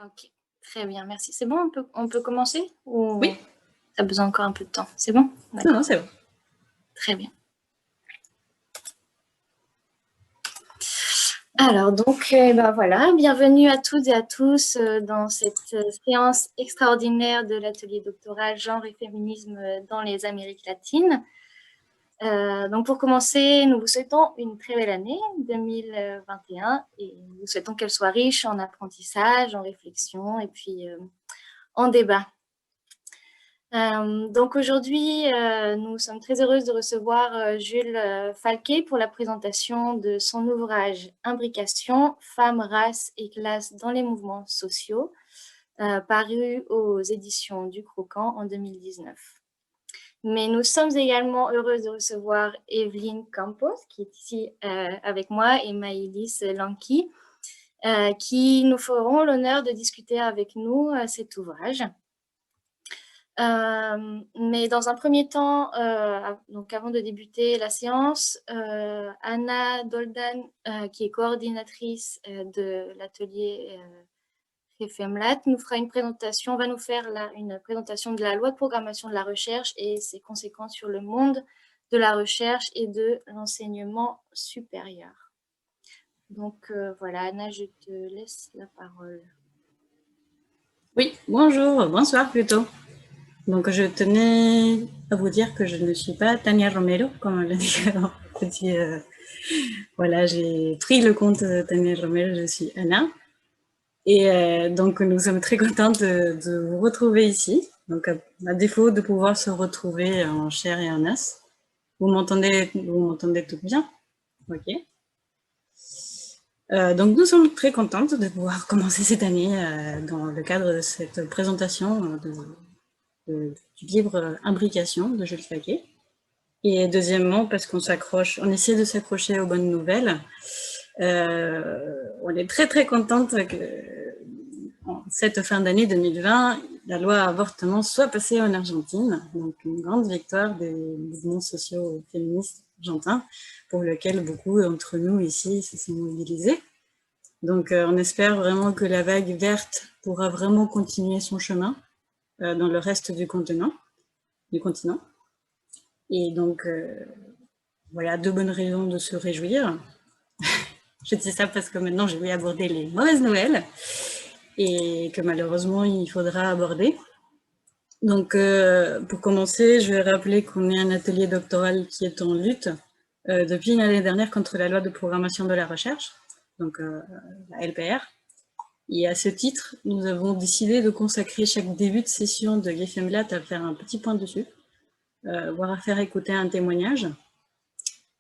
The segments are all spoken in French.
OK, très bien, merci. C'est bon, on peut commencer ou Oui, tu as besoin encore un peu de temps? C'est bon? non, non, D'accord, c'est bon. très bien. Alors donc, ben voilà, bienvenue à toutes et à tous dans cette séance extraordinaire de l'atelier doctoral Genre et féminisme dans les Amériques latines. Donc pour commencer, nous vous souhaitons une très belle année 2021 et nous vous souhaitons qu'elle soit riche en apprentissage, en réflexion et puis en débat. Donc aujourd'hui, nous sommes très heureuses de recevoir Jules Falquet pour la présentation de son ouvrage Imbrication, femmes, races et classes dans les mouvements sociaux, paru aux éditions du Croquant en 2019. Mais nous sommes également heureuses de recevoir Evelyne Campos, qui est ici avec moi, et Maïlis Lanki, qui nous feront l'honneur de discuter avec nous cet ouvrage. Mais dans un premier temps, donc avant de débuter la séance, Anna Doldan, qui est coordinatrice de l'atelier FEMLAT, nous fera une présentation, va nous faire une présentation de la loi de programmation de la recherche et ses conséquences sur le monde de la recherche et de l'enseignement supérieur. Donc voilà, Anna, je te laisse la parole. Oui, bonjour, bonsoir plutôt. Donc, je tenais à vous dire que je ne suis pas Tania Romero, comme on l'a dit. Voilà, j'ai pris le compte de Tania Romero, je suis Anna. Et donc, nous sommes très contents de vous retrouver ici. Donc, à défaut de pouvoir se retrouver en chair et en os. Vous m'entendez tout bien? Ok. Donc nous sommes très contentes de pouvoir commencer cette année dans le cadre de cette présentation du livre Imbrication de Jules Falquet. Et deuxièmement, parce on essaie de s'accrocher aux bonnes nouvelles. On est très très contente que en cette fin d'année 2020, la loi avortement soit passée en Argentine. Donc une grande victoire des mouvements sociaux féministes argentins pour lequel beaucoup d'entre nous ici se sont mobilisés. Donc, on espère vraiment que la vague verte pourra vraiment continuer son chemin dans le reste du continent. Et donc, voilà, deux bonnes raisons de se réjouir. Je dis ça parce que maintenant, je vais aborder les mauvaises nouvelles et que malheureusement, il faudra aborder. Donc, pour commencer, je vais rappeler qu'on est un atelier doctoral qui est en lutte depuis l'année dernière contre la loi de programmation de la recherche, donc la LPR. Et à ce titre, nous avons décidé de consacrer chaque début de session de GFMLAT à faire un petit point dessus, voire à faire écouter un témoignage.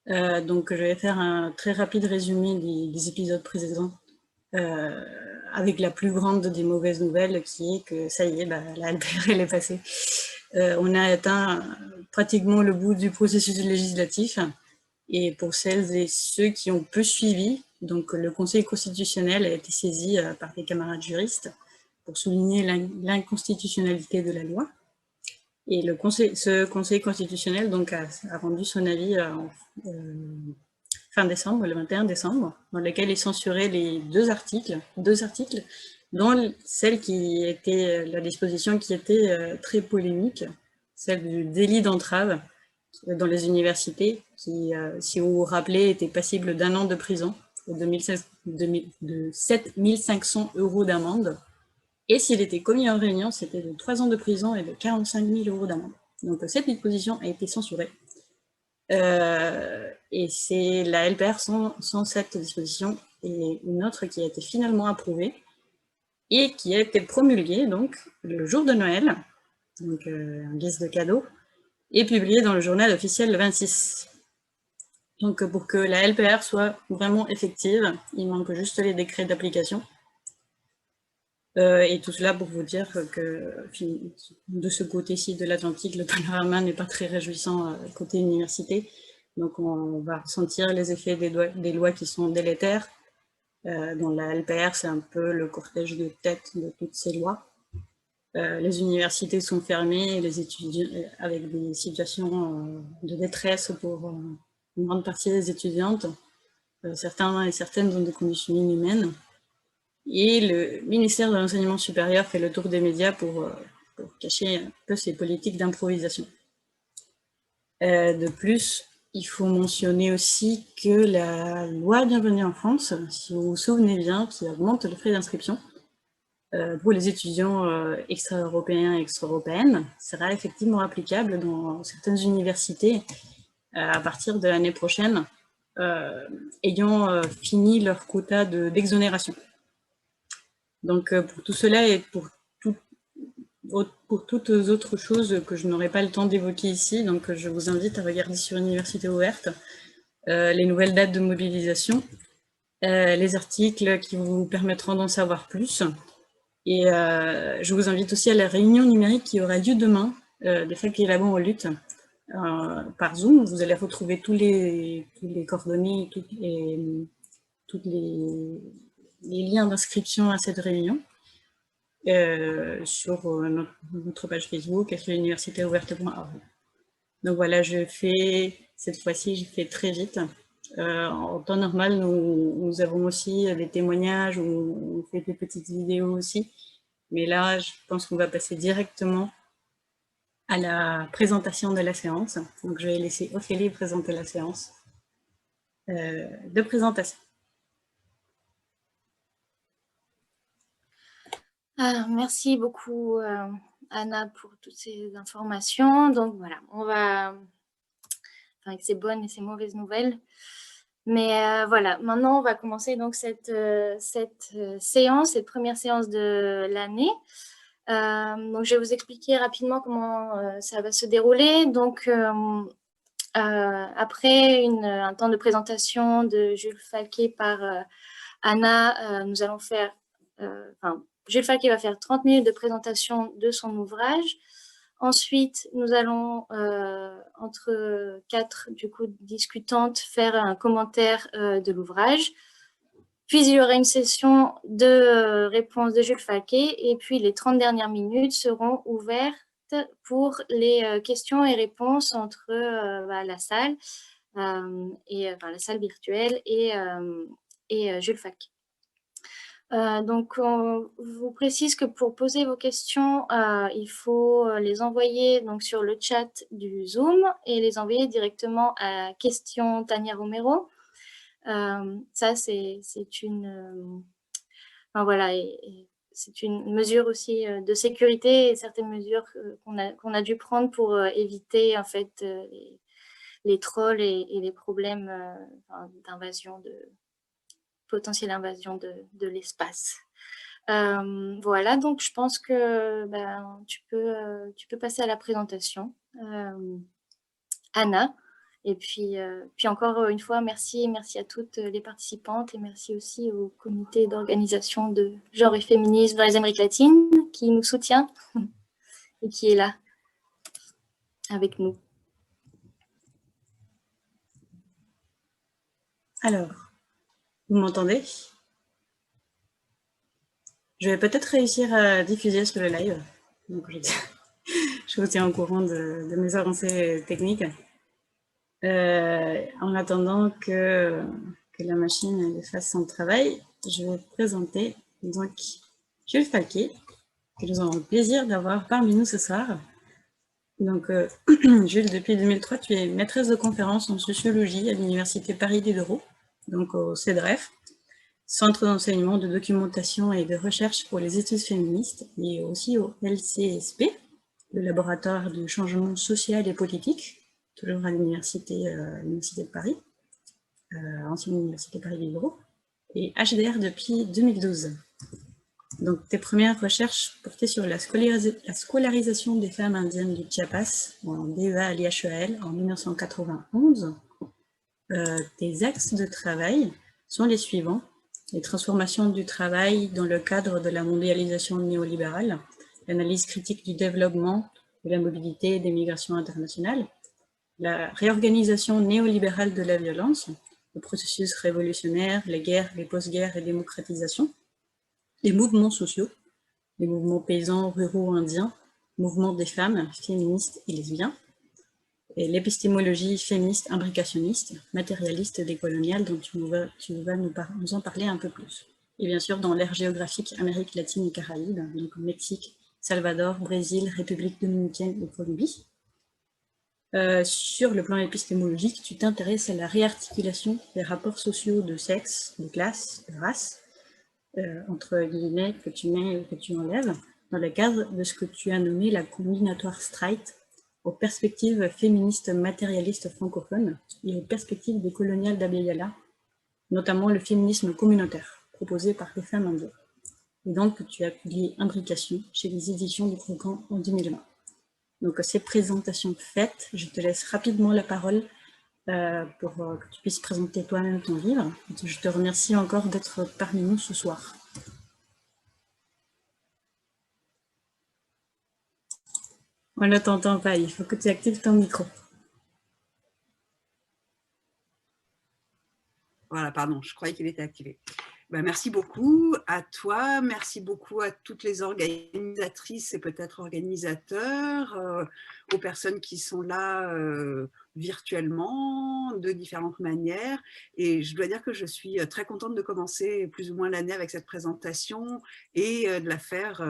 Donc je vais faire un très rapide résumé des épisodes précédents, avec la plus grande des mauvaises nouvelles qui est que ça y est, la LPR elle est passée. On a atteint pratiquement le bout du processus législatif. Et pour celles et ceux qui ont peu suivi, donc le Conseil constitutionnel a été saisi par des camarades juristes pour souligner l'inconstitutionnalité de la loi. Et ce Conseil constitutionnel donc, a rendu son avis fin décembre, le 21 décembre, dans lequel il censurait les deux articles, dont celle qui était la disposition qui était très polémique, celle du délit d'entrave dans les universités, qui, si vous vous rappelez, était passible d'1 an de prison et de 7 500 € d'amende. Et s'il était commis en réunion, c'était de 3 ans de prison et de 45 000 € d'amende. Donc cette disposition a été censurée. Et c'est la LPR sans cette disposition et une autre qui a été finalement approuvée et qui a été promulguée donc le jour de Noël, donc en guise de cadeau, et publiée dans le journal officiel le 26. Donc pour que la LPR soit vraiment effective, il manque juste les décrets d'application. Et tout cela pour vous dire que de ce côté-ci de l'Atlantique, le panorama n'est pas très réjouissant côté université. Donc on va ressentir les effets des lois qui sont délétères. Dans la LPR, c'est un peu le cortège de tête de toutes ces lois. Les universités sont fermées, les étudiants, avec des situations de détresse pour une grande partie des étudiantes. Certains et certaines ont des conditions inhumaines. Et le ministère de l'Enseignement supérieur fait le tour des médias pour cacher un peu ses politiques d'improvisation. De plus, il faut mentionner aussi que la loi Bienvenue en France, si vous vous souvenez bien, qui augmente le frais d'inscription pour les étudiants extra-européens et extra-européennes, sera effectivement applicable dans certaines universités à partir de l'année prochaine, ayant fini leur quota d'exonération. Donc pour tout cela et pour toutes autres choses que je n'aurai pas le temps d'évoquer ici, donc je vous invite à regarder sur Université Ouverte les nouvelles dates de mobilisation, les articles qui vous permettront d'en savoir plus. Et je vous invite aussi à la réunion numérique qui aura lieu demain des facs et labos en lutte par Zoom. Vous allez retrouver tous les coordonnées, tous les liens d'inscription à cette réunion sur notre page Facebook, universitéouverte.org. Donc voilà, cette fois-ci, je fais très vite. En temps normal, nous avons aussi des témoignages, on fait des petites vidéos aussi. Mais là, je pense qu'on va passer directement à la présentation de la séance. Donc je vais laisser Ophélie présenter la séance de présentation. Merci beaucoup, Anna, pour toutes ces informations. Donc voilà, on va, avec ces bonnes et ces mauvaises nouvelles. Mais voilà, maintenant on va commencer donc cette séance, cette première séance de l'année. Donc je vais vous expliquer rapidement comment ça va se dérouler. Donc après un temps de présentation de Jules Falquet par Anna, nous allons faire, Jules Falquet va faire 30 minutes de présentation de son ouvrage. Ensuite, nous allons, entre 4 discutantes, faire un commentaire de l'ouvrage. Puis, il y aura une session de réponses de Jules Falquet. Et puis, les 30 dernières minutes seront ouvertes pour les questions et réponses entre la salle, la salle virtuelle et Jules Falquet. Donc, on vous précise que pour poser vos questions, il faut les envoyer donc, sur le chat du Zoom et les envoyer directement à Question Tania Romero. Ça, c'est une... c'est une mesure aussi de sécurité et certaines mesures qu'on a dû prendre pour éviter en fait les trolls et les problèmes d'invasion potentielle invasion de l'espace. Voilà, donc je pense que tu peux passer à la présentation, Anna. Et puis encore une fois, merci à toutes les participantes et merci aussi au comité d'organisation de genre et féminisme dans les Amériques latines qui nous soutient et qui est là avec nous. Alors, vous m'entendez? Je vais peut-être réussir à diffuser sur le live. Donc, je vous tiens au courant de mes avancées techniques. En attendant que la machine fasse son travail, je vais vous présenter donc Jules Falquet, que nous avons le plaisir d'avoir parmi nous ce soir. Donc, Jules, depuis 2003, tu es maîtresse de conférences en sociologie à l'Université Paris-Diderot, donc au CEDREF, Centre d'enseignement, de documentation et de recherche pour les études féministes, et aussi au LCSP, le laboratoire du changement social et politique, toujours à l'Université de Paris, ancienne Université Paris-Diderot, et HDR depuis 2012. Donc, tes premières recherches portaient sur la scolarisation des femmes indiennes du Chiapas en DEA à l'IHEL en 1991. Tes axes de travail sont les suivants: les transformations du travail dans le cadre de la mondialisation néolibérale, l'analyse critique du développement, de la mobilité et des migrations internationales, la réorganisation néolibérale de la violence, le processus révolutionnaire, les guerres, les post-guerres et démocratisation, les mouvements sociaux, les mouvements paysans, ruraux, indiens, mouvements des femmes, féministes et lesbiens, et l'épistémologie féministe imbricationniste, matérialiste décoloniale, dont tu vas nous en parler un peu plus. et bien sûr dans l'aire géographique Amérique latine et Caraïbes, donc Mexique, Salvador, Brésil, République dominicaine et Colombie. Sur le plan épistémologique, tu t'intéresses à la réarticulation des rapports sociaux de sexe, de classe, de race, entre guillemets, que tu mets et que tu enlèves, dans le cadre de ce que tu as nommé la combinatoire straight, aux perspectives féministes matérialistes francophones et aux perspectives décoloniales d'Abya, notamment le féminisme communautaire, proposé par les femmes indiennes. Et donc, tu as publié Imbrication chez les éditions du Croquant en 2020. Donc, ces présentations faites, je te laisse rapidement la parole pour que tu puisses présenter toi-même ton livre. Je te remercie encore d'être parmi nous ce soir. On ne t'entend pas, il faut que tu actives ton micro. Voilà, pardon, je croyais qu'il était activé. Ben, merci beaucoup à toi, merci beaucoup à toutes les organisatrices et peut-être organisateurs, aux personnes qui sont là virtuellement, de différentes manières. Et je dois dire que je suis très contente de commencer plus ou moins l'année avec cette présentation et de la faire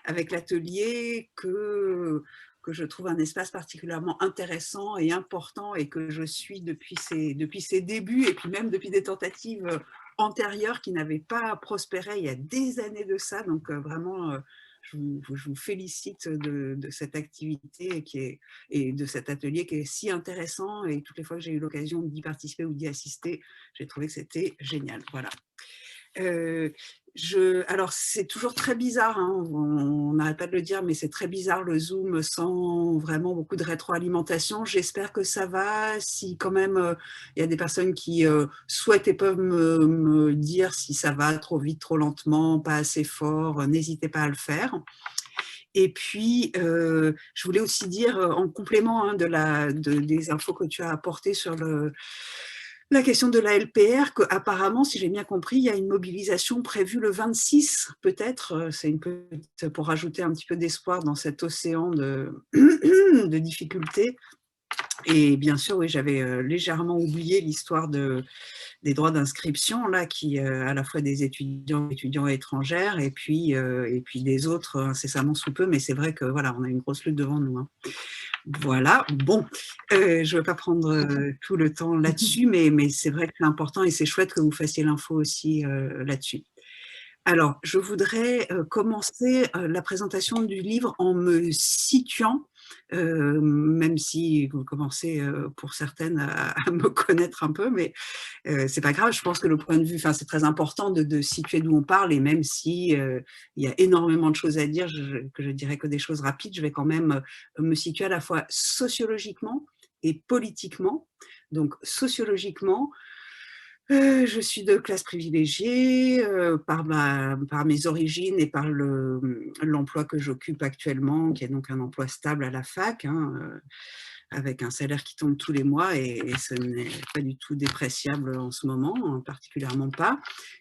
avec l'atelier que je trouve un espace particulièrement intéressant et important et que je suis depuis ses débuts et puis même depuis des tentatives antérieures qui n'avaient pas prospéré il y a des années de ça. Donc vraiment, je vous félicite de cette activité et de cet atelier qui est si intéressant, et toutes les fois que j'ai eu l'occasion d'y participer ou d'y assister, j'ai trouvé que c'était génial. Voilà. Alors, c'est toujours très bizarre, hein, on n'arrête pas de le dire, mais c'est très bizarre le Zoom sans vraiment beaucoup de rétroalimentation. J'espère que ça va. Si quand même il y a des personnes qui souhaitent et peuvent me dire si ça va trop vite, trop lentement, pas assez fort, n'hésitez pas à le faire. Et puis, je voulais aussi dire, en complément hein, des infos que tu as apportées sur la question de la LPR, qu'apparemment, si j'ai bien compris, il y a une mobilisation prévue le 26, peut-être. C'est une petite, pour rajouter un petit peu d'espoir dans cet océan de difficultés. Et bien sûr, oui, j'avais légèrement oublié l'histoire des droits d'inscription, là, qui à la fois des étudiants étrangères et puis des autres incessamment sous peu. Mais c'est vrai que voilà, on a une grosse lutte devant nous. Hein. Voilà, bon, je ne vais pas prendre tout le temps là-dessus, mais c'est vrai que c'est important et c'est chouette que vous fassiez l'info aussi là-dessus. Alors, je voudrais commencer la présentation du livre en me situant, même si vous commencez pour certaines à me connaître un peu, mais c'est pas grave, je pense que le point de vue, enfin c'est très important de situer d'où on parle, et même si il y a énormément de choses à dire, que je dirais que des choses rapides, je vais quand même me situer à la fois sociologiquement et politiquement. Donc sociologiquement, je suis de classe privilégiée par mes origines et par l'emploi que j'occupe actuellement, qui est donc un emploi stable à la fac, hein, avec un salaire qui tombe tous les mois, et ce n'est pas du tout dépréciable en ce moment, hein, particulièrement pas.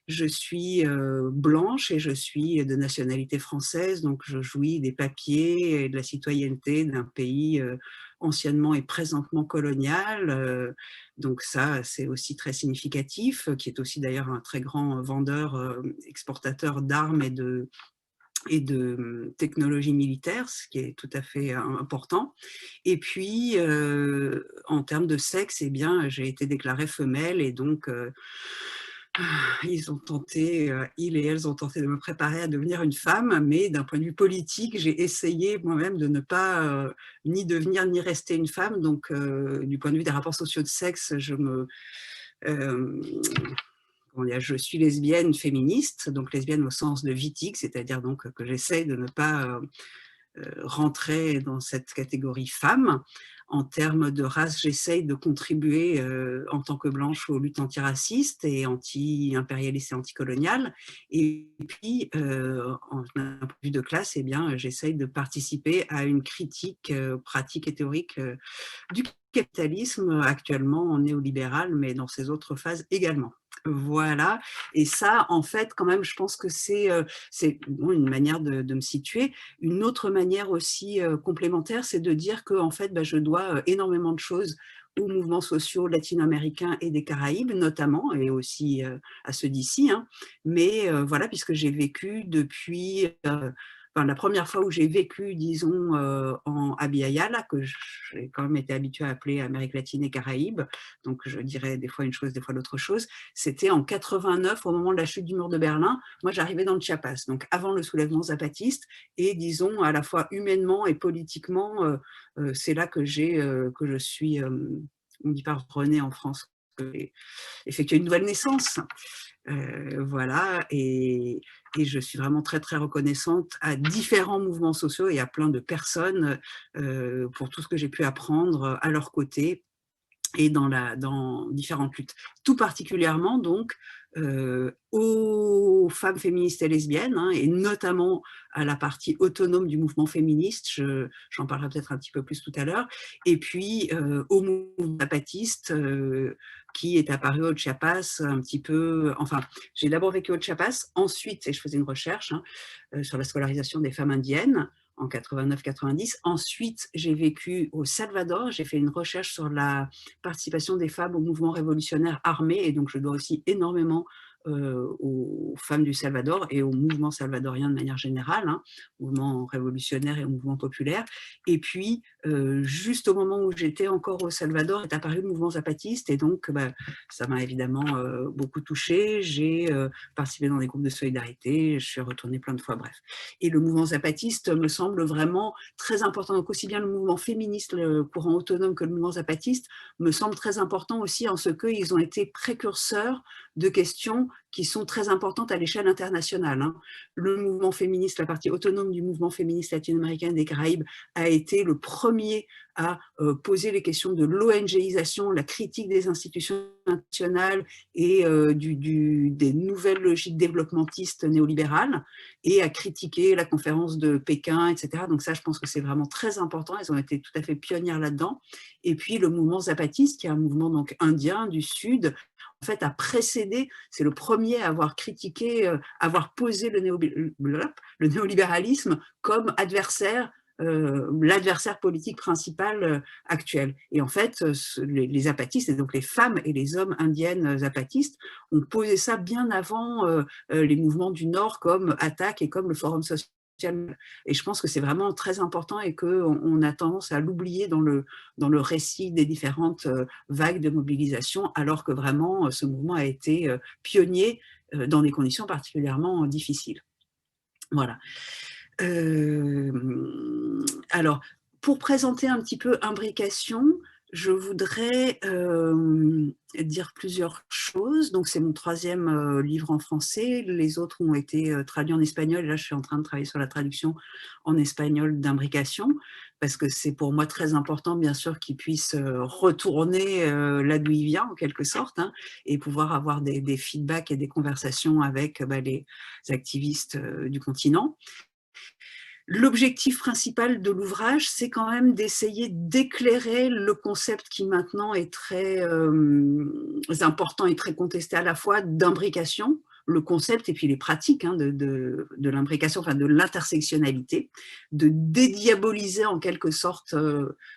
Je suis blanche et je suis de nationalité française, donc je jouis des papiers et de la citoyenneté d'un pays anciennement et présentement colonial. Donc ça, c'est aussi très significatif, qui est aussi d'ailleurs un très grand vendeur, exportateur d'armes et de technologie militaire, ce qui est tout à fait important. Et puis, en termes de sexe, eh bien, j'ai été déclarée femelle, et donc ils et elles ont tenté de me préparer à devenir une femme, mais d'un point de vue politique, j'ai essayé moi-même de ne pas ni devenir ni rester une femme. Donc, du point de vue des rapports sociaux de sexe, je suis lesbienne féministe, donc lesbienne au sens de Wittig, c'est-à-dire donc que j'essaie de ne pas rentrer dans cette catégorie femme. En termes de race, j'essaye de contribuer en tant que blanche aux luttes antiracistes et anti-impérialistes et anticoloniales. Et puis, en point de vue de classe, eh bien, j'essaye de participer à une critique pratique et théorique du capitalisme, actuellement néolibéral, mais dans ses autres phases également. Voilà, et ça, en fait, quand même, je pense que c'est une manière de me situer. Une autre manière aussi complémentaire, c'est de dire que en fait, je dois énormément de choses aux mouvements sociaux latino-américains et des Caraïbes notamment, et aussi à ceux d'ici, hein. Mais voilà, puisque j'ai vécu depuis... Enfin, la première fois où j'ai vécu, disons, en Abya là, que j'ai quand même été habituée à appeler Amérique latine et Caraïbes, donc je dirais des fois une chose, des fois l'autre chose, c'était en 89, au moment de la chute du mur de Berlin. Moi, j'arrivais dans le Chiapas, donc avant le soulèvement zapatiste, et disons, à la fois humainement et politiquement, c'est là que je suis, on dit pas renée en France, effectué une nouvelle naissance. Voilà, et je suis vraiment très, très reconnaissante à différents mouvements sociaux et à plein de personnes pour tout ce que j'ai pu apprendre à leur côté et dans différentes luttes. Tout particulièrement, donc, aux femmes féministes et lesbiennes, hein, et notamment à la partie autonome du mouvement féministe, j'en parlerai peut-être un petit peu plus tout à l'heure, et puis au mouvement zapatiste, qui est apparu au Chiapas un petit peu... Enfin, j'ai d'abord vécu au Chiapas, ensuite, et je faisais une recherche sur la scolarisation des femmes indiennes, en 89-90. Ensuite, j'ai vécu au Salvador. J'ai fait une recherche sur la participation des femmes au mouvement révolutionnaire armé. Et donc, je dois aussi énormément aux femmes du Salvador et au mouvement salvadorien de manière générale, hein, mouvement révolutionnaire et au mouvement populaire. Et puis, juste au moment où j'étais encore au Salvador, est apparu le mouvement zapatiste. Et donc, ça m'a évidemment beaucoup touchée. J'ai participé dans des groupes de solidarité. Je suis retournée plein de fois, bref. Et le mouvement zapatiste me semble vraiment très important. Donc aussi bien le mouvement féministe, le courant autonome, que le mouvement zapatiste me semble très important aussi en ce qu'ils ont été précurseurs de questions qui sont très importantes à l'échelle internationale, hein. Le mouvement féministe, la partie autonome du mouvement féministe latino-américain des Caraïbes a été le premier à poser les questions de l'ONGisation, la critique des institutions nationales et des nouvelles logiques développementistes néolibérales, et à critiquer la conférence de Pékin, etc. Donc ça, je pense que c'est vraiment très important. Elles ont été tout à fait pionnières là-dedans. Et puis le mouvement zapatiste, qui est un mouvement donc indien du Sud, en fait, a précédé, c'est le premier à avoir critiqué, avoir posé le néolibéralisme comme adversaire, l'adversaire politique principal actuel. Et en fait, les zapatistes, et donc les femmes et les hommes indiennes zapatistes, ont posé ça bien avant les mouvements du Nord comme Attac et comme le Forum social. Et je pense que c'est vraiment très important et qu'on a tendance à l'oublier dans le récit des différentes vagues de mobilisation, alors que vraiment ce mouvement a été pionnier dans des conditions particulièrement difficiles. Voilà. Alors, pour présenter un petit peu Imbrication, je voudrais dire plusieurs choses. Donc, c'est mon 3e livre en français. Les autres ont été traduits en espagnol. Là, je suis en train de travailler sur la traduction en espagnol d'Imbrication, parce que c'est pour moi très important, bien sûr, qu'il puisse retourner là d'où il vient, en quelque sorte, hein, et pouvoir avoir des feedbacks et des conversations avec les activistes du continent. L'objectif principal de l'ouvrage, c'est quand même d'essayer d'éclairer le concept qui maintenant est très important et très contesté à la fois d'imbrication, le concept et puis les pratiques de l'imbrication, enfin de l'intersectionnalité, de dédiaboliser en quelque sorte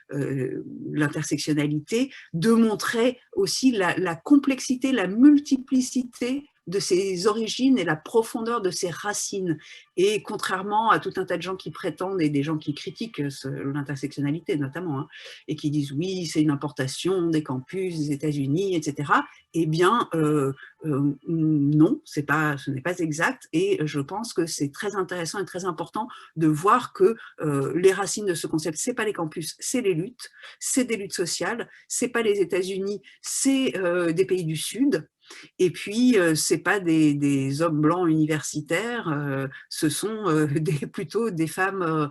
l'intersectionnalité, de montrer aussi la complexité, la multiplicité de ses origines et la profondeur de ses racines. Et contrairement à tout un tas de gens qui prétendent, et des gens qui critiquent l'intersectionnalité notamment, hein, et qui disent oui, c'est une importation des campus des États-Unis, etc., eh bien, non, ce n'est pas exact. Et je pense que c'est très intéressant et très important de voir que les racines de ce concept, ce n'est pas les campus, c'est les luttes, c'est des luttes sociales, ce n'est pas les États-Unis, c'est des pays du Sud. Et puis, ce n'est pas des hommes blancs universitaires, ce sont plutôt des femmes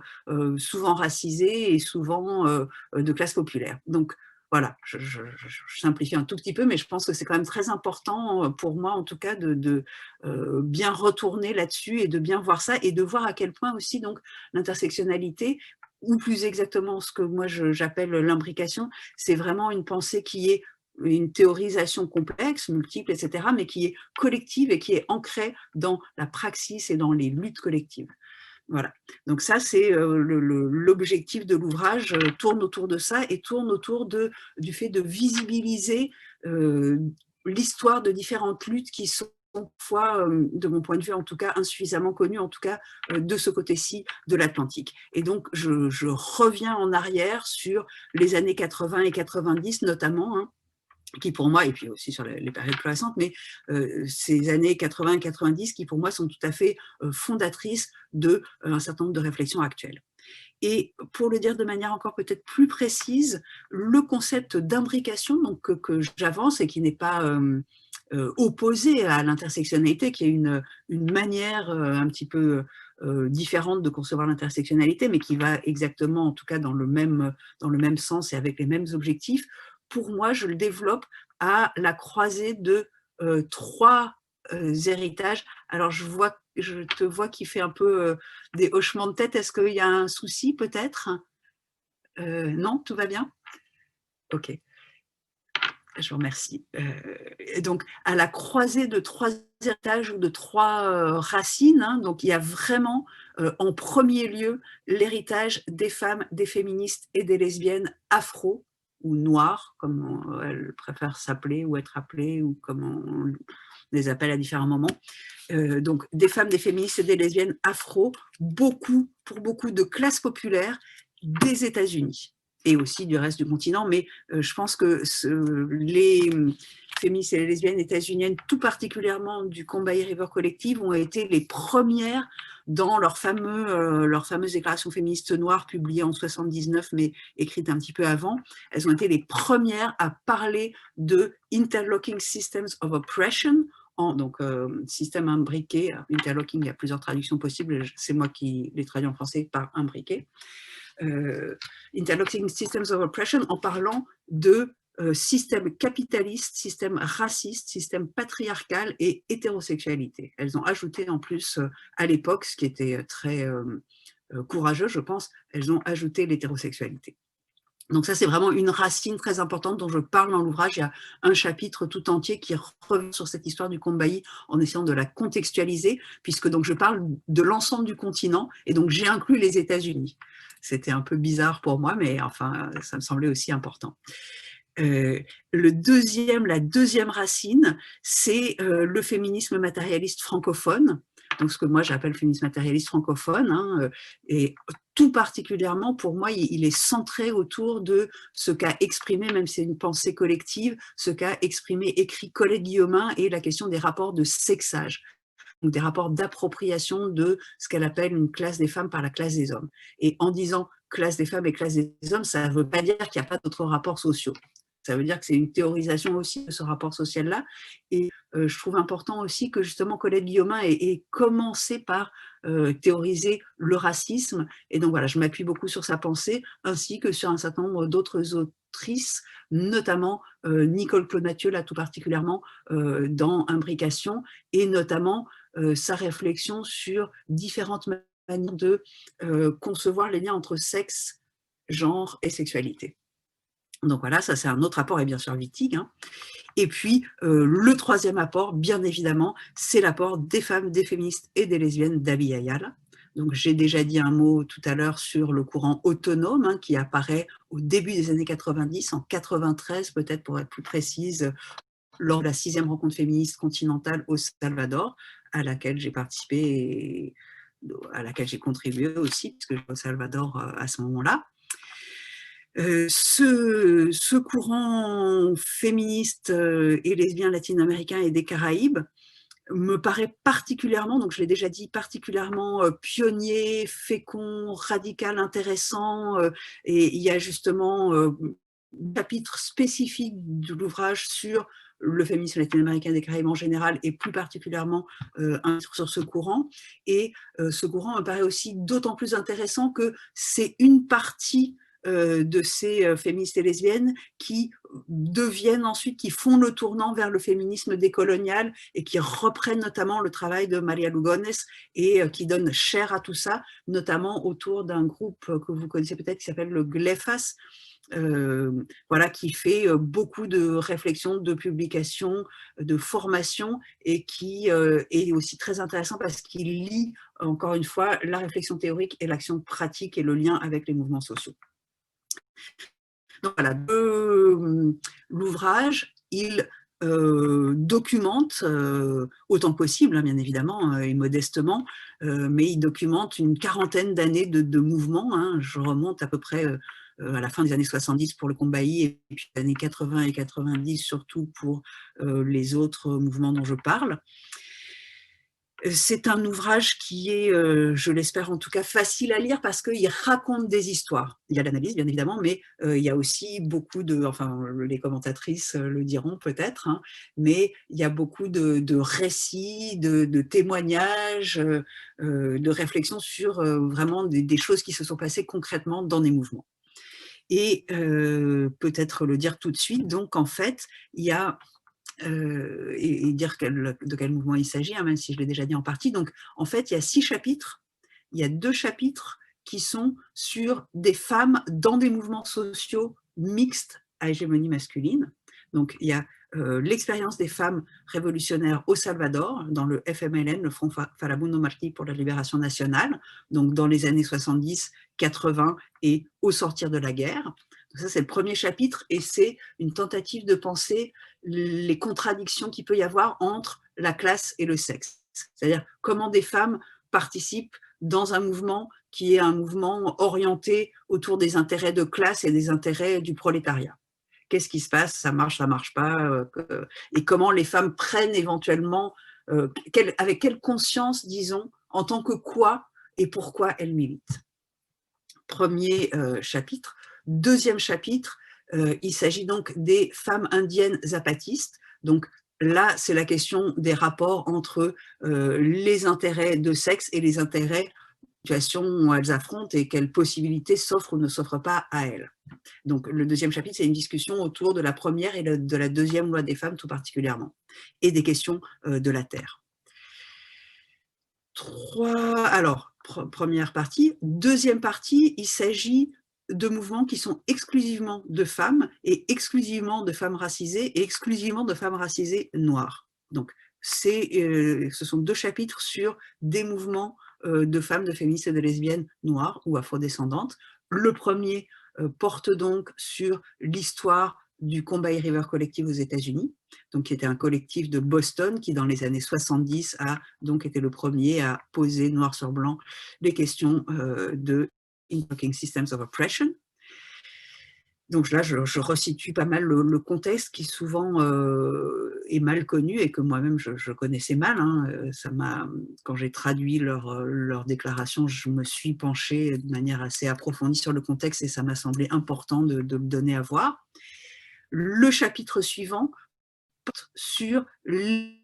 souvent racisées et souvent de classe populaire. Donc, voilà, je simplifie un tout petit peu, mais je pense que c'est quand même très important pour moi, en tout cas, de bien retourner là-dessus et de bien voir ça, et de voir à quel point aussi donc l'intersectionnalité, ou plus exactement ce que moi j'appelle l'imbrication, c'est vraiment une pensée qui est une théorisation complexe, multiple, etc., mais qui est collective et qui est ancrée dans la praxis et dans les luttes collectives. Voilà. Donc ça, c'est l'objectif de l'ouvrage, tourne autour de ça et tourne autour du fait de visibiliser l'histoire de différentes luttes qui sont parfois, de mon point de vue en tout cas, insuffisamment connues, en tout cas de ce côté-ci de l'Atlantique. Et donc, je reviens en arrière sur les années 80 et 90 notamment, hein, qui pour moi, et puis aussi sur les périodes plus récentes, mais ces années 80-90 qui pour moi sont tout à fait fondatrices d'un certain nombre de réflexions actuelles. Et pour le dire de manière encore peut-être plus précise, le concept d'imbrication que j'avance et qui n'est pas opposé à l'intersectionnalité, qui est une manière un petit peu différente de concevoir l'intersectionnalité, mais qui va exactement, en tout cas dans le même sens et avec les mêmes objectifs. Pour moi, je le développe à la croisée de trois héritages. Alors, je te vois qui fait un peu des hochements de tête. Est-ce qu'il y a un souci peut-être? Non, tout va bien? Ok. Je vous remercie. Et donc, à la croisée de trois héritages ou de trois racines, hein, donc il y a vraiment en premier lieu l'héritage des femmes, des féministes et des lesbiennes afro ou noires, comme elles préfèrent s'appeler ou être appelées, ou comme on les appelle à différents moments. Donc, des femmes, des féministes et des lesbiennes afro, pour beaucoup de classes populaires des États-Unis et aussi du reste du continent, mais je pense que les féministes et les lesbiennes états-uniennes, tout particulièrement du Combahee River Collective, ont été les premières dans leur fameuse déclaration féministe noire publiée en 79, mais écrite un petit peu avant. Elles ont été les premières à parler de Interlocking Systems of Oppression, donc système imbriqué. Interlocking, il y a plusieurs traductions possibles, c'est moi qui les traduis en français par imbriqué. Interlocking Systems of Oppression, en parlant de système capitaliste, système raciste, système patriarcal et hétérosexualité. Elles ont ajouté en plus, à l'époque, ce qui était très courageux, je pense, elles ont ajouté l'hétérosexualité. Donc ça, c'est vraiment une racine très importante dont je parle dans l'ouvrage. Il y a un chapitre tout entier qui revient sur cette histoire du Combahee en essayant de la contextualiser, puisque donc je parle de l'ensemble du continent et donc j'ai inclus les États-Unis. C'était un peu bizarre pour moi, mais enfin, ça me semblait aussi important. La deuxième racine, c'est le féminisme matérialiste francophone, donc ce que moi j'appelle féminisme matérialiste francophone, hein, et tout particulièrement pour moi il est centré autour de ce qu'a exprimé, même si c'est une pensée collective, ce qu'a exprimé, écrit Colette Guillaumin, et la question des rapports de sexage, donc des rapports d'appropriation de ce qu'elle appelle une classe des femmes par la classe des hommes. Et en disant classe des femmes et classe des hommes, ça ne veut pas dire qu'il n'y a pas d'autres rapports sociaux. Ça veut dire que c'est une théorisation aussi de ce rapport social-là. Et je trouve important aussi que justement Colette Guillaumin ait commencé par théoriser le racisme. Et donc voilà, je m'appuie beaucoup sur sa pensée, ainsi que sur un certain nombre d'autres autrices, notamment Nicole Claude Mathieu, là tout particulièrement, dans Imbrication, et notamment sa réflexion sur différentes manières de concevoir les liens entre sexe, genre et sexualité. Donc voilà, ça c'est un autre apport, et bien sûr Wittig. Hein. Et puis le troisième apport, bien évidemment, c'est l'apport des femmes, des féministes et des lesbiennes d'Abby Ayala. Donc j'ai déjà dit un mot tout à l'heure sur le courant autonome, hein, qui apparaît au début des années 90, en 93 peut-être pour être plus précise, lors de la 6e rencontre féministe continentale au Salvador, à laquelle j'ai participé et à laquelle j'ai contribué aussi, puisque j'étais au Salvador à ce moment-là. Ce courant féministe et lesbien latino-américain et des Caraïbes me paraît particulièrement, donc je l'ai déjà dit, particulièrement pionnier, fécond, radical, intéressant. Et il y a justement un chapitre spécifique de l'ouvrage sur le féminisme latino-américain des Caraïbes en général, et plus particulièrement sur ce courant. Et ce courant me paraît aussi d'autant plus intéressant que c'est une partie de ces féministes et lesbiennes qui deviennent ensuite, qui font le tournant vers le féminisme décolonial et qui reprennent notamment le travail de Maria Lugones et qui donnent chair à tout ça, notamment autour d'un groupe que vous connaissez peut-être qui s'appelle le GLEFAS, voilà, qui fait beaucoup de réflexions, de publications, de formations, et qui est aussi très intéressant parce qu'il lie, encore une fois, la réflexion théorique et l'action pratique et le lien avec les mouvements sociaux. Donc voilà, l'ouvrage, il documente autant que possible, hein, bien évidemment, et modestement, mais il documente une quarantaine d'années de mouvements. Hein. Je remonte à peu près à la fin des années 70 pour le Combahee, et puis les années 80 et 90 surtout pour les autres mouvements dont je parle. C'est un ouvrage qui est, je l'espère en tout cas, facile à lire parce qu'il raconte des histoires. Il y a l'analyse, bien évidemment, mais il y a aussi beaucoup de, enfin, les commentatrices le diront peut-être, hein, mais il y a beaucoup de récits, de témoignages, de réflexions sur vraiment des choses qui se sont passées concrètement dans des mouvements. Et peut-être le dire tout de suite, donc en fait, il y a et dire de quel mouvement il s'agit, hein, même si je l'ai déjà dit en partie. Donc, en fait, il y a 6 chapitres. Il y a 2 chapitres qui sont sur des femmes dans des mouvements sociaux mixtes à hégémonie masculine. Donc, il y a l'expérience des femmes révolutionnaires au Salvador, dans le FMLN, le Front Farabundo Martí pour la libération nationale, donc dans les années 70, 80 et au sortir de la guerre. Donc ça, c'est le premier chapitre, et c'est une tentative de penser les contradictions qu'il peut y avoir entre la classe et le sexe. C'est-à-dire comment des femmes participent dans un mouvement qui est un mouvement orienté autour des intérêts de classe et des intérêts du prolétariat. Qu'est-ce qui se passe? Ça marche pas, et comment les femmes prennent éventuellement, avec quelle conscience, disons, en tant que quoi et pourquoi elles militent. Premier chapitre. Deuxième chapitre, il s'agit donc des femmes indiennes zapatistes. Donc là, c'est la question des rapports entre les intérêts de sexe et les intérêts de situation où elles affrontent, et quelles possibilités s'offrent ou ne s'offrent pas à elles. Donc le deuxième chapitre, c'est une discussion autour de la première et de la deuxième loi des femmes tout particulièrement, et des questions de la terre. Alors, première partie. Deuxième partie, il s'agit de mouvements qui sont exclusivement de femmes, et exclusivement de femmes racisées, et exclusivement de femmes racisées noires. Donc, ce sont 2 chapitres sur des mouvements de femmes, de féministes et de lesbiennes noires ou afrodescendantes. Le premier porte donc sur l'histoire du Combahee River Collective aux États-Unis, donc qui était un collectif de Boston qui, dans les années 70, a donc été le premier à poser noir sur blanc les questions de Invoking Systems of Oppression. Donc là, je resitue pas mal le contexte qui souvent est mal connu, et que moi-même je connaissais mal. Hein. Quand j'ai traduit leur déclaration, je me suis penchée de manière assez approfondie sur le contexte, et ça m'a semblé important de le donner à voir. Le chapitre suivant porte sur des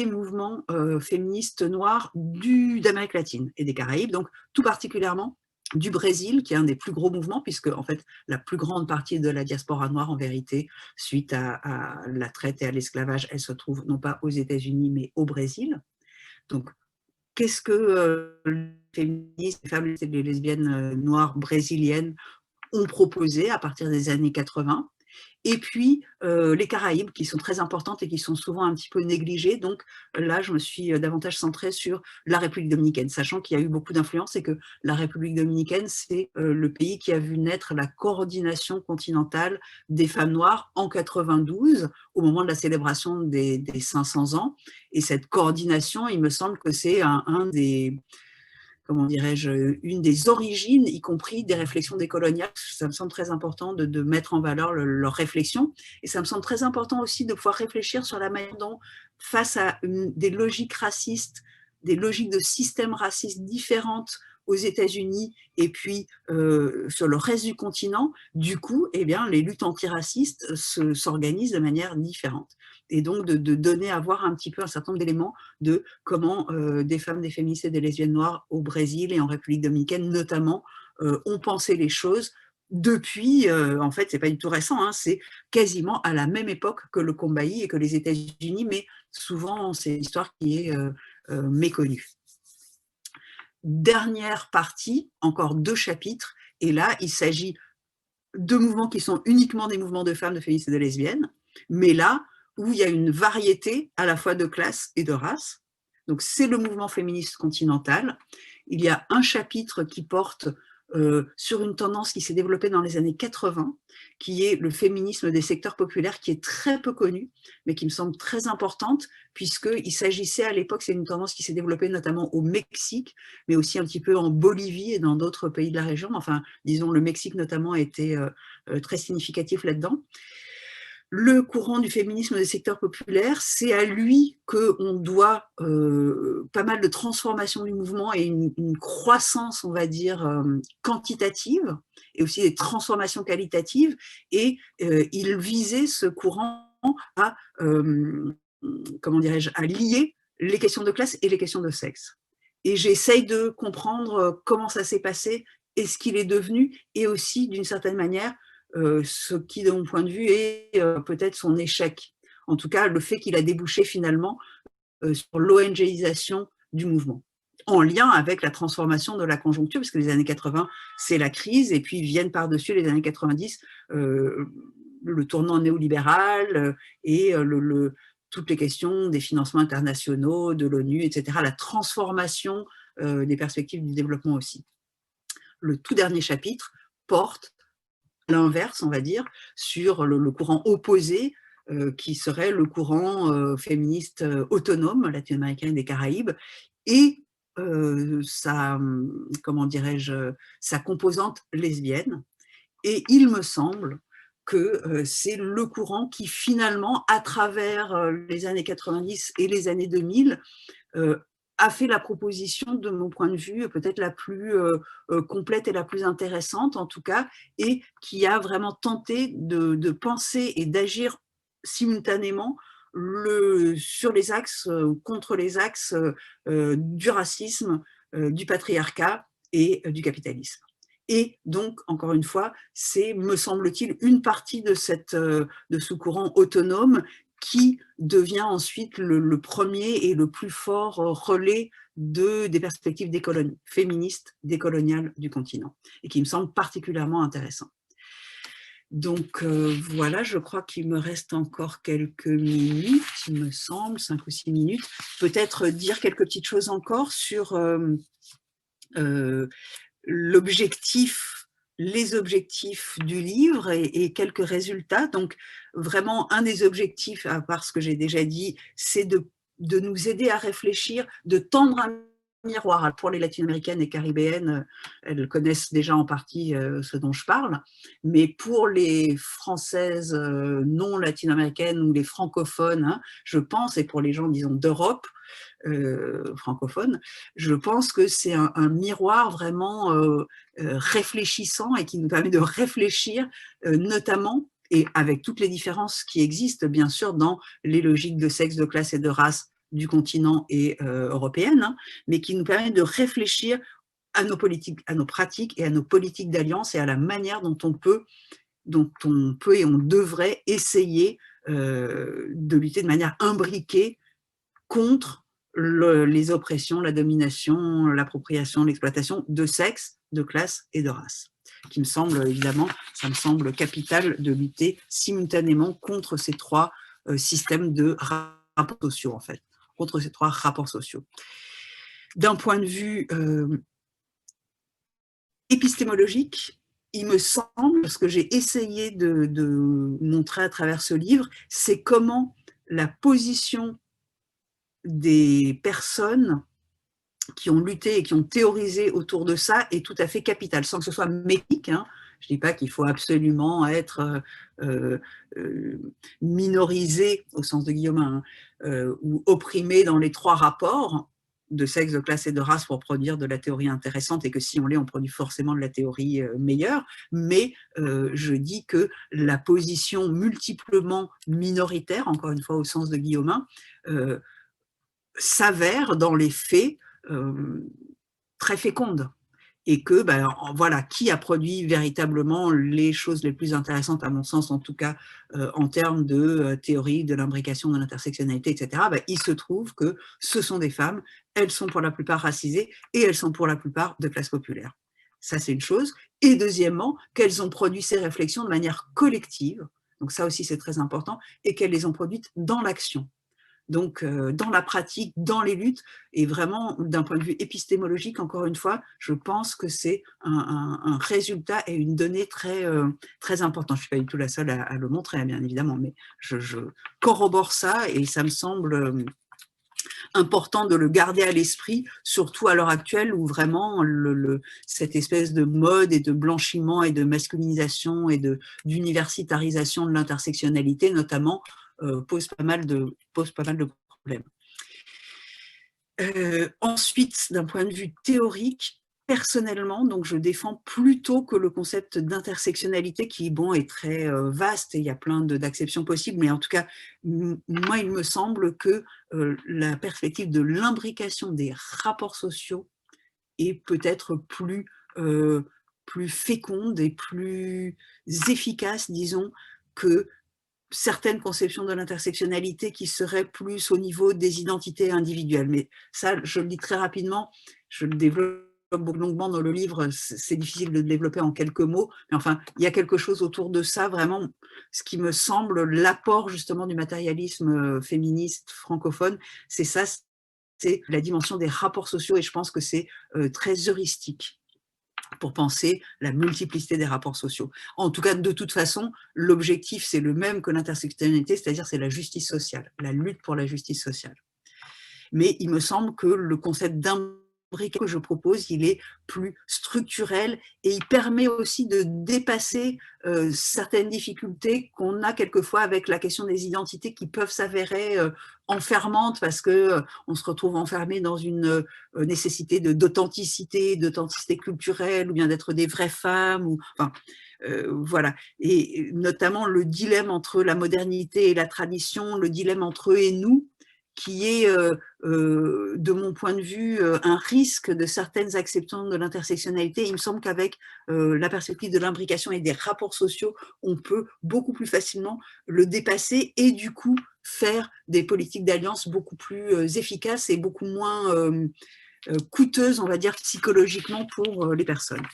mouvements féministes noirs d'Amérique latine et des Caraïbes, donc tout particulièrement du Brésil, qui est un des plus gros mouvements, puisque en fait la plus grande partie de la diaspora noire, en vérité, suite à la traite et à l'esclavage, elle se trouve non pas aux États-Unis mais au Brésil. Donc qu'est-ce que les féministes, les femmes et les lesbiennes noires brésiliennes ont proposé à partir des années 80? Et puis les Caraïbes, qui sont très importantes et qui sont souvent un petit peu négligées. Donc là, je me suis davantage centrée sur la République dominicaine, sachant qu'il y a eu beaucoup d'influence, et que la République dominicaine, c'est le pays qui a vu naître la coordination continentale des femmes noires en 92, au moment de la célébration des 500 ans. Et cette coordination, il me semble que c'est un des... comment dirais-je, une des origines, y compris des réflexions décoloniales. Ça me semble très important de mettre en valeur leurs réflexions. Et ça me semble très important aussi de pouvoir réfléchir sur la manière dont, face à des logiques racistes, des logiques de systèmes racistes différentes aux États-Unis et puis sur le reste du continent, du coup, eh bien, les luttes antiracistes s'organisent de manière différente. Et donc de donner à voir un petit peu un certain nombre d'éléments de comment des femmes, des féministes et des lesbiennes noires au Brésil et en République dominicaine notamment ont pensé les choses depuis, en fait, c'est pas du tout récent, hein, c'est quasiment à la même époque que le Combahee et que les États-Unis, mais souvent c'est une histoire qui est méconnue. Dernière partie, encore 2 chapitres, et là il s'agit de mouvements qui sont uniquement des mouvements de femmes, de féministes et de lesbiennes, mais là où il y a une variété à la fois de classe et de race. Donc c'est le mouvement féministe continental. Il y a un chapitre qui porte sur une tendance qui s'est développée dans les années 80, qui est le féminisme des secteurs populaires, qui est très peu connu, mais qui me semble très importante, puisqu'il s'agissait à l'époque, c'est une tendance qui s'est développée notamment au Mexique, mais aussi un petit peu en Bolivie et dans d'autres pays de la région. Enfin, disons, le Mexique notamment a été très significatif là-dedans. Le courant du féminisme des secteurs populaires, c'est à lui qu'on doit pas mal de transformations du mouvement et une croissance, on va dire, quantitative, et aussi des transformations qualitatives, et il visait ce courant à, comment dirais-je, à lier les questions de classe et les questions de sexe. Et j'essaye de comprendre comment ça s'est passé et ce qu'il est devenu, et aussi, d'une certaine manière, ce qui, de mon point de vue, est peut-être son échec. En tout cas, le fait qu'il a débouché finalement sur l'ONGisation du mouvement, en lien avec la transformation de la conjoncture, parce que les années 80, c'est la crise, et puis viennent par-dessus les années 90, le tournant néolibéral et toutes les questions des financements internationaux, de l'ONU, etc., la transformation des perspectives du développement aussi. Le tout dernier chapitre porte l'inverse, on va dire, sur le courant opposé, qui serait le courant féministe autonome latino-américain et des Caraïbes, et sa, comment dirais-je, sa composante lesbienne. Et il me semble que c'est le courant qui finalement, à travers les années 90 et les années 2000, a fait la proposition, de mon point de vue, peut-être la plus complète et la plus intéressante, en tout cas, et qui a vraiment tenté de penser et d'agir simultanément sur les axes, contre les axes du racisme, du patriarcat et du capitalisme. Et donc, encore une fois, c'est, me semble-t-il, une partie de ce courant autonome qui devient ensuite le premier et le plus fort relais des perspectives féministes décoloniales du continent, et qui me semble particulièrement intéressant. Donc voilà, je crois qu'il me reste encore quelques minutes, il me semble, 5 ou 6 minutes. Peut-être dire quelques petites choses encore sur les objectifs du livre et quelques résultats. Donc, vraiment, un des objectifs, à part ce que j'ai déjà dit, c'est de nous aider à réfléchir, de tendre un miroir. Pour les latino-américaines et caribéennes, elles connaissent déjà en partie ce dont je parle, mais pour les françaises non latino-américaines ou les francophones, hein, je pense, et pour les gens, disons, d'Europe, francophone, je pense que c'est un miroir vraiment réfléchissant et qui nous permet de réfléchir notamment, et avec toutes les différences qui existent bien sûr dans les logiques de sexe, de classe et de race du continent et européenne, hein, mais qui nous permet de réfléchir à nos politiques, à nos pratiques et à nos politiques d'alliance et à la manière dont on peut et on devrait essayer de lutter de manière imbriquée contre les oppressions, la domination, l'appropriation, l'exploitation de sexe, de classe et de race. Qui me semble, évidemment, ça me semble capital de lutter simultanément contre ces trois systèmes de rapports sociaux, en fait, contre ces trois rapports sociaux. D'un point de vue épistémologique, il me semble, ce que j'ai essayé de montrer à travers ce livre, c'est comment la position des personnes qui ont lutté et qui ont théorisé autour de ça est tout à fait capitale, sans que ce soit médique. Hein. Je ne dis pas qu'il faut absolument être minorisé, au sens de Guillaumin, ou opprimé dans les trois rapports de sexe, de classe et de race pour produire de la théorie intéressante, et que si on l'est, on produit forcément de la théorie meilleure. Mais je dis que la position multiplement minoritaire, encore une fois au sens de Guillaumin, s'avère dans les faits très féconde, et que voilà, qui a produit véritablement les choses les plus intéressantes, à mon sens en tout cas, en termes de théorie de l'imbrication, de l'intersectionnalité, etc. Il se trouve que ce sont des femmes, elles sont pour la plupart racisées et elles sont pour la plupart de classe populaire. Ça, c'est une chose. Et deuxièmement, qu'elles ont produit ces réflexions de manière collective. Donc ça aussi, c'est très important. Et qu'elles les ont produites dans l'action. Donc, dans la pratique, dans les luttes, et vraiment, d'un point de vue épistémologique, encore une fois, je pense que c'est un résultat et une donnée très, très importante. Je ne suis pas du tout la seule à le montrer, bien évidemment, mais je corrobore ça et ça me semble important de le garder à l'esprit, surtout à l'heure actuelle où vraiment cette espèce de mode et de blanchiment et de masculinisation et d'universitarisation de l'intersectionnalité, notamment, pose pas mal de problèmes. Ensuite, d'un point de vue théorique, personnellement, donc je défends plutôt que le concept d'intersectionnalité qui, bon, est très vaste et il y a plein d'acceptions possibles, mais en tout cas, moi, il me semble que la perspective de l'imbrication des rapports sociaux est peut-être plus féconde et plus efficace, disons, que certaines conceptions de l'intersectionnalité qui seraient plus au niveau des identités individuelles. Mais ça, je le dis très rapidement, je le développe longuement dans le livre, c'est difficile de le développer en quelques mots, mais enfin, il y a quelque chose autour de ça, vraiment, ce qui me semble l'apport justement du matérialisme féministe francophone, c'est ça, c'est la dimension des rapports sociaux, et je pense que c'est très heuristique pour penser la multiplicité des rapports sociaux. En tout cas, de toute façon, l'objectif, c'est le même que l'intersectionnalité, c'est-à-dire c'est la justice sociale, la lutte pour la justice sociale. Mais il me semble que le concept d'imbrication que je propose, il est plus structurel et il permet aussi de dépasser certaines difficultés qu'on a quelquefois avec la question des identités qui peuvent s'avérer enfermantes parce qu'on se retrouve enfermé dans une nécessité d'authenticité culturelle, ou bien d'être des vraies femmes, ou, enfin, voilà. Et notamment le dilemme entre la modernité et la tradition, le dilemme entre eux et nous, qui est, de mon point de vue, un risque de certaines acceptions de l'intersectionnalité. Il me semble qu'avec la perspective de l'imbrication et des rapports sociaux, on peut beaucoup plus facilement le dépasser et du coup faire des politiques d'alliance beaucoup plus efficaces et beaucoup moins coûteuses, on va dire, psychologiquement pour les personnes.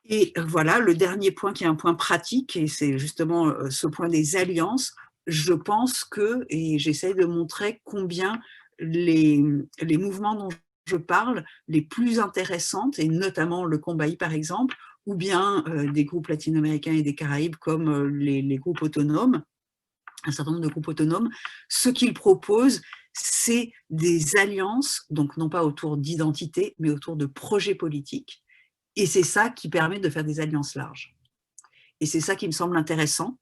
Et voilà, le dernier point qui est un point pratique, et c'est justement ce point des alliances. Je pense que, et j'essaie de montrer combien les mouvements dont je parle, les plus intéressantes, et notamment le Combaï par exemple, ou bien des groupes latino-américains et des Caraïbes comme les groupes autonomes, un certain nombre de groupes autonomes, ce qu'ils proposent, c'est des alliances, donc non pas autour d'identité, mais autour de projets politiques. Et c'est ça qui permet de faire des alliances larges. Et c'est ça qui me semble intéressant,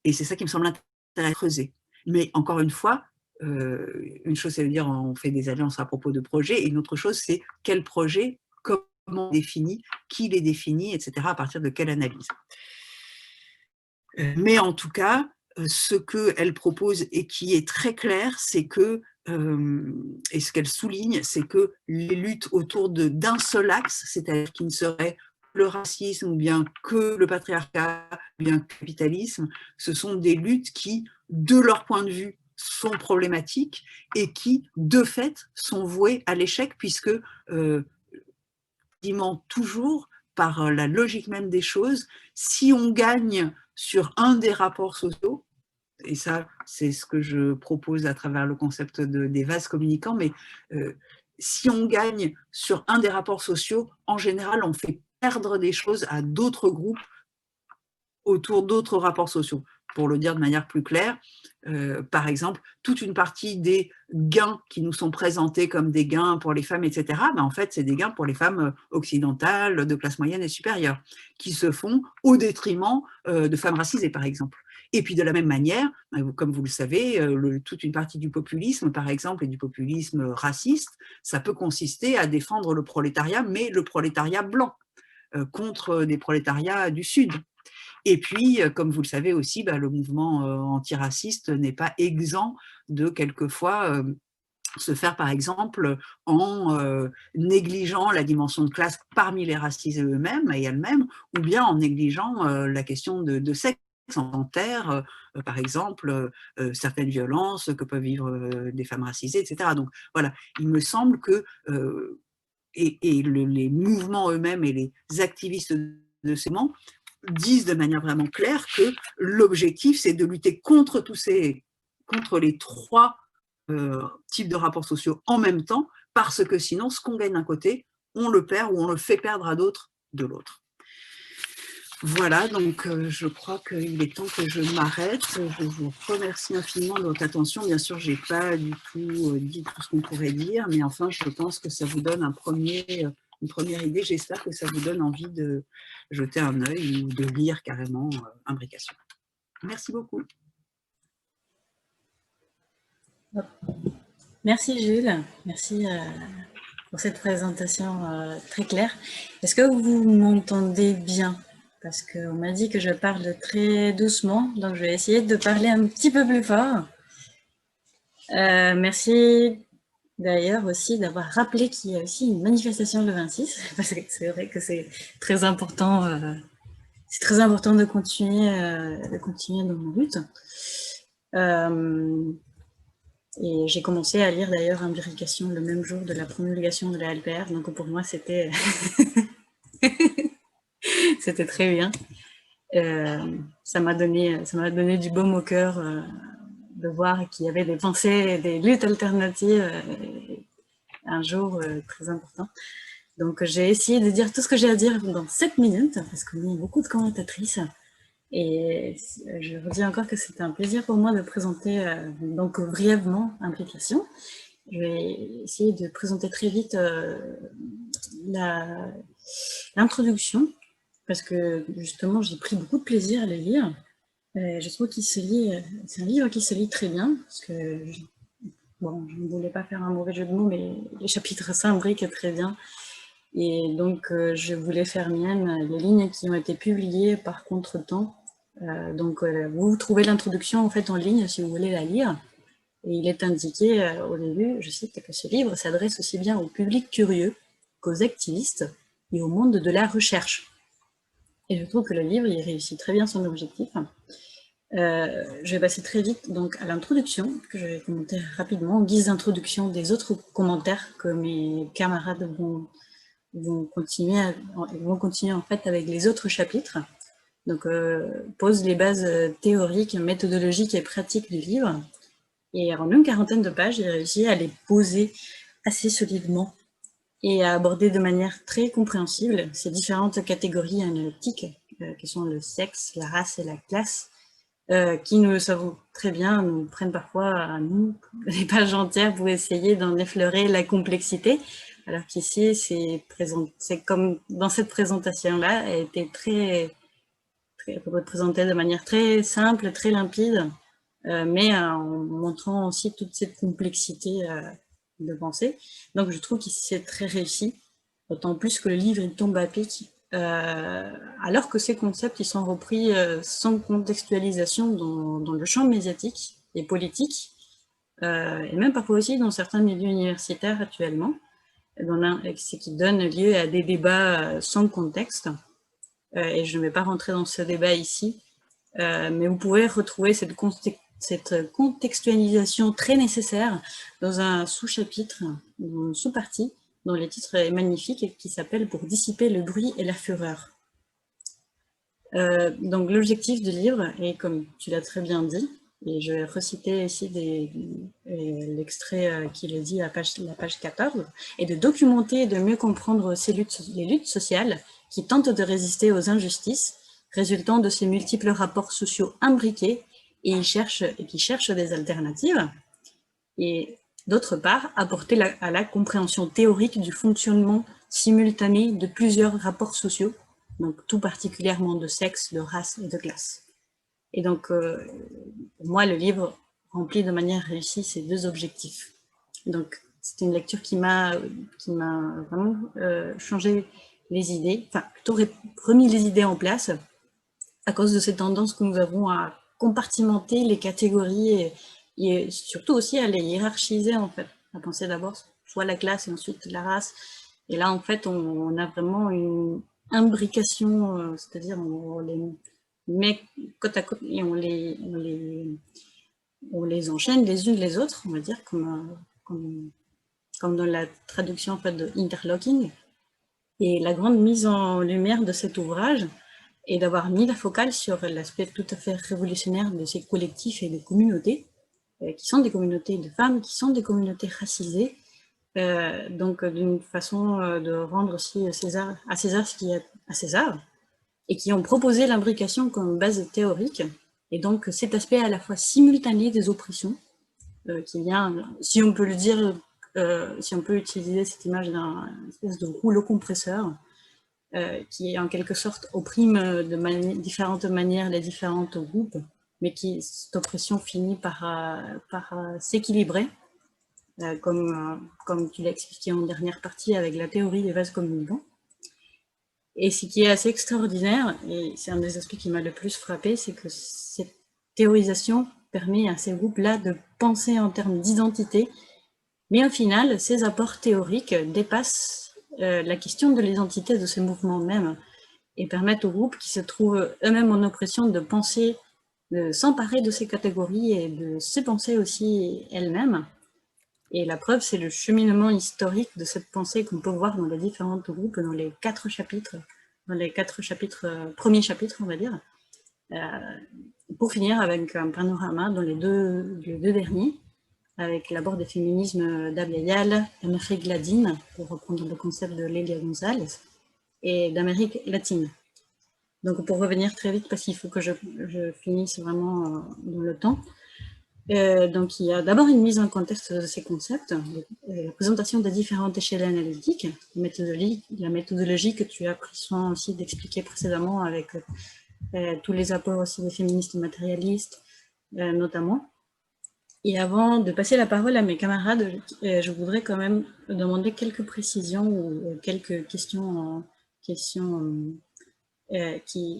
et c'est ça qui me semble intéressant à creuser. Mais encore une fois, une chose, c'est de dire on fait des alliances à propos de projets, et une autre chose, c'est quel projet, comment on définit, qui les définit, etc., à partir de quelle analyse. Mais en tout cas, ce qu'elle propose et qui est très clair, c'est que, et ce qu'elle souligne, c'est que les luttes autour d'un seul axe, c'est-à-dire qui ne serait le racisme ou bien que le patriarcat, ou bien le capitalisme, ce sont des luttes qui, de leur point de vue, sont problématiques et qui, de fait, sont vouées à l'échec puisque, toujours, par la logique même des choses, si on gagne sur un des rapports sociaux, et ça, c'est ce que je propose à travers le concept des vases communicants, mais si on gagne sur un des rapports sociaux, en général, on fait perdre des choses à d'autres groupes autour d'autres rapports sociaux. Pour le dire de manière plus claire, par exemple, toute une partie des gains qui nous sont présentés comme des gains pour les femmes, etc., ben en fait, c'est des gains pour les femmes occidentales, de classe moyenne et supérieure, qui se font au détriment de femmes racisées, par exemple. Et puis de la même manière, comme vous le savez, toute une partie du populisme, par exemple, et du populisme raciste, ça peut consister à défendre le prolétariat, mais le prolétariat blanc, contre des prolétariats du Sud. Et puis, comme vous le savez aussi, le mouvement antiraciste n'est pas exempt de quelquefois se faire, par exemple, en négligeant la dimension de classe parmi les racisés eux-mêmes et elles-mêmes, ou bien en négligeant la question de sexe en terre, par exemple, certaines violences que peuvent vivre des femmes racisées, etc. Donc voilà, il me semble que les mouvements eux-mêmes et les activistes de ces mouvements disent de manière vraiment claire que l'objectif, c'est de lutter contre les trois types de rapports sociaux en même temps, parce que sinon, ce qu'on gagne d'un côté, on le perd ou on le fait perdre à d'autres de l'autre. Voilà, donc je crois qu'il est temps que je m'arrête. Je vous remercie infiniment de votre attention. Bien sûr, je n'ai pas du tout dit tout ce qu'on pourrait dire, mais enfin, je pense que ça vous donne une première idée. J'espère que ça vous donne envie de jeter un œil ou de lire carrément Imbrication. Merci beaucoup. Merci Jules, merci pour cette présentation très claire. Est-ce que vous m'entendez bien? Parce qu'on m'a dit que je parle très doucement, donc je vais essayer de parler un petit peu plus fort. Merci d'ailleurs aussi d'avoir rappelé qu'il y a aussi une manifestation le 26, parce que c'est vrai que c'est très important de continuer dans nos luttes. Et j'ai commencé à lire d'ailleurs Imbrication le même jour de la promulgation de la LPR, donc pour moi c'était c'était très bien. Ça m'a donné du baume au cœur de voir qu'il y avait des pensées, des luttes alternatives un jour très important. Donc j'ai essayé de dire tout ce que j'ai à dire dans 7 minutes, parce qu'on est beaucoup de commentatrices. Et je redis encore que c'était un plaisir pour moi de présenter donc brièvement Imbrication. Je vais essayer de présenter très vite l'introduction, parce que justement j'ai pris beaucoup de plaisir à le lire. Je trouve qu'il se lit, c'est un livre qui se lit très bien, parce que bon, je ne voulais pas faire un mauvais jeu de mots, mais les chapitres s'imbriquent très bien. Et donc, je voulais faire mienne les lignes qui ont été publiées par Contretemps. Donc, vous trouvez l'introduction en fait en ligne si vous voulez la lire. Et il est indiqué au début, je cite, que ce livre s'adresse aussi bien au public curieux qu'aux activistes et au monde de la recherche. Et je trouve que le livre, il réussit très bien son objectif. Je vais passer très vite donc à l'introduction, que je vais commenter rapidement en guise d'introduction des autres commentaires que mes camarades vont continuer en fait avec les autres chapitres. Donc, pose les bases théoriques, méthodologiques et pratiques du livre. Et en une quarantaine de pages, j'ai réussi à les poser assez solidement et à aborder de manière très compréhensible ces différentes catégories analytiques qui sont le sexe, la race et la classe, qui, nous le savons très bien, nous prennent parfois à nous des pages entières pour essayer d'en effleurer la complexité. Alors qu'ici, c'est comme dans cette présentation-là, elle était très présentée de manière très simple, très limpide, mais en montrant aussi toute cette complexité de pensée. Donc je trouve que c'est très réussi, d'autant plus que le livre il tombe à pic, alors que ces concepts ils sont repris sans contextualisation dans le champ médiatique et politique, et même parfois aussi dans certains milieux universitaires actuellement. Ce qui donne lieu à des débats sans contexte. Et je ne vais pas rentrer dans ce débat ici, mais vous pouvez retrouver cette contextualisation très nécessaire dans un sous-chapitre, une sous-partie, dont le titre est magnifique et qui s'appelle « Pour dissiper le bruit et la fureur ». Donc l'objectif du livre est, comme tu l'as très bien dit, et je vais reciter ici l'extrait qui le dit à la page 14, et de documenter et de mieux comprendre les luttes sociales qui tentent de résister aux injustices résultant de ces multiples rapports sociaux imbriqués et qui cherchent des alternatives. Et d'autre part, apporter à la compréhension théorique du fonctionnement simultané de plusieurs rapports sociaux, donc tout particulièrement de sexe, de race et de classe. Et donc, pour moi, le livre remplit de manière réussie ces deux objectifs. Donc, c'est une lecture qui m'a vraiment changé les idées, enfin, plutôt remis les idées en place à cause de ces tendances que nous avons à compartimenter les catégories et surtout aussi à les hiérarchiser, en fait. À penser d'abord soit la classe et ensuite la race. Et là, en fait, on a vraiment une imbrication, c'est-à-dire on les met côte à côte et on les enchaîne les unes les autres, on va dire, comme comme dans la traduction en fait, de Interlocking. Et la grande mise en lumière de cet ouvrage est d'avoir mis la focale sur l'aspect tout à fait révolutionnaire de ces collectifs et des communautés, qui sont des communautés de femmes, qui sont des communautés racisées, donc d'une façon de rendre aussi à César ce qui est à César, et qui ont proposé l'imbrication comme base théorique, et donc cet aspect à la fois simultané des oppressions, qui vient, si on peut le dire, si on peut utiliser cette image d'un espèce de rouleau compresseur, qui en quelque sorte opprime de différentes manières les différents groupes, mais qui, cette oppression finit par s'équilibrer, comme tu l'as expliqué en dernière partie avec la théorie des vases communicants. Et ce qui est assez extraordinaire, et c'est un des aspects qui m'a le plus frappé, c'est que cette théorisation permet à ces groupes-là de penser en termes d'identité, mais au final, ces apports théoriques dépassent la question de l'identité de ces mouvements même et permettent aux groupes qui se trouvent eux-mêmes en oppression de penser, de s'emparer de ces catégories et de se penser aussi elles-mêmes. Et la preuve, c'est le cheminement historique de cette pensée qu'on peut voir dans les différents groupes, dans les 4 chapitres, premiers chapitres, on va dire, pour finir avec un panorama dans les deux derniers, avec l'abord des féminismes d'Abya, d'Amérique latine, pour reprendre le concept de Lélia González, et d'Amérique latine. Donc pour revenir très vite, parce qu'il faut que je finisse vraiment dans le temps, donc il y a d'abord une mise en contexte de ces concepts, la présentation des différentes échelles analytiques, la méthodologie que tu as pris soin aussi d'expliquer précédemment avec tous les apports aussi des féministes matérialistes notamment. Et avant de passer la parole à mes camarades, je voudrais quand même demander quelques précisions ou quelques questions qui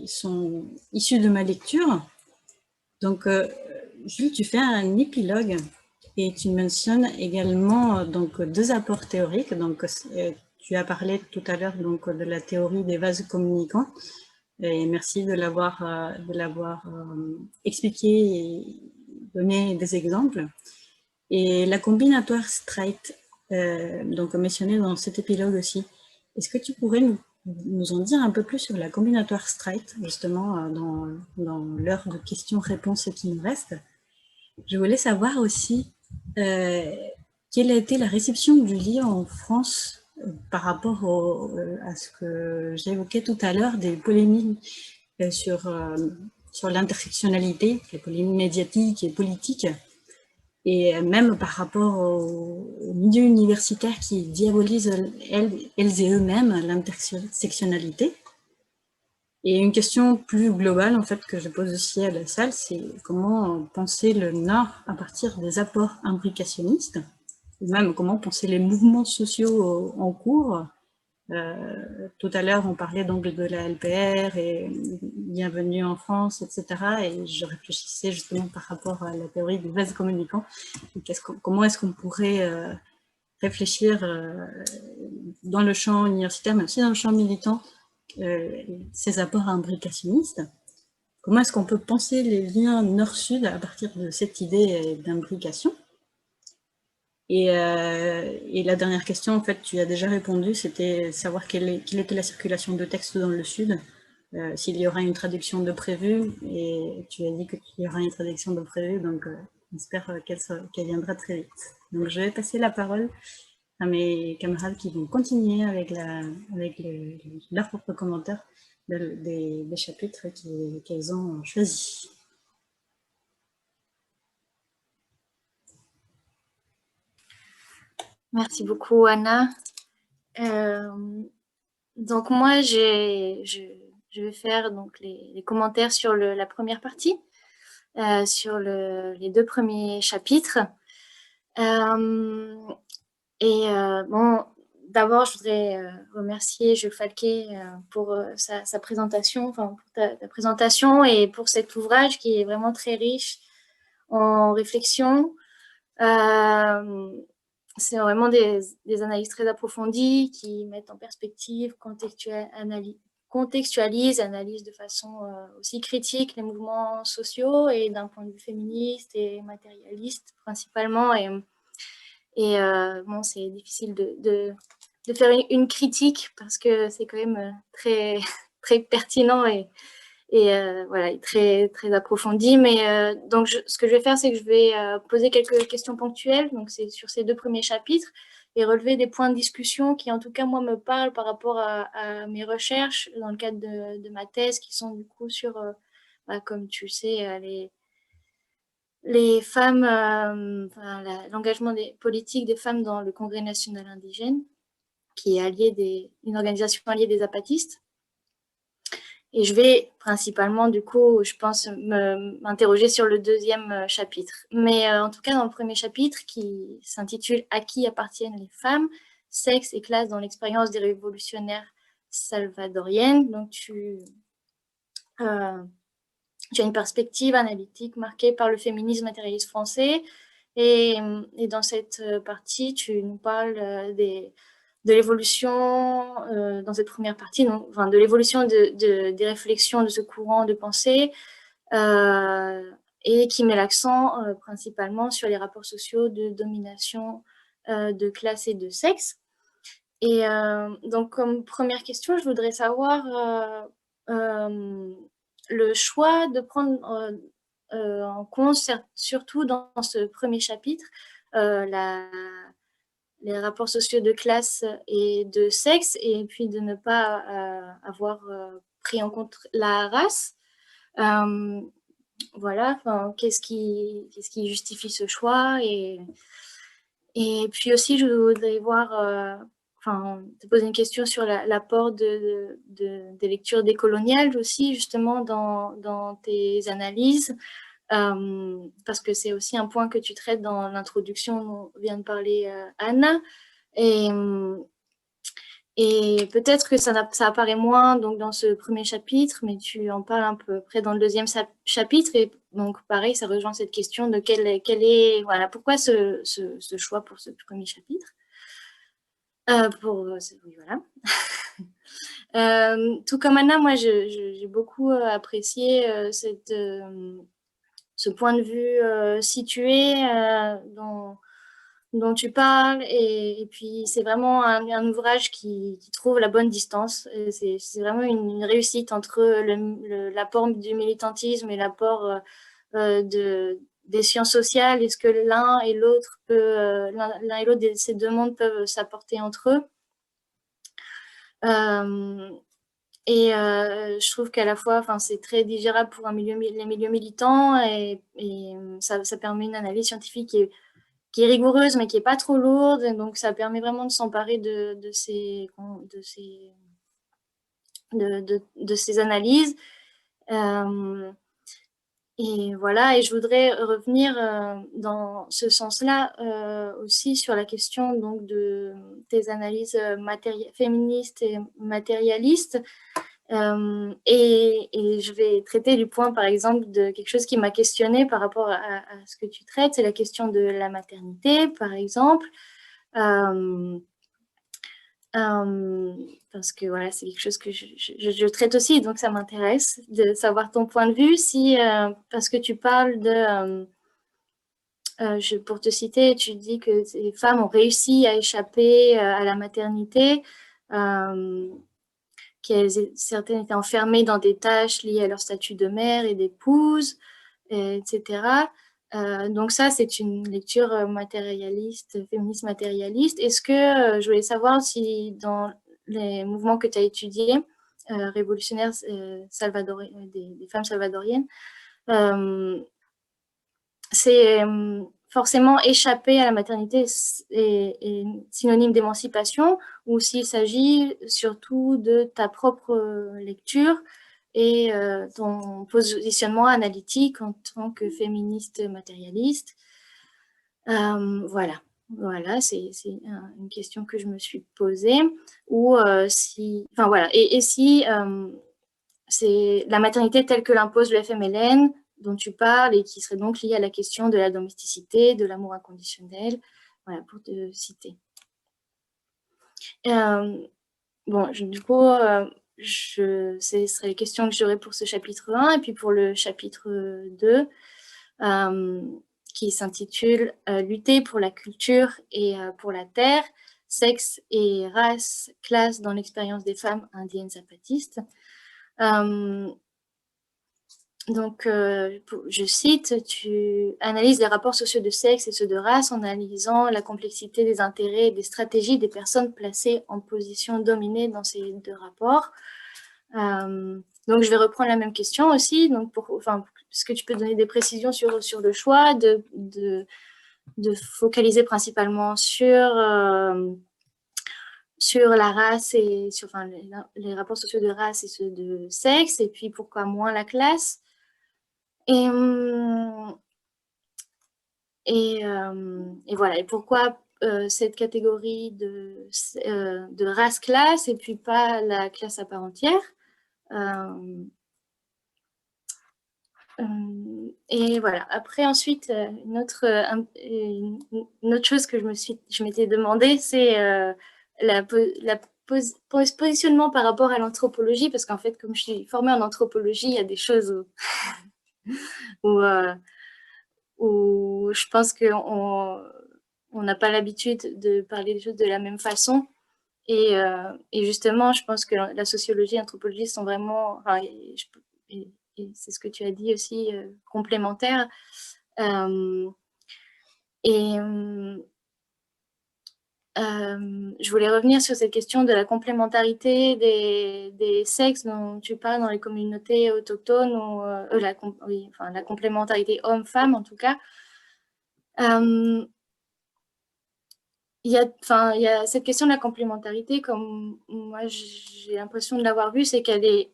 sont issues de ma lecture. Donc, Jules, tu fais un épilogue et tu mentionnes également donc, 2 apports théoriques. Donc, tu as parlé tout à l'heure donc de la théorie des vases communicants. Et merci de l'avoir expliqué et donné des exemples. Et la combinatoire straight, donc mentionnée dans cet épilogue aussi, est-ce que tu pourrais nous en dire un peu plus sur la combinatoire straight, justement, dans l'heure de questions-réponses qui nous reste? Je voulais savoir aussi quelle a été la réception du livre en France par rapport à ce que j'évoquais tout à l'heure, des polémiques sur l'intersectionnalité, les polémiques médiatiques et politiques, et même par rapport au milieu universitaire qui diabolise elles et eux-mêmes l'intersectionnalité. Et une question plus globale, en fait, que je pose aussi à la salle, c'est comment penser le Nord à partir des apports imbricationnistes, ou même comment penser les mouvements sociaux en cours. Tout à l'heure, on parlait donc de la LPR et Bienvenue en France, etc. Et je réfléchissais justement par rapport à la théorie du vase communicant. Comment est-ce qu'on pourrait réfléchir dans le champ universitaire, mais aussi dans le champ militant, ces apports imbricationnistes? Comment est-ce qu'on peut penser les liens nord-sud à partir de cette idée d'imbrication? Et la dernière question, en fait, tu as déjà répondu, c'était savoir quelle était la circulation de texte dans le sud, s'il y aura une traduction de prévue, et tu as dit qu'il y aura une traduction de prévue, donc j'espère qu'elle viendra très vite. Donc je vais passer la parole à mes camarades qui vont continuer avec leurs propres commentaires des chapitres qu'elles ont choisis. Merci beaucoup, Anna. Donc moi, je vais faire donc les commentaires sur la première partie, sur les 2 premiers chapitres. Bon, d'abord, je voudrais remercier Jules Falquet pour sa présentation, enfin pour ta présentation et pour cet ouvrage qui est vraiment très riche en réflexion. C'est vraiment des analyses très approfondies qui mettent en perspective, contextualisent, analysent de façon aussi critique les mouvements sociaux et d'un point de vue féministe et matérialiste principalement. Et bon, c'est difficile de faire une critique parce que c'est quand même très, très pertinent et voilà, très, très approfondi. Mais donc, ce que je vais faire, c'est que je vais poser quelques questions ponctuelles. Donc, c'est sur ces 2 premiers chapitres et relever des points de discussion qui, en tout cas, moi, me parlent par rapport à mes recherches dans le cadre de ma thèse, qui sont du coup sur, bah, comme tu sais, les femmes, enfin, l'engagement politique des femmes dans le Congrès national indigène, qui est une organisation alliée des zapatistes. Et je vais principalement, du coup, je pense, m'interroger sur le 2e chapitre. Mais en tout cas, dans le premier chapitre, qui s'intitule « À qui appartiennent les femmes, sexe et classe dans l'expérience des révolutionnaires salvadoriennes », donc tu as une perspective analytique marquée par le féminisme matérialiste français. Et dans cette partie, tu nous parles de l'évolution, dans cette première partie, enfin, de l'évolution des réflexions de ce courant de pensée, et qui met l'accent principalement sur les rapports sociaux de domination de classe et de sexe. Et donc, comme première question, je voudrais savoir le choix de prendre en compte, surtout dans ce premier chapitre, les rapports sociaux de classe et de sexe, et puis de ne pas avoir pris en compte la race. Voilà, qu'est-ce qui justifie ce choix, et puis aussi, je voudrais te poser une question sur l'apport des lectures décoloniales aussi, justement, dans tes analyses. Parce que c'est aussi un point que tu traites dans l'introduction dont vient de parler Anna. Et peut-être que ça apparaît moins donc, dans ce premier chapitre, mais tu en parles un peu près dans le 2e chapitre. Et donc, pareil, ça rejoint cette question de voilà, pourquoi ce choix pour ce premier chapitre. Oui, voilà. Tout comme Anna, moi, j'ai beaucoup apprécié ce point de vue situé dont tu parles, et puis c'est vraiment un ouvrage qui trouve la bonne distance. C'est vraiment une réussite entre l'apport du militantisme et l'apport des sciences sociales. Est-ce que l'un et l'autre de ces 2 mondes peuvent s'apporter entre eux? Et je trouve qu'à la fois, c'est très digérable pour les milieux militants, et ça permet une analyse scientifique qui est rigoureuse, mais qui n'est pas trop lourde. Et donc, ça permet vraiment de s'emparer de ces analyses. Et voilà, et je voudrais revenir dans ce sens-là aussi sur la question donc, de tes analyses féministes et matérialistes. Et je vais traiter du point, par exemple, de quelque chose qui m'a questionnée par rapport à ce que tu traites, c'est la question de la maternité, par exemple. Parce que voilà, c'est quelque chose que je traite aussi, donc ça m'intéresse de savoir ton point de vue. Parce que tu parles pour te citer, tu dis que les femmes ont réussi à échapper à la maternité, certaines étaient enfermées dans des tâches liées à leur statut de mère et d'épouse, etc. Donc ça, c'est une lecture matérialiste, féministe matérialiste. Est-ce que, je voulais savoir si dans les mouvements que tu as étudiés, révolutionnaires des femmes salvadoriennes, c'est forcément échapper à la maternité est synonyme d'émancipation, ou s'il s'agit surtout de ta propre lecture et ton positionnement analytique en tant que féministe matérialiste. Voilà, c'est une question que je me suis posée. Et si c'est la maternité telle que l'impose le FMLN, dont tu parles, et qui serait donc liée à la question de la domesticité, de l'amour inconditionnel, voilà, pour te citer. Du coup, ce seraient les questions que j'aurais pour ce chapitre 1, et puis pour le chapitre 2, qui s'intitule « Lutter pour la culture et pour la terre, sexe et race, classe dans l'expérience des femmes indiennes zapatistes ». Donc, je cite, tu analyses les rapports sociaux de sexe et ceux de race en analysant la complexité des intérêts et des stratégies des personnes placées en position dominée dans ces deux rapports. Donc, je vais reprendre la même question aussi. Donc, est-ce que tu peux donner des précisions sur le choix de focaliser principalement sur la race et sur les rapports sociaux de race et ceux de sexe, et puis pourquoi moins la classe? Et voilà, et pourquoi cette catégorie de race-classe et puis pas la classe à part entière? Et voilà, après ensuite, une autre chose que je m'étais demandé, c'est positionnement par rapport à l'anthropologie, parce qu'en fait, comme je suis formée en anthropologie, il y a des choses où je pense qu'on n'a pas l'habitude de parler des choses de la même façon. Et justement, je pense que la sociologie et l'anthropologie sont vraiment, et c'est ce que tu as dit aussi, complémentaires. Je voulais revenir sur cette question de la complémentarité des sexes dont tu parles dans les communautés autochtones, ou la complémentarité homme-femme en tout cas. Il y a cette question de la complémentarité, comme moi j'ai l'impression de l'avoir vue, c'est qu'elle est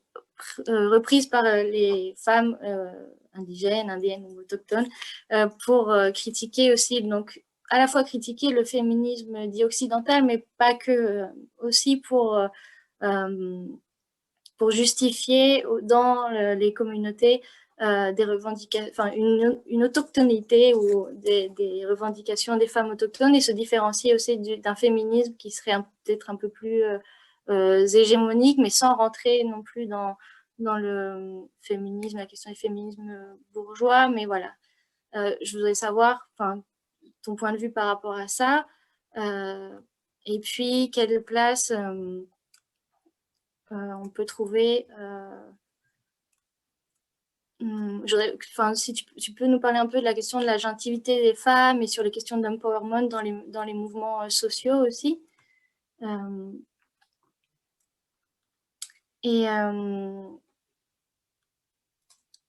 reprise par les femmes indigènes, indiennes ou autochtones pour critiquer aussi, donc à la fois critiquer le féminisme dit occidental, mais pas que, aussi pour justifier dans les communautés des revendications, une autochtonité ou des revendications des femmes autochtones, et se différencier aussi d'un féminisme qui serait peut-être un peu plus hégémonique, mais sans rentrer non plus dans le féminisme, la question du féminisme bourgeois. Mais voilà, je voudrais savoir ton point de vue par rapport à ça, et puis quelle place on peut trouver. Si tu peux nous parler un peu de la question de l'agentivité des femmes et sur les questions d'empowerment dans les mouvements sociaux aussi. Et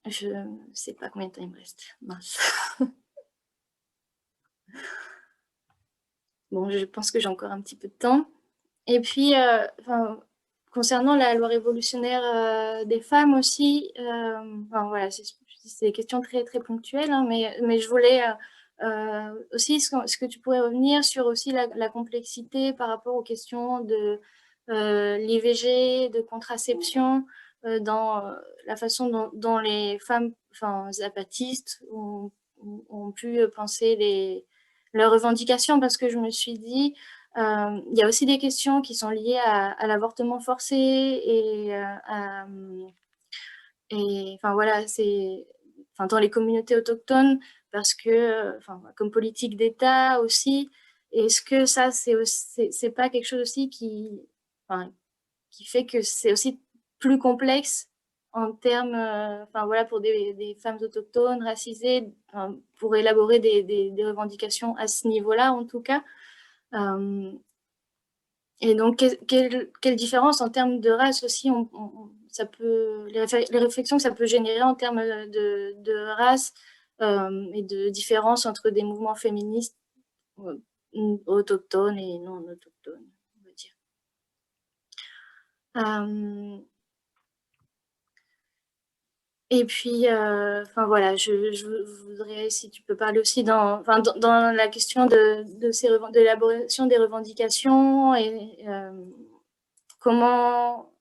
je ne sais pas combien de temps il me reste. Mince. Bon, je pense que j'ai encore un petit peu de temps. Et puis, concernant la loi révolutionnaire des femmes aussi, voilà, c'est des questions très, très ponctuelles, hein, mais je voulais aussi, est-ce que tu pourrais revenir sur aussi la complexité par rapport aux questions de l'IVG, de contraception, dans la façon dont les femmes zapatistes ont pu penser leurs revendications, parce que je me suis dit, il y a aussi des questions qui sont liées à l'avortement forcé voilà, dans les communautés autochtones, parce que, comme politique d'État aussi, est-ce que ça, c'est pas quelque chose aussi qui fait que c'est aussi plus complexe en termes, voilà, pour des femmes autochtones, racisées, pour élaborer des revendications à ce niveau-là, en tout cas. Et donc, quelle différence en termes de race aussi, les réflexions que ça peut générer en termes de race et de différence entre des mouvements féministes autochtones et non autochtones, on va dire. Et puis, voilà, je voudrais, si tu peux parler aussi dans la question de l'élaboration des revendications, et comment,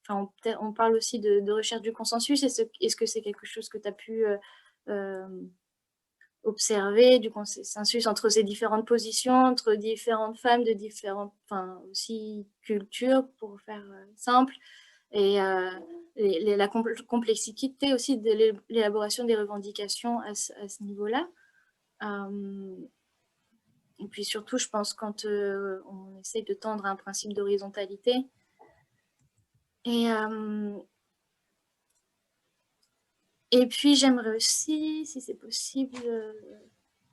on parle aussi de recherche du consensus. Est-ce que c'est quelque chose que tu as pu observer, du consensus entre ces différentes positions, entre différentes femmes de différentes, aussi cultures, pour faire simple, et la complexité aussi de l'élaboration des revendications à ce niveau-là. Et puis surtout, je pense, quand on essaye de tendre à un principe d'horizontalité. Et puis, j'aimerais aussi, si c'est possible,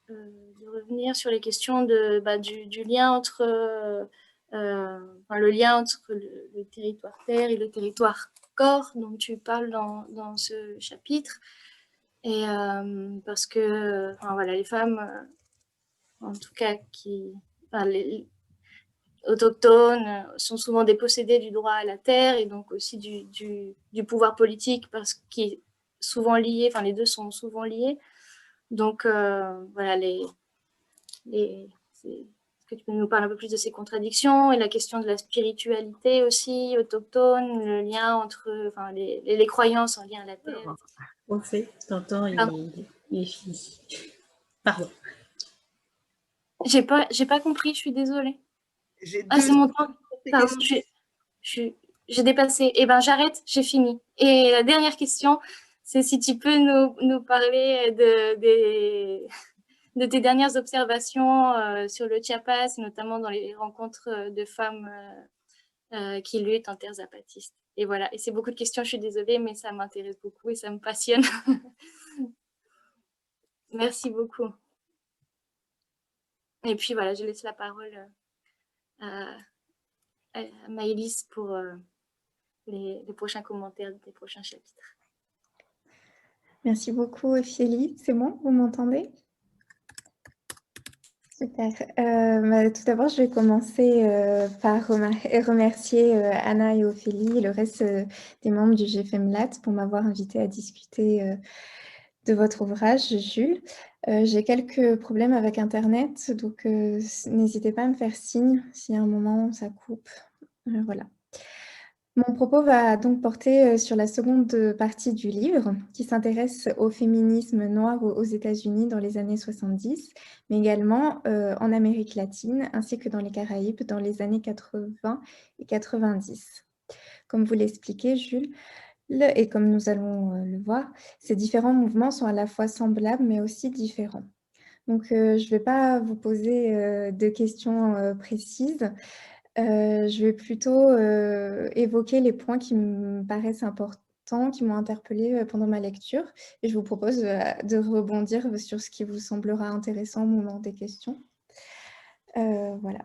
de revenir sur les questions du lien entre, le lien entre le territoire terre et le territoire corps dont tu parles dans ce chapitre. Et parce que voilà, les femmes, en tout cas, les autochtones sont souvent dépossédées du droit à la terre et donc aussi du pouvoir politique parce qu'il est souvent lié, les deux sont souvent liés. Donc voilà, est-ce que tu peux nous parler un peu plus de ces contradictions et la question de la spiritualité aussi autochtone, le lien entre les croyances en lien à la terre. On fait, t'entends, il est fini. Pardon. J'ai pas compris, je suis désolée. Ah, c'est mon temps. Pardon, j'ai dépassé. Eh ben, j'arrête, j'ai fini. Et la dernière question, c'est si tu peux nous parler de tes dernières observations sur le Chiapas, notamment dans les rencontres de femmes qui luttent en terres zapatistes. Et voilà, et c'est beaucoup de questions, je suis désolée, mais ça m'intéresse beaucoup et ça me passionne. Merci beaucoup. Et puis voilà, je laisse la parole à Maëlys pour les prochains commentaires des prochains chapitres. Merci beaucoup, Ophélie. C'est bon, vous m'entendez? Super. Tout d'abord, je vais commencer par remercier Anna et Ophélie et le reste des membres du GFEMLAT pour m'avoir invité à discuter de votre ouvrage, Jules. J'ai quelques problèmes avec Internet, donc n'hésitez pas à me faire signe si à un moment ça coupe. Voilà. Mon propos va donc porter sur la seconde partie du livre, qui s'intéresse au féminisme noir aux États-Unis dans les années 70, mais également en Amérique latine, ainsi que dans les Caraïbes dans les années 80 et 90. Comme vous l'expliquez, Jules, et comme nous allons le voir, ces différents mouvements sont à la fois semblables, mais aussi différents. Donc, je ne vais pas vous poser de questions précises. Je vais plutôt évoquer les points qui me paraissent importants, qui m'ont interpellée pendant ma lecture. Et je vous propose de rebondir sur ce qui vous semblera intéressant au moment des questions. Voilà.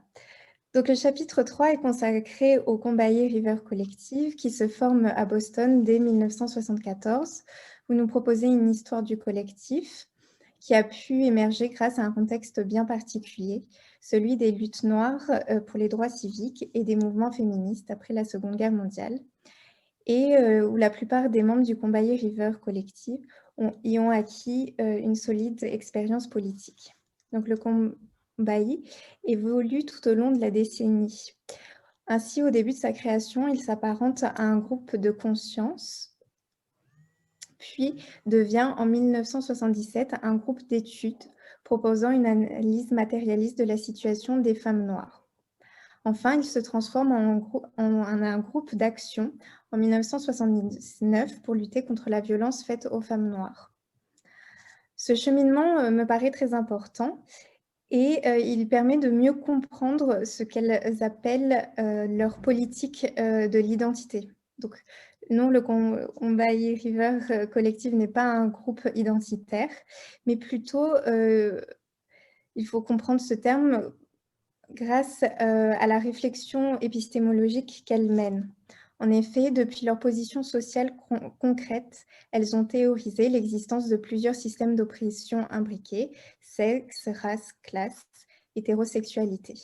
Donc, le chapitre 3 est consacré au Combahee River Collective qui se forme à Boston dès 1974. Vous nous proposez une histoire du collectif qui a pu émerger grâce à un contexte bien particulier, celui des luttes noires pour les droits civiques et des mouvements féministes après la Seconde Guerre mondiale, et où la plupart des membres du Combahee River Collective y ont acquis une solide expérience politique. Donc le Combahee évolue tout au long de la décennie. Ainsi, au début de sa création, il s'apparente à un groupe de conscience, puis devient en 1977 un groupe d'études proposant une analyse matérialiste de la situation des femmes noires. Enfin, il se transforme en un groupe d'action en 1979 pour lutter contre la violence faite aux femmes noires. Ce cheminement me paraît très important et il permet de mieux comprendre ce qu'elles appellent leur politique de l'identité. Donc, non, le Combahee River Collective n'est pas un groupe identitaire, mais plutôt, il faut comprendre ce terme grâce à la réflexion épistémologique qu'elles mènent. En effet, depuis leur position sociale concrète, elles ont théorisé l'existence de plusieurs systèmes d'oppression imbriqués, sexe, race, classe, hétérosexualité.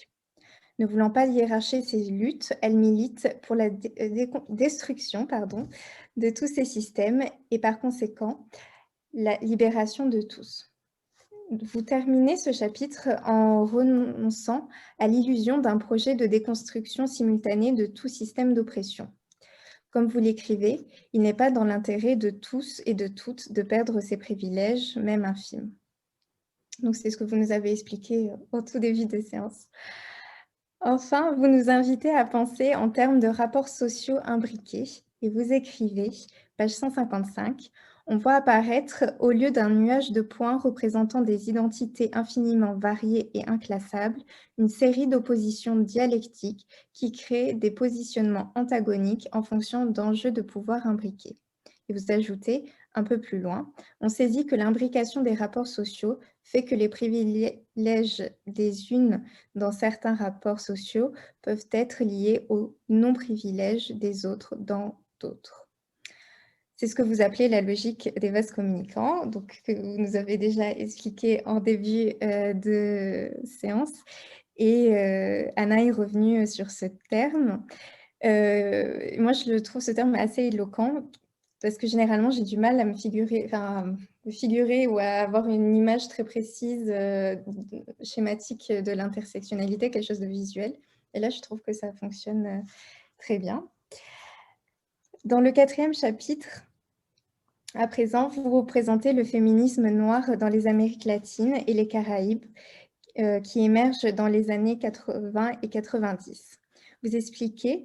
Ne voulant pas hiérarchiser ces luttes, elles militent pour la destruction de tous ces systèmes et par conséquent, la libération de tous. Vous terminez ce chapitre en renonçant à l'illusion d'un projet de déconstruction simultanée de tout système d'oppression. Comme vous l'écrivez, il n'est pas dans l'intérêt de tous et de toutes de perdre ses privilèges, même infimes. Donc, c'est ce que vous nous avez expliqué au tout début de séance. Enfin, vous nous invitez à penser en termes de rapports sociaux imbriqués et vous écrivez, page 155, « on voit apparaître, au lieu d'un nuage de points représentant des identités infiniment variées et inclassables, une série d'oppositions dialectiques qui créent des positionnements antagoniques en fonction d'enjeux de pouvoir imbriqués. Et vous ajoutez, un peu plus loin, on saisit que l'imbrication des rapports sociaux fait que les privilèges des unes dans certains rapports sociaux peuvent être liés aux non-privilèges des autres dans d'autres. C'est ce que vous appelez la logique des vases communicants, donc que vous nous avez déjà expliqué en début de séance. Et Anna est revenue sur ce terme. Moi, je trouve ce terme assez éloquent parce que généralement, j'ai du mal à me figurer ou à avoir une image très précise, schématique de l'intersectionnalité, quelque chose de visuel. Et là, je trouve que ça fonctionne très bien. Dans le 4e chapitre, à présent, vous représentez le féminisme noir dans les Amériques latines et les Caraïbes qui émerge dans les années 80 et 90. Vous expliquez,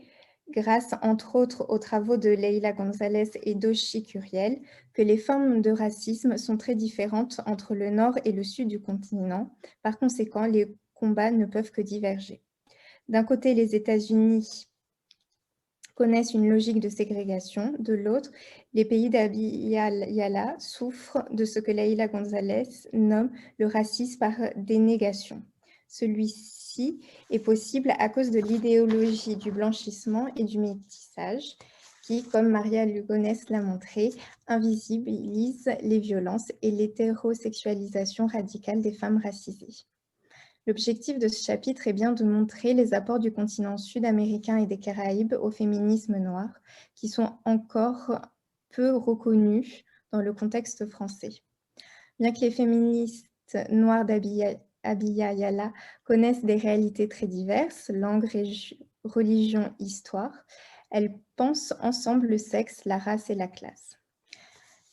grâce entre autres aux travaux de Leila González et d'Oshi Curiel, que les formes de racisme sont très différentes entre le nord et le sud du continent. Par conséquent, les combats ne peuvent que diverger. D'un côté, les États-Unis connaissent une logique de ségrégation. De l'autre, les pays d'Abiyala souffrent de ce que Leila González nomme le racisme par dénégation. Celui-ci est possible à cause de l'idéologie du blanchissement et du métissage qui, comme Maria Lugones l'a montré, invisibilise les violences et l'hétérosexualisation radicale des femmes racisées. L'objectif de ce chapitre est bien de montrer les apports du continent sud-américain et des Caraïbes au féminisme noir, qui sont encore peu reconnus dans le contexte français. Bien que les féministes noires d'Abiyala connaissent des réalités très diverses, langue, religion, histoire, elles pensent ensemble le sexe, la race et la classe.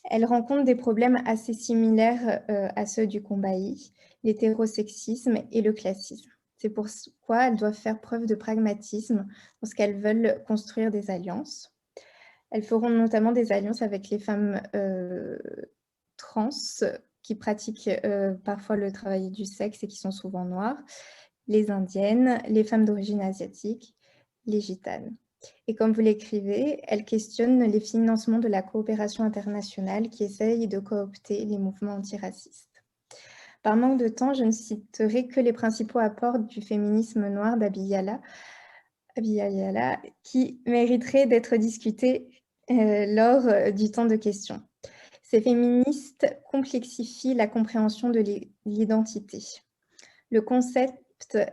Elles rencontrent des problèmes assez similaires à ceux du Combahee, l'hétérosexisme et le classisme. C'est pourquoi elles doivent faire preuve de pragmatisme lorsqu'elles veulent construire des alliances. Elles feront notamment des alliances avec les femmes trans qui pratiquent parfois le travail du sexe et qui sont souvent noires, les indiennes, les femmes d'origine asiatique, les gitanes. Et comme vous l'écrivez, elle questionne les financements de la coopération internationale qui essaye de coopter les mouvements antiracistes. Par manque de temps, je ne citerai que les principaux apports du féminisme noir d'Abiyala qui mériteraient d'être discutés lors du temps de questions. Ces féministes complexifient la compréhension de l'identité. Le concept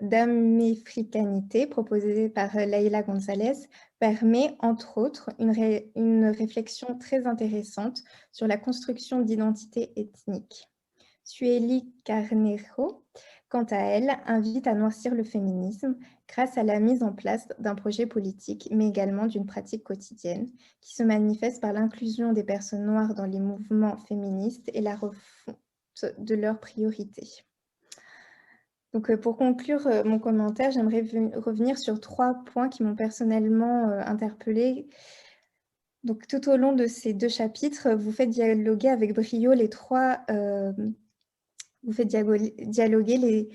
d'améfricanité proposé par Leila González permet, entre autres, une réflexion très intéressante sur la construction d'identité ethnique. Sueli Carneiro, quant à elle, invite à noircir le féminisme grâce à la mise en place d'un projet politique, mais également d'une pratique quotidienne qui se manifeste par l'inclusion des personnes noires dans les mouvements féministes et la refonte de leurs priorités. Donc, pour conclure mon commentaire, j'aimerais revenir sur 3 points qui m'ont personnellement interpellée. Donc, tout au long de ces 2 chapitres, vous faites dialoguer avec brio dialoguer les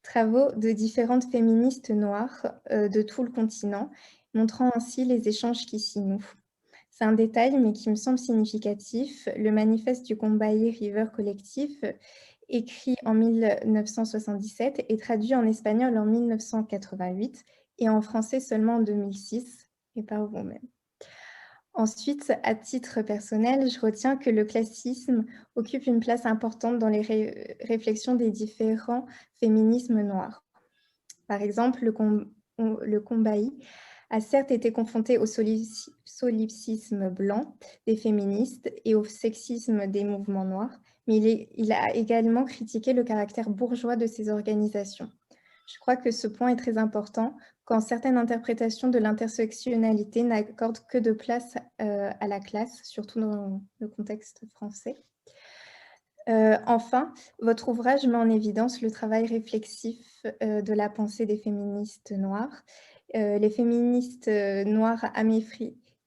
travaux de différentes féministes noires de tout le continent, montrant ainsi les échanges qui s'y nouent. C'est un détail, mais qui me semble significatif. Le manifeste du Combahee River Collectif, écrit en 1977 et traduit en espagnol en 1988 et en français seulement en 2006, et par vous-même. Ensuite, à titre personnel, je retiens que le classisme occupe une place importante dans les réflexions des différents féminismes noirs. Par exemple, le Combahee a certes été confronté au solipsisme blanc des féministes et au sexisme des mouvements noirs, mais il a également critiqué le caractère bourgeois de ces organisations. Je crois que ce point est très important quand certaines interprétations de l'intersectionnalité n'accordent que de place à la classe, surtout dans le contexte français. Enfin, votre ouvrage met en évidence le travail réflexif de la pensée des féministes noires. Les féministes noires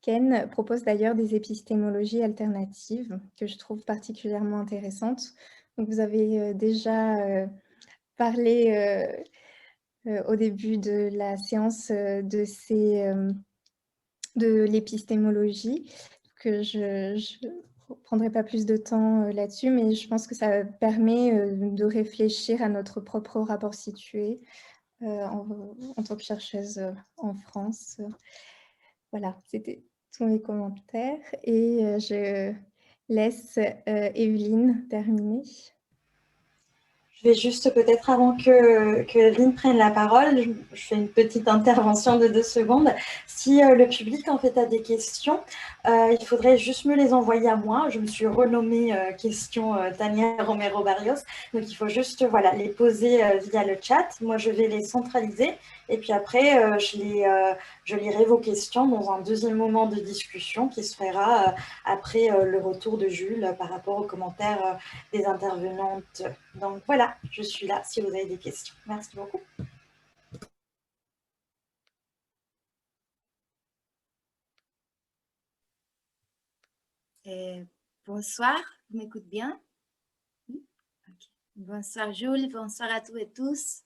Ken propose d'ailleurs des épistémologies alternatives que je trouve particulièrement intéressantes. Donc, vous avez déjà parlé au début de la séance de l'épistémologie, que je ne prendrai pas plus de temps là-dessus, mais je pense que ça permet de réfléchir à notre propre rapport situé en tant que chercheuse en France. Voilà, c'était tous mes commentaires et je laisse Evelyne terminer. Je vais juste peut-être avant que Evelyne prenne la parole, je fais une petite intervention de 2 secondes. Si le public en fait a des questions, il faudrait juste me les envoyer à moi. Je me suis renommée question Tania Romero Barrios, donc il faut juste les poser via le chat. Moi, je vais les centraliser et puis après, je lirai vos questions dans un deuxième moment de discussion qui se fera après le retour de Jules par rapport aux commentaires des intervenantes. Donc voilà, je suis là si vous avez des questions. Merci beaucoup. Bonsoir, vous m'écoutez bien? Oui? Okay. Bonsoir Jules, bonsoir à tous et tous.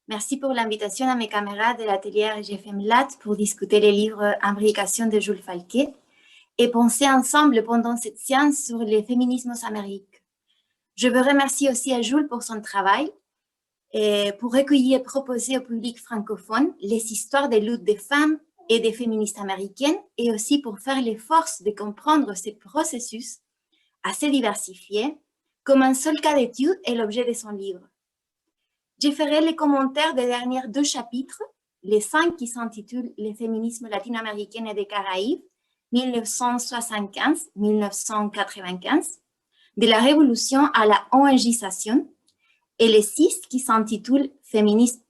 Merci pour l'invitation à mes camarades de l'atelier GFM LAT pour discuter les livres Imbrication de Jules Falquet et penser ensemble pendant cette séance sur les féminismes américains. Je veux remercier aussi à Jules pour son travail et pour recueillir et proposer au public francophone les histoires des luttes des femmes et des féministes américaines et aussi pour faire l'effort de comprendre ces processus assez diversifiés comme un seul cas d'étude est l'objet de son livre. Je ferai les commentaires des derniers 2 chapitres, les 5 qui s'intitulent « Les féminismes latino-américains et des Caraïbes, 1975-1995 », de la révolution à la ONGisation, et les 6 qui s'intitulent « Féministes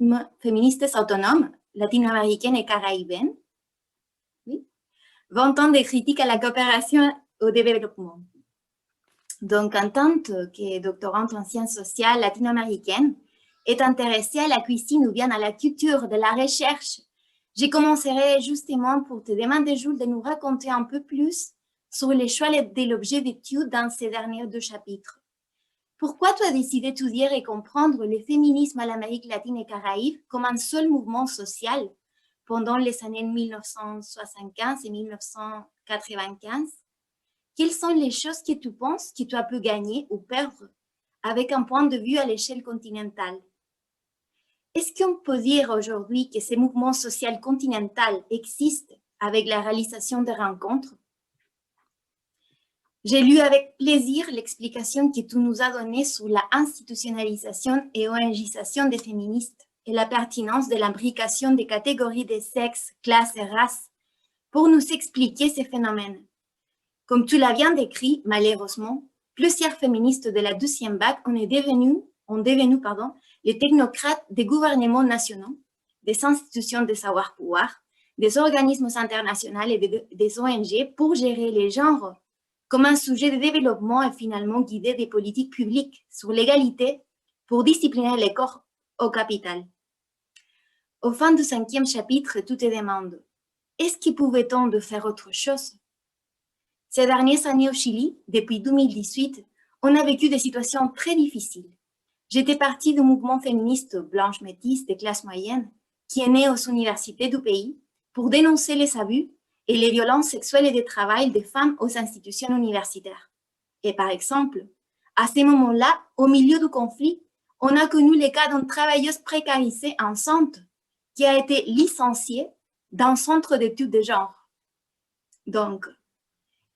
autonomes, latino-américaines et caraïbaines », 20 ans de critiques à la coopération au développement. Donc, en tant que doctorante en sciences sociales latino-américaines, est intéressée à la cuisine ou bien à la culture de la recherche, je commencerai justement pour te demander, Jules, de nous raconter un peu plus sur les choix de l'objet d'étude dans ces derniers 2 chapitres. Pourquoi tu as décidé d'étudier et comprendre le féminisme à l'Amérique latine et Caraïbes comme un seul mouvement social pendant les années 1975 et 1995? Quelles sont les choses que tu penses que tu as pu gagner ou perdre avec un point de vue à l'échelle continentale? Est-ce qu'on peut dire aujourd'hui que ces mouvements sociaux continentaux existent avec la réalisation des rencontres? J'ai lu avec plaisir l'explication que tu nous as donnée sur la institutionnalisation et ONGisation des féministes et la pertinence de l'imbrication des catégories de sexe, classe et race pour nous expliquer ces phénomènes. Comme tu l'as bien décrit, malheureusement, plusieurs féministes de la 12e vague ont devenu les technocrates des gouvernements nationaux, des institutions de savoir-pouvoir, des organismes internationaux et des ONG pour gérer les genres comme un sujet de développement et finalement guider des politiques publiques sur l'égalité pour discipliner les corps au capital. Au fin du 5e chapitre, tu te demandes, est-ce qu'il pouvait-on de faire autre chose? Ces dernières années au Chili, depuis 2018, on a vécu des situations très difficiles. J'étais partie du mouvement féministe blanche métisse des classes moyennes qui est né aux universités du pays pour dénoncer les abus et les violences sexuelles et de travail des femmes aux institutions universitaires. Et par exemple, à ce moment-là, au milieu du conflit, on a connu les cas d'une travailleuse précarisée enceinte qui a été licenciée d'un centre d'études de genre. Donc,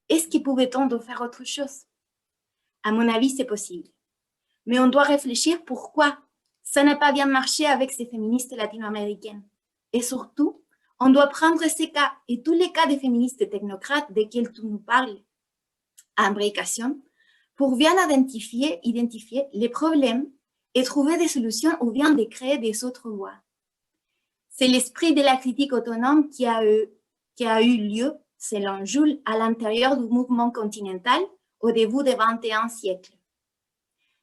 est-ce qu'il pouvait-on de faire autre chose? À mon avis, c'est possible. Mais on doit réfléchir pourquoi ça n'a pas bien marché avec ces féministes latino-américaines. Et surtout, on doit prendre ces cas et tous les cas des féministes technocrates desquels tu nous parles, à Imbrication, pour bien identifier les problèmes et trouver des solutions ou bien de créer des autres voies. C'est l'esprit de la critique autonome qui a eu lieu, selon Jules, à l'intérieur du mouvement continental au début du XXIe siècle.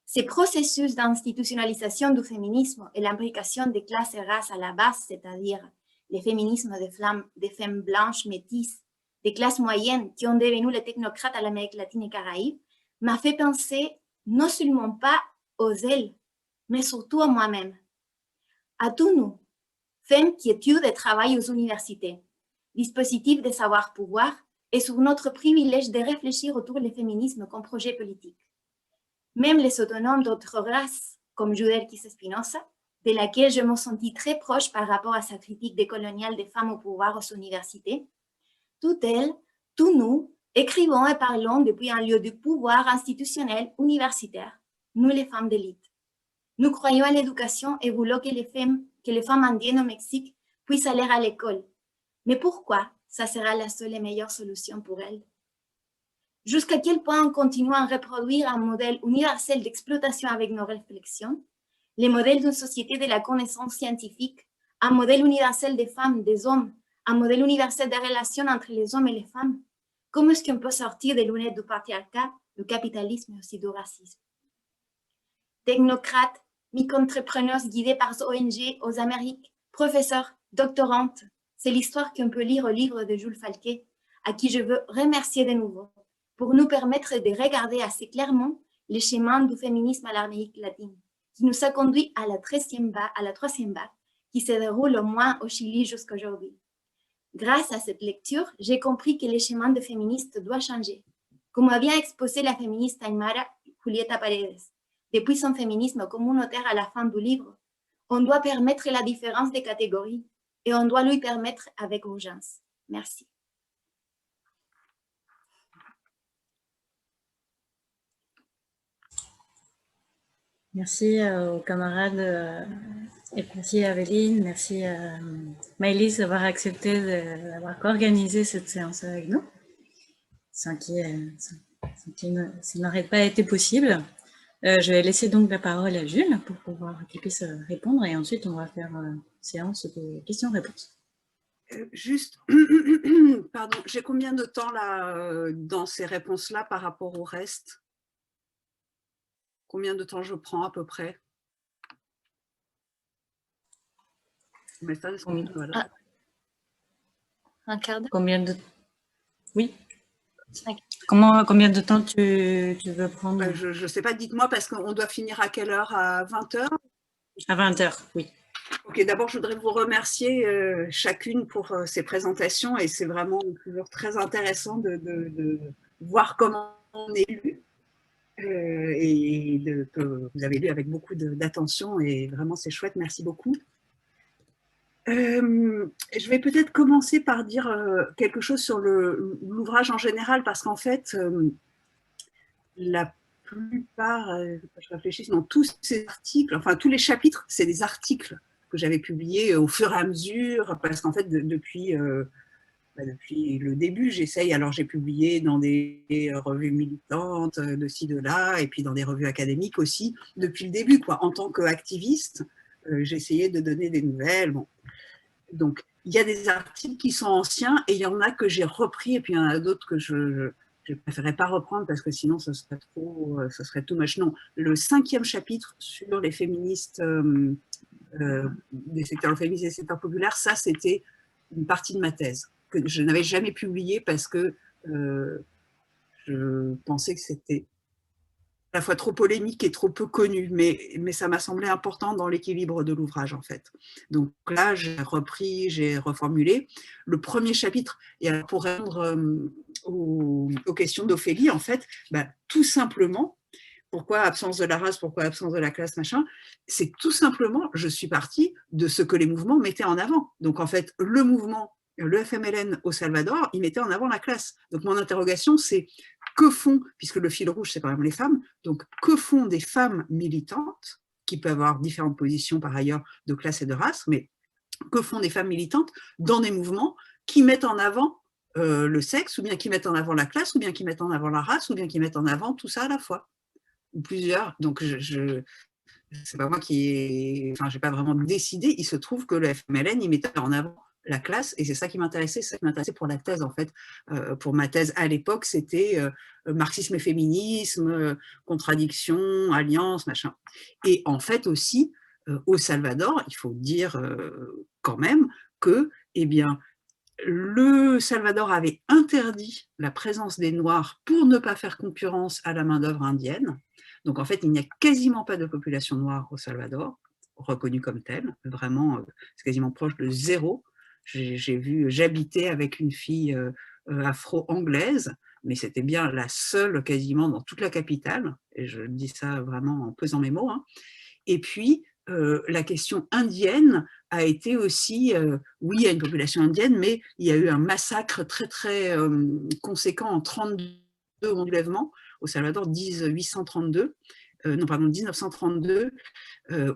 Ces processus d'institutionnalisation du féminisme et l'imbrication des classes et races à la base, c'est-à-dire les féminismes des femmes blanches, métisses, des classes moyennes qui ont devenu les technocrates à l'Amérique latine et Caraïbes, m'a fait penser non seulement pas aux elles, mais surtout à moi-même. À tous nous, femmes qui étudient et travaillent aux universités, dispositifs de savoir-pouvoir et sur notre privilège de réfléchir autour du féminisme comme projet politique. Même les autonomes d'autres races, comme Judith Espinosa, de laquelle je me sentis très proche par rapport à sa critique décoloniale des femmes au pouvoir aux universités, toutes elles, tous nous, écrivons et parlons depuis un lieu de pouvoir institutionnel universitaire, nous les femmes d'élite. Nous croyons à l'éducation et voulons que les femmes indiennes au Mexique puissent aller à l'école. Mais pourquoi ça sera la seule et meilleure solution pour elles? Jusqu'à quel point on continue à reproduire un modèle universel d'exploitation avec nos réflexions, les modèles d'une société de la connaissance scientifique, un modèle universel des femmes, des hommes, un modèle universel des relations entre les hommes et les femmes? Comment est-ce qu'on peut sortir des lunettes du patriarcat, du capitalisme et aussi du racisme? Technocrates, micro-entrepreneurs guidés par ONG aux Amériques, professeurs, doctorantes, c'est l'histoire qu'on peut lire au livre de Jules Falquet, à qui je veux remercier de nouveau, pour nous permettre de regarder assez clairement les chemins du féminisme à l'Amérique latine, qui nous a conduit à la troisième vague, qui se déroule au moins au Chili jusqu'à aujourd'hui. Grâce à cette lecture, j'ai compris que les chemins de féministes doivent changer. Comme a bien exposé la féministe aymara Julieta Paredes, depuis son féminisme communautaire à la fin du livre, on doit permettre la différence des catégories et on doit lui permettre avec urgence. Merci. Merci aux camarades et merci à Aveline, merci à Maëlys d'avoir accepté d'avoir organisé cette séance avec nous, sans qui ça n'aurait pas été possible. Je vais laisser donc la parole à Jules pour pouvoir qu'il puisse répondre et ensuite on va faire une séance de questions-réponses. Juste, pardon, j'ai combien de temps là dans ces réponses-là par rapport au reste? Combien de temps je prends à peu près? Mais ça, voilà. Un quart d'heure. Combien de... Oui. Combien de temps tu veux prendre? Je ne sais pas, dites-moi, parce qu'on doit finir à quelle heure? À 20h? À 20h, oui. Ok, d'abord, je voudrais vous remercier chacune pour ces présentations et c'est vraiment toujours très intéressant de voir comment on est lu et que vous avez lu avec beaucoup d'attention et vraiment c'est chouette, merci beaucoup. Je vais peut-être commencer par dire quelque chose sur l'ouvrage en général parce qu'en fait, la plupart, je réfléchis, non, tous ces articles, enfin tous les chapitres, c'est des articles que j'avais publiés au fur et à mesure, parce qu'en fait, depuis le début, j'essaye, alors j'ai publié dans des revues militantes, de ci, de là, et puis dans des revues académiques aussi, depuis le début, quoi. En tant qu'activiste, j'essayais de donner des nouvelles. Bon. Donc, il y a des articles qui sont anciens, et il y en a que j'ai repris, et puis il y en a d'autres que je ne préférais pas reprendre, parce que sinon, ce serait too much. Non, le 5e chapitre sur les féministes, des secteurs féministes et des secteurs populaires, ça, c'était une partie de ma thèse que je n'avais jamais publiée parce que je pensais que c'était à la fois trop polémique et trop peu connu, mais ça m'a semblé important dans l'équilibre de l'ouvrage, en fait. Donc là, j'ai repris, j'ai reformulé. Le premier chapitre, et pour répondre aux questions d'Ophélie, en fait, tout simplement, pourquoi absence de la race, pourquoi absence de la classe, machin, c'est tout simplement, je suis partie de ce que les mouvements mettaient en avant. Donc en fait, le mouvement, le FMLN au Salvador, il mettait en avant la classe. Donc mon interrogation, c'est que font, puisque le fil rouge, c'est quand même les femmes, donc que font des femmes militantes, qui peuvent avoir différentes positions par ailleurs de classe et de race, mais que font des femmes militantes dans des mouvements qui mettent en avant le sexe, ou bien qui mettent en avant la classe, ou bien qui mettent en avant la race, ou bien qui mettent en avant tout ça à la fois, ou plusieurs. Donc c'est pas moi qui j'ai pas vraiment décidé, il se trouve que le FMLN, il mettait en avant la classe, et c'est ça qui m'intéressait, pour la thèse, en fait. Pour ma thèse à l'époque, c'était marxisme et féminisme, contradiction, alliance, machin. Et en fait aussi, au Salvador, il faut dire quand même que, eh bien, le Salvador avait interdit la présence des Noirs pour ne pas faire concurrence à la main-d'œuvre indienne. Donc en fait, il n'y a quasiment pas de population noire au Salvador, reconnue comme telle. Vraiment, c'est quasiment proche de zéro. J'habitais avec une fille afro-anglaise, mais c'était bien la seule quasiment dans toute la capitale. Et je dis ça vraiment en pesant mes mots. Hein. Et puis, la question indienne a été aussi, oui, il y a une population indienne, mais il y a eu un massacre très, très conséquent en 32 enlèvements au Salvador, 1932,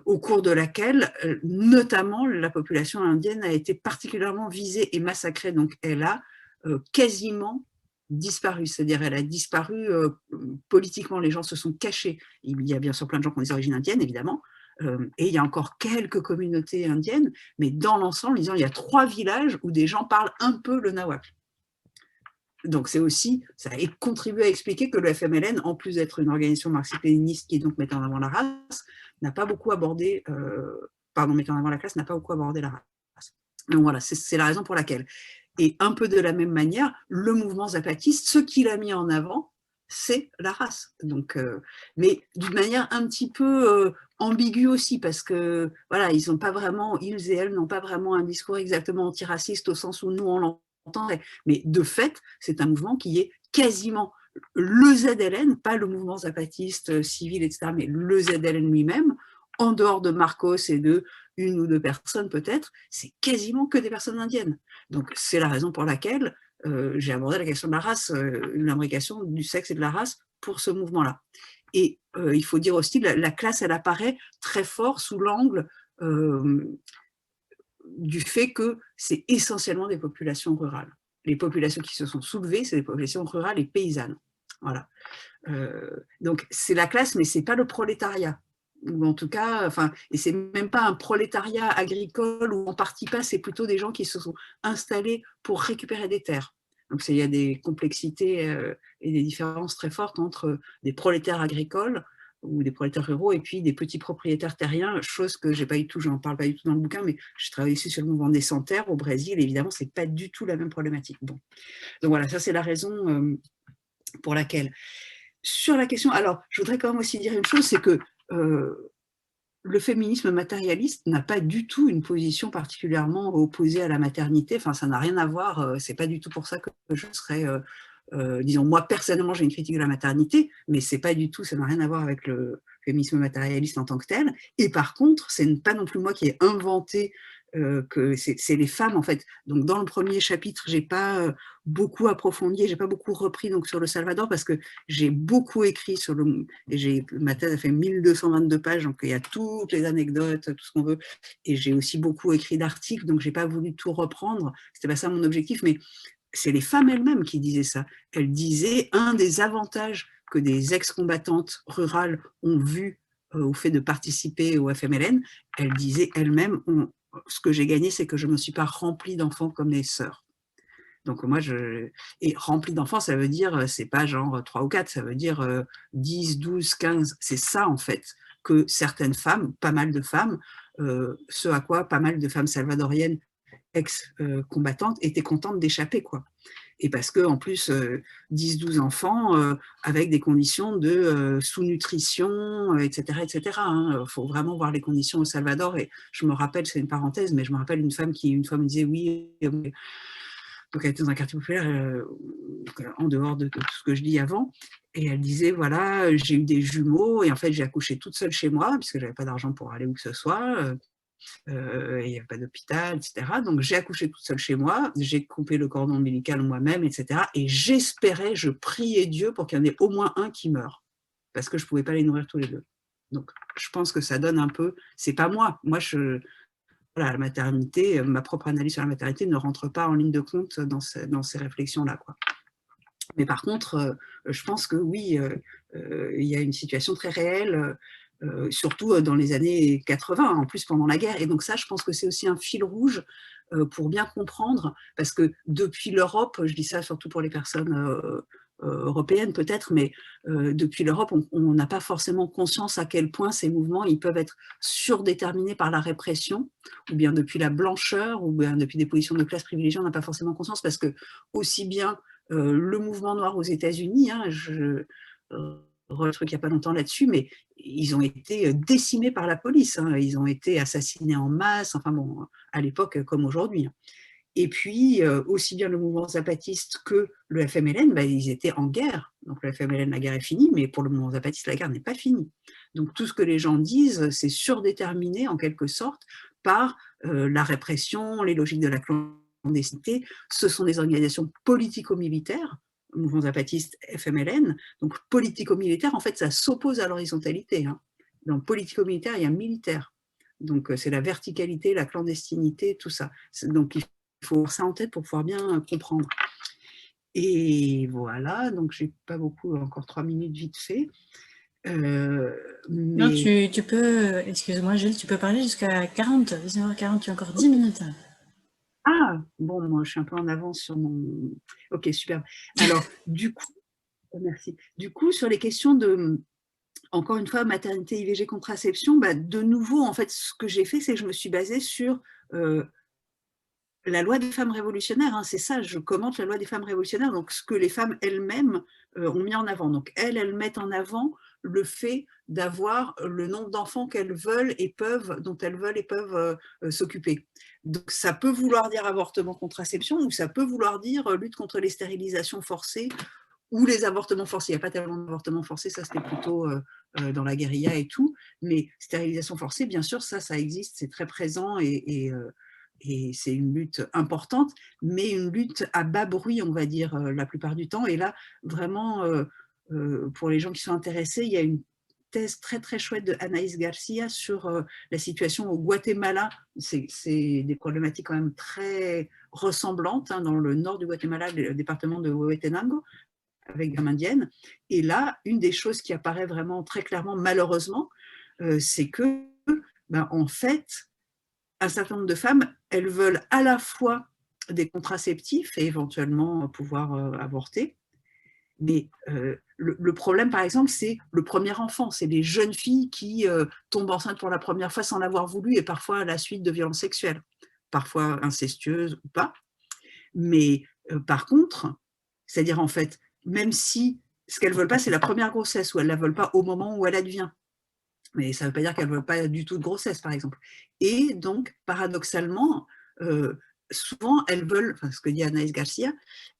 au cours de laquelle, notamment, la population indienne a été particulièrement visée et massacrée. Donc, elle a quasiment disparu, c'est-à-dire elle a disparu politiquement, les gens se sont cachés. Il y a bien sûr plein de gens qui ont des origines indiennes, évidemment, et il y a encore quelques communautés indiennes, mais dans l'ensemble, disons, il y a 3 villages où des gens parlent un peu le nahuatl. Donc c'est aussi, ça a contribué à expliquer que le FMLN, en plus d'être une organisation marxiste-léniniste qui donc mettait en avant la race, n'a pas beaucoup abordé, mettait en avant la classe, n'a pas beaucoup abordé la race. Donc voilà, c'est la raison pour laquelle. Et un peu de la même manière, le mouvement zapatiste, ce qu'il a mis en avant, c'est la race. Donc, mais d'une manière un petit peu ambiguë aussi, parce que voilà, ils et elles n'ont pas vraiment un discours exactement antiraciste au sens où nous on l'entendrait. Mais de fait, c'est un mouvement qui est quasiment le ZLN, pas le mouvement zapatiste civil, etc., mais le ZLN lui-même, en dehors de Marcos et de 1 ou 2 personnes peut-être, c'est quasiment que des personnes indiennes. Donc c'est la raison pour laquelle j'ai abordé la question de la race, l'imbrication du sexe et de la race pour ce mouvement-là. Et il faut dire aussi que la classe, elle apparaît très fort sous l'angle du fait que c'est essentiellement des populations rurales. Les populations qui se sont soulevées, c'est des populations rurales et paysannes. Voilà. Donc c'est la classe, mais c'est pas le prolétariat. Ou en tout cas, et c'est même pas un prolétariat agricole ou en partie pas, c'est plutôt des gens qui se sont installés pour récupérer des terres. Donc il y a des complexités et des différences très fortes entre des prolétaires agricoles ou des prolétaires ruraux et puis des petits propriétaires terriens, chose que j'ai pas du tout, j'en parle pas du tout dans le bouquin, mais je travaille ici sur le mouvement des sans-terre au Brésil, et évidemment, c'est pas du tout la même problématique. Bon. Donc voilà, ça c'est la raison pour laquelle. Sur la question, alors je voudrais quand même aussi dire une chose, c'est que le féminisme matérialiste n'a pas du tout une position particulièrement opposée à la maternité, enfin ça n'a rien à voir, c'est pas du tout pour ça que je serais, disons, moi personnellement j'ai une critique de la maternité, mais c'est pas du tout, ça n'a rien à voir avec le féminisme matérialiste en tant que tel, et par contre, c'est pas non plus moi qui ai inventé que c'est les femmes en fait. Donc dans le premier chapitre, j'ai pas beaucoup approfondi, j'ai pas beaucoup repris donc sur le Salvador parce que j'ai beaucoup écrit sur ma thèse a fait 1222 pages, donc il y a toutes les anecdotes, tout ce qu'on veut, et j'ai aussi beaucoup écrit d'articles, donc j'ai pas voulu tout reprendre, c'était pas ça mon objectif, mais c'est les femmes elles-mêmes qui disaient ça. Elles disaient un des avantages que des ex-combattantes rurales ont vu au fait de participer au FMLN, elles disaient elles-mêmes, ce que j'ai gagné, c'est que je ne me suis pas remplie d'enfants comme mes sœurs. Donc moi, et remplie d'enfants, ça veut dire, c'est pas genre 3 ou 4, ça veut dire 10, 12, 15. C'est ça, en fait, que certaines femmes, pas mal de femmes, ce à quoi pas mal de femmes salvadoriennes ex-combattantes étaient contentes d'échapper, quoi. Et parce qu'en plus, 10-12 enfants avec des conditions de sous-nutrition, etc. etc. Faut vraiment voir les conditions au Salvador. Et je me rappelle, c'est une parenthèse, mais je me rappelle une femme qui une fois me disait oui, donc elle était dans un quartier populaire, en dehors de tout ce que je dis avant, et elle disait, voilà, j'ai eu des jumeaux, et en fait j'ai accouché toute seule chez moi, puisque j'avais pas d'argent pour aller où que ce soit, il n'y avait pas d'hôpital, etc. Donc j'ai accouché toute seule chez moi, j'ai coupé le cordon ombilical moi-même, etc. Et j'espérais, je priais Dieu pour qu'il y en ait au moins un qui meure, parce que je ne pouvais pas les nourrir tous les deux. Donc je pense que ça donne un peu, c'est pas moi, voilà, la maternité, ma propre analyse sur la maternité ne rentre pas en ligne de compte dans ces réflexions-là, quoi. Mais par contre, je pense que oui, il y a une situation très réelle, surtout dans les années 80, en plus pendant la guerre. Et donc ça, je pense que c'est aussi un fil rouge pour bien comprendre, parce que depuis l'Europe, je dis ça surtout pour les personnes européenne peut-être, mais depuis l'Europe, on n'a pas forcément conscience à quel point ces mouvements ils peuvent être surdéterminés par la répression, ou bien depuis la blancheur, ou bien depuis des positions de classe privilégiées, on n'a pas forcément conscience, parce que aussi bien le mouvement noir aux États-Unis, hein, le truc il n'y a pas longtemps là-dessus, mais ils ont été décimés par la police, hein, ils ont été assassinés en masse, enfin bon, à l'époque comme aujourd'hui. Et puis, aussi bien le mouvement zapatiste que le FMLN, bah, ils étaient en guerre. Donc le FMLN, la guerre est finie, mais pour le mouvement zapatiste, la guerre n'est pas finie. Donc tout ce que les gens disent, c'est surdéterminé en quelque sorte par la répression, les logiques de la clandestinité. Ce sont des organisations politico-militaires, mouvement zapatiste, FMLN. Donc politico-militaire, en fait, ça s'oppose à l'horizontalité. Hein. Dans politico-militaire, il y a militaire. Donc c'est la verticalité, la clandestinité, tout ça. Donc il faut avoir ça en tête pour pouvoir bien comprendre. Et voilà, donc j'ai pas beaucoup, encore 3 minutes vite fait. Mais... Non, tu peux, excuse-moi Gilles, tu peux parler jusqu'à 19h40, tu as encore 10 minutes. Ah, bon, moi je suis un peu en avance sur mon... Ok, super. Alors, du coup, merci. Du coup, sur les questions de, encore une fois, maternité, IVG, contraception, bah, de nouveau, en fait, ce que j'ai fait, c'est que je me suis basée sur la loi des femmes révolutionnaires, hein, c'est ça, je commente la loi des femmes révolutionnaires, donc ce que les femmes elles-mêmes ont mis en avant. Donc elles mettent en avant le fait d'avoir le nombre d'enfants qu'elles veulent et peuvent, dont elles veulent et peuvent s'occuper. Donc ça peut vouloir dire avortement, contraception, ou ça peut vouloir dire lutte contre les stérilisations forcées ou les avortements forcés. Il n'y a pas tellement d'avortements forcés, ça c'était plutôt dans la guérilla et tout, mais stérilisation forcée, bien sûr, ça existe, c'est très présent et c'est une lutte importante, mais une lutte à bas bruit, on va dire, la plupart du temps. Et là, vraiment, pour les gens qui sont intéressés, il y a une thèse très très chouette de Anaïs Garcia sur la situation au Guatemala. C'est des problématiques quand même très ressemblantes, hein, dans le nord du Guatemala, le département de Huehuetenango, avec des Amérindiennes. Et là, une des choses qui apparaît vraiment très clairement, malheureusement, c'est que, ben, en fait, un certain nombre de femmes, elles veulent à la fois des contraceptifs et éventuellement pouvoir avorter. Mais le problème, par exemple, c'est le premier enfant. C'est les jeunes filles qui tombent enceintes pour la première fois sans l'avoir voulu et parfois à la suite de violences sexuelles, parfois incestueuses ou pas. Mais par contre, c'est-à-dire en fait, même si ce qu'elles ne veulent pas, c'est la première grossesse, ou elles ne la veulent pas au moment où elle advient. Mais ça ne veut pas dire qu'elles ne veulent pas du tout de grossesse, par exemple. Et donc, paradoxalement, souvent, elles veulent, enfin, ce que dit Anaïs Garcia,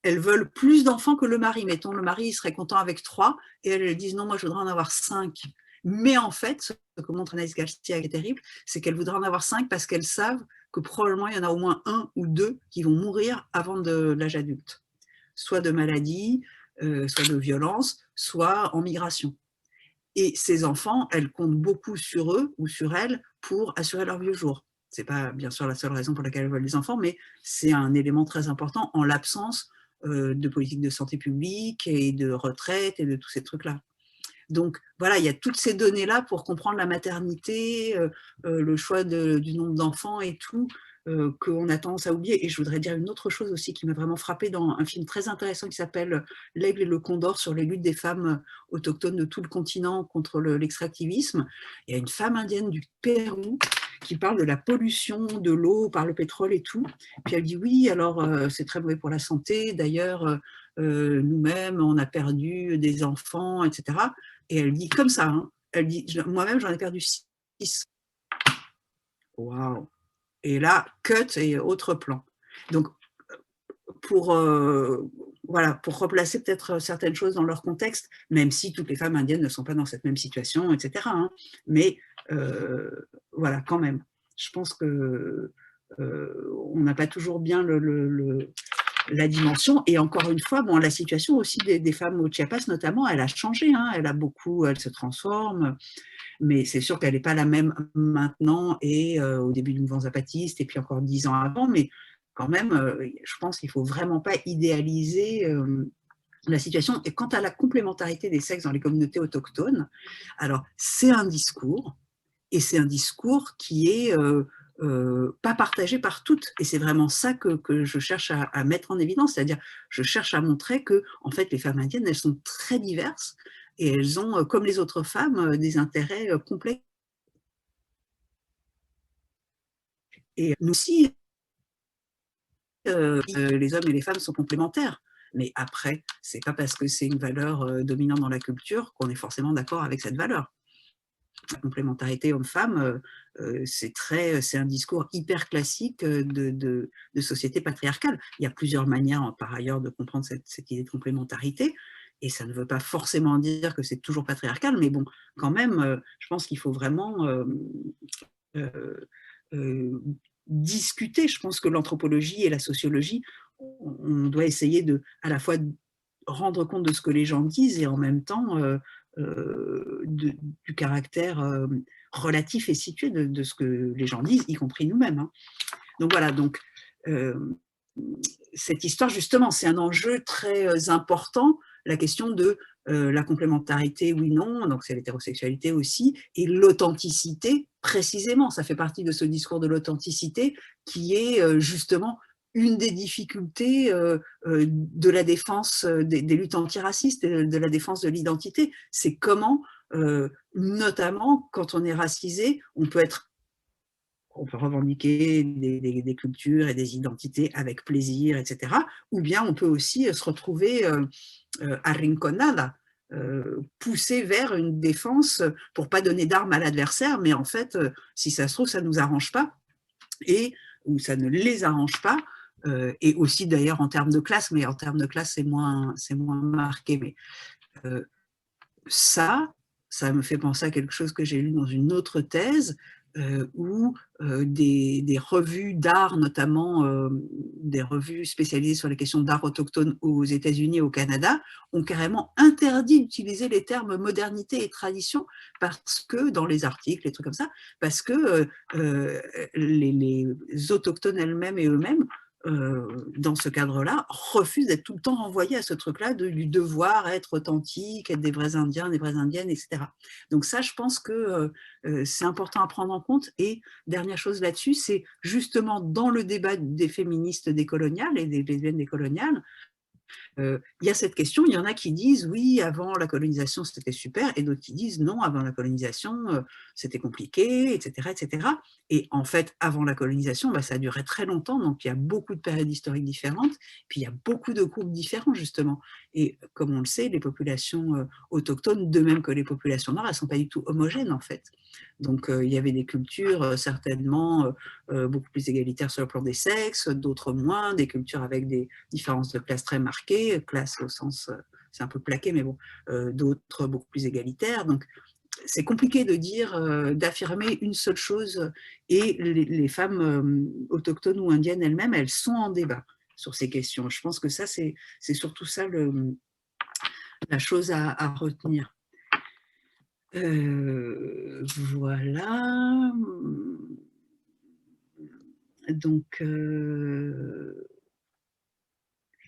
elles veulent plus d'enfants que le mari. Mettons, le mari il serait content avec 3, et elles disent non, moi je voudrais en avoir 5. Mais en fait, ce que montre Anaïs Garcia qui est terrible, c'est qu'elles voudraient en avoir 5 parce qu'elles savent que probablement il y en a au moins 1 ou 2 qui vont mourir avant de l'âge adulte. Soit de maladie, soit de violence, soit en migration. Et ces enfants, elles comptent beaucoup sur eux ou sur elles pour assurer leur vieux jour. Ce n'est pas bien sûr la seule raison pour laquelle elles veulent des enfants, mais c'est un élément très important en l'absence de politique de santé publique et de retraite et de tous ces trucs-là. Donc voilà, il y a toutes ces données-là pour comprendre la maternité, le choix du nombre d'enfants et tout, qu'on a tendance à oublier. Et je voudrais dire une autre chose aussi qui m'a vraiment frappée dans un film très intéressant qui s'appelle L'Aigle et le Condor, sur les luttes des femmes autochtones de tout le continent contre l'extractivisme. Il y a une femme indienne du Pérou qui parle de la pollution de l'eau par le pétrole et tout. Puis elle dit oui, alors c'est très mauvais pour la santé, d'ailleurs nous-mêmes on a perdu des enfants, etc. Et elle dit comme ça, hein, elle dit moi-même j'en ai perdu 6. Waouh! Et là, cut et autre plan. Donc, pour replacer peut-être certaines choses dans leur contexte, même si toutes les femmes indiennes ne sont pas dans cette même situation, etc. Hein, mais voilà, quand même. Je pense que on n'a pas toujours bien la dimension. Et encore une fois, bon, la situation aussi des femmes au Chiapas, notamment, elle a changé. Hein, elle se transforme. Mais c'est sûr qu'elle n'est pas la même maintenant et au début du mouvement zapatiste et puis encore 10 ans avant, mais quand même, je pense qu'il ne faut vraiment pas idéaliser la situation. Et quant à la complémentarité des sexes dans les communautés autochtones, alors c'est un discours, et c'est un discours qui est pas partagée par toutes. Et c'est vraiment ça que je cherche à mettre en évidence, c'est-à-dire je cherche à montrer que en fait, les femmes indiennes, elles sont très diverses et elles ont, comme les autres femmes, des intérêts complexes. Et nous aussi, les hommes et les femmes sont complémentaires. Mais après, c'est pas parce que c'est une valeur dominante dans la culture qu'on est forcément d'accord avec cette valeur. La complémentarité homme-femme, c'est un discours hyper classique de société patriarcale. Il y a plusieurs manières, par ailleurs, de comprendre cette idée de complémentarité. Et ça ne veut pas forcément dire que c'est toujours patriarcal, mais bon, quand même, je pense qu'il faut vraiment discuter. Je pense que l'anthropologie et la sociologie, on doit essayer de, à la fois, rendre compte de ce que les gens disent et en même temps du caractère relatif et situé de ce que les gens disent, y compris nous-mêmes. Hein. Donc voilà, donc cette histoire, justement, c'est un enjeu très important, la question de la complémentarité, oui, non, donc c'est l'hétérosexualité aussi, et l'authenticité, précisément, ça fait partie de ce discours de l'authenticité qui est justement une des difficultés de la défense des luttes antiracistes et de la défense de l'identité. C'est comment, notamment quand on est racisé, on peut revendiquer des cultures et des identités avec plaisir, etc. Ou bien on peut aussi se retrouver arrinconada, poussé vers une défense pour ne pas donner d'armes à l'adversaire, mais en fait, si ça se trouve, ça ne nous arrange pas, ou ça ne les arrange pas, et aussi d'ailleurs en termes de classe, mais en termes de classe, c'est moins marqué. Mais ça me fait penser à quelque chose que j'ai lu dans une autre thèse, où des revues d'art, notamment des revues spécialisées sur les questions d'art autochtone aux États-Unis et au Canada, ont carrément interdit d'utiliser les termes modernité et tradition, parce que, dans les articles, les trucs comme ça, parce que les autochtones elles-mêmes et eux-mêmes, dans ce cadre-là, refusent d'être tout le temps renvoyés à ce truc-là du devoir être authentique, être des vrais Indiens, des vraies Indiennes, etc. Donc ça, je pense que c'est important à prendre en compte. Et dernière chose là-dessus, c'est justement dans le débat des féministes décoloniales et des lesbiennes décoloniales, il y a cette question, il y en a qui disent oui, avant la colonisation c'était super, et d'autres qui disent non, avant la colonisation c'était compliqué, etc., etc. Et en fait, avant la colonisation, ça a duré très longtemps, donc il y a beaucoup de périodes historiques différentes, puis il y a beaucoup de groupes différents justement. Et comme on le sait, les populations autochtones, de même que les populations noires, elles ne sont pas du tout homogènes en fait. Donc il y avait des cultures certainement beaucoup plus égalitaires sur le plan des sexes, d'autres moins, des cultures avec des différences de classe très marquées, classe au sens, c'est un peu plaqué, mais bon, d'autres beaucoup plus égalitaires. Donc c'est compliqué de dire, d'affirmer une seule chose, et les femmes autochtones ou indiennes elles-mêmes, elles sont en débat sur ces questions. Je pense que ça, c'est surtout ça la chose à retenir. Voilà. Donc,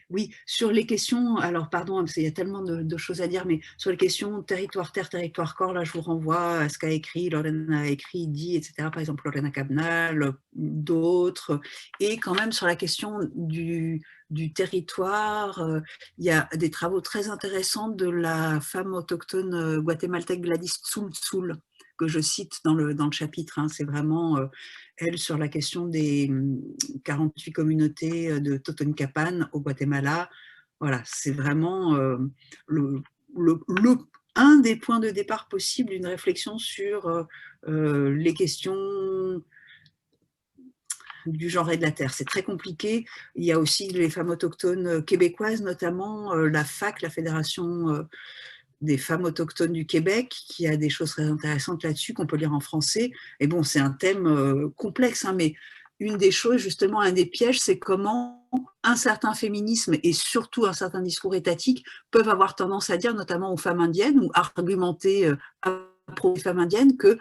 oui, sur les questions, alors pardon, parce qu'il y a tellement de choses à dire, mais sur les questions territoire-terre, territoire-corps, là je vous renvoie à ce qu'a écrit, Lorena a écrit, dit, etc. Par exemple, Lorena Cabnal, d'autres. Et quand même sur la question du territoire, il y a des travaux très intéressants de la femme autochtone guatémaltèque Gladys Tzul, que je cite dans le chapitre. Hein. C'est vraiment elle sur la question des 48 communautés de Totonicapán au Guatemala. Voilà, c'est vraiment un des points de départ possibles d'une réflexion sur les questions du genre et de la terre. C'est très compliqué. Il y a aussi les femmes autochtones québécoises, notamment la FAC, la Fédération des femmes autochtones du Québec, qui a des choses très intéressantes là-dessus, qu'on peut lire en français. Et bon, c'est un thème complexe, hein, mais une des choses, justement, un des pièges, c'est comment un certain féminisme et surtout un certain discours étatique peuvent avoir tendance à dire, notamment aux femmes indiennes, ou argumenter à propos des femmes indiennes, que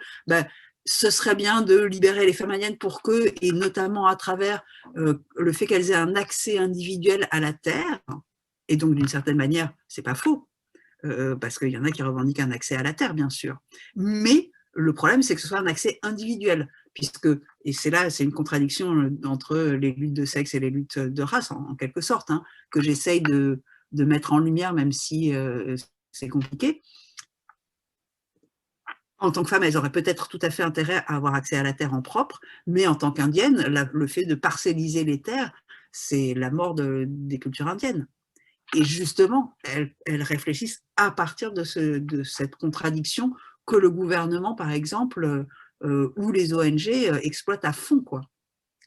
ce serait bien de libérer les femmes indiennes pour que, et notamment à travers le fait qu'elles aient un accès individuel à la terre, et donc d'une certaine manière, c'est pas faux, parce qu'il y en a qui revendiquent un accès à la terre, bien sûr. Mais le problème, c'est que ce soit un accès individuel, puisque, et c'est là, c'est une contradiction entre les luttes de sexe et les luttes de race, en quelque sorte, hein, que j'essaye de mettre en lumière, même si c'est compliqué. En tant que femme, elles auraient peut-être tout à fait intérêt à avoir accès à la terre en propre, mais en tant qu'indienne, le fait de parcelliser les terres, c'est la mort des cultures indiennes. Et justement, elles réfléchissent à partir de cette contradiction que le gouvernement, par exemple, ou les ONG exploitent à fond, quoi.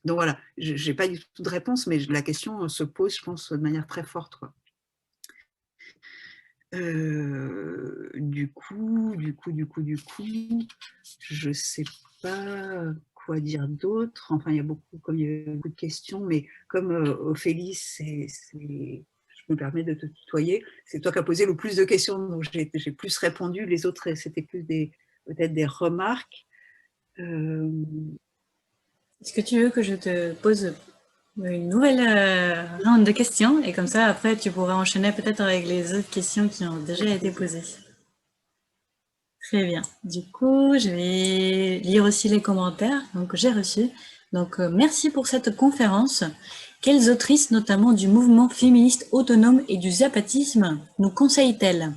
Donc voilà, je n'ai pas du tout de réponse, mais la question se pose, je pense, de manière très forte, quoi. Du coup, je sais pas quoi dire d'autre. Enfin, il y a beaucoup de questions, mais comme Ophélie, je me permets de te tutoyer, c'est toi qui as posé le plus de questions, donc j'ai plus répondu. Les autres, c'était plus peut-être des remarques. Est-ce que tu veux que je te pose une nouvelle round de questions et comme ça, après, tu pourras enchaîner peut-être avec les autres questions qui ont déjà été posées. Très bien. Du coup, je vais lire aussi les commentaires que j'ai reçus. Donc, merci pour cette conférence. Quelles autrices, notamment du mouvement féministe autonome et du zapatisme, nous conseille-t-elle?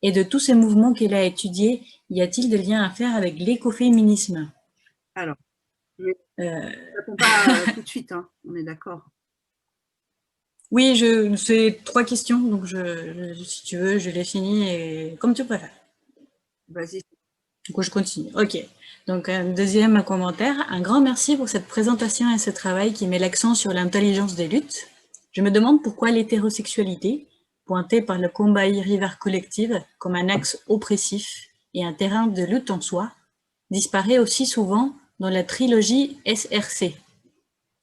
Et de tous ces mouvements qu'elle a étudiés, y a-t-il des liens à faire avec l'écoféminisme? Alors, je ne réponds pas tout de suite, hein, on est d'accord. Oui, c'est 3 questions, donc si tu veux, je les finis et comme tu préfères. Vas-y. Du coup, je continue. Ok. Donc, un deuxième commentaire. Un grand merci pour cette présentation et ce travail qui met l'accent sur l'intelligence des luttes. Je me demande pourquoi l'hétérosexualité, pointée par le combat irrivaire collectif comme un axe oppressif et un terrain de lutte en soi, disparaît aussi souvent dans la trilogie SRC.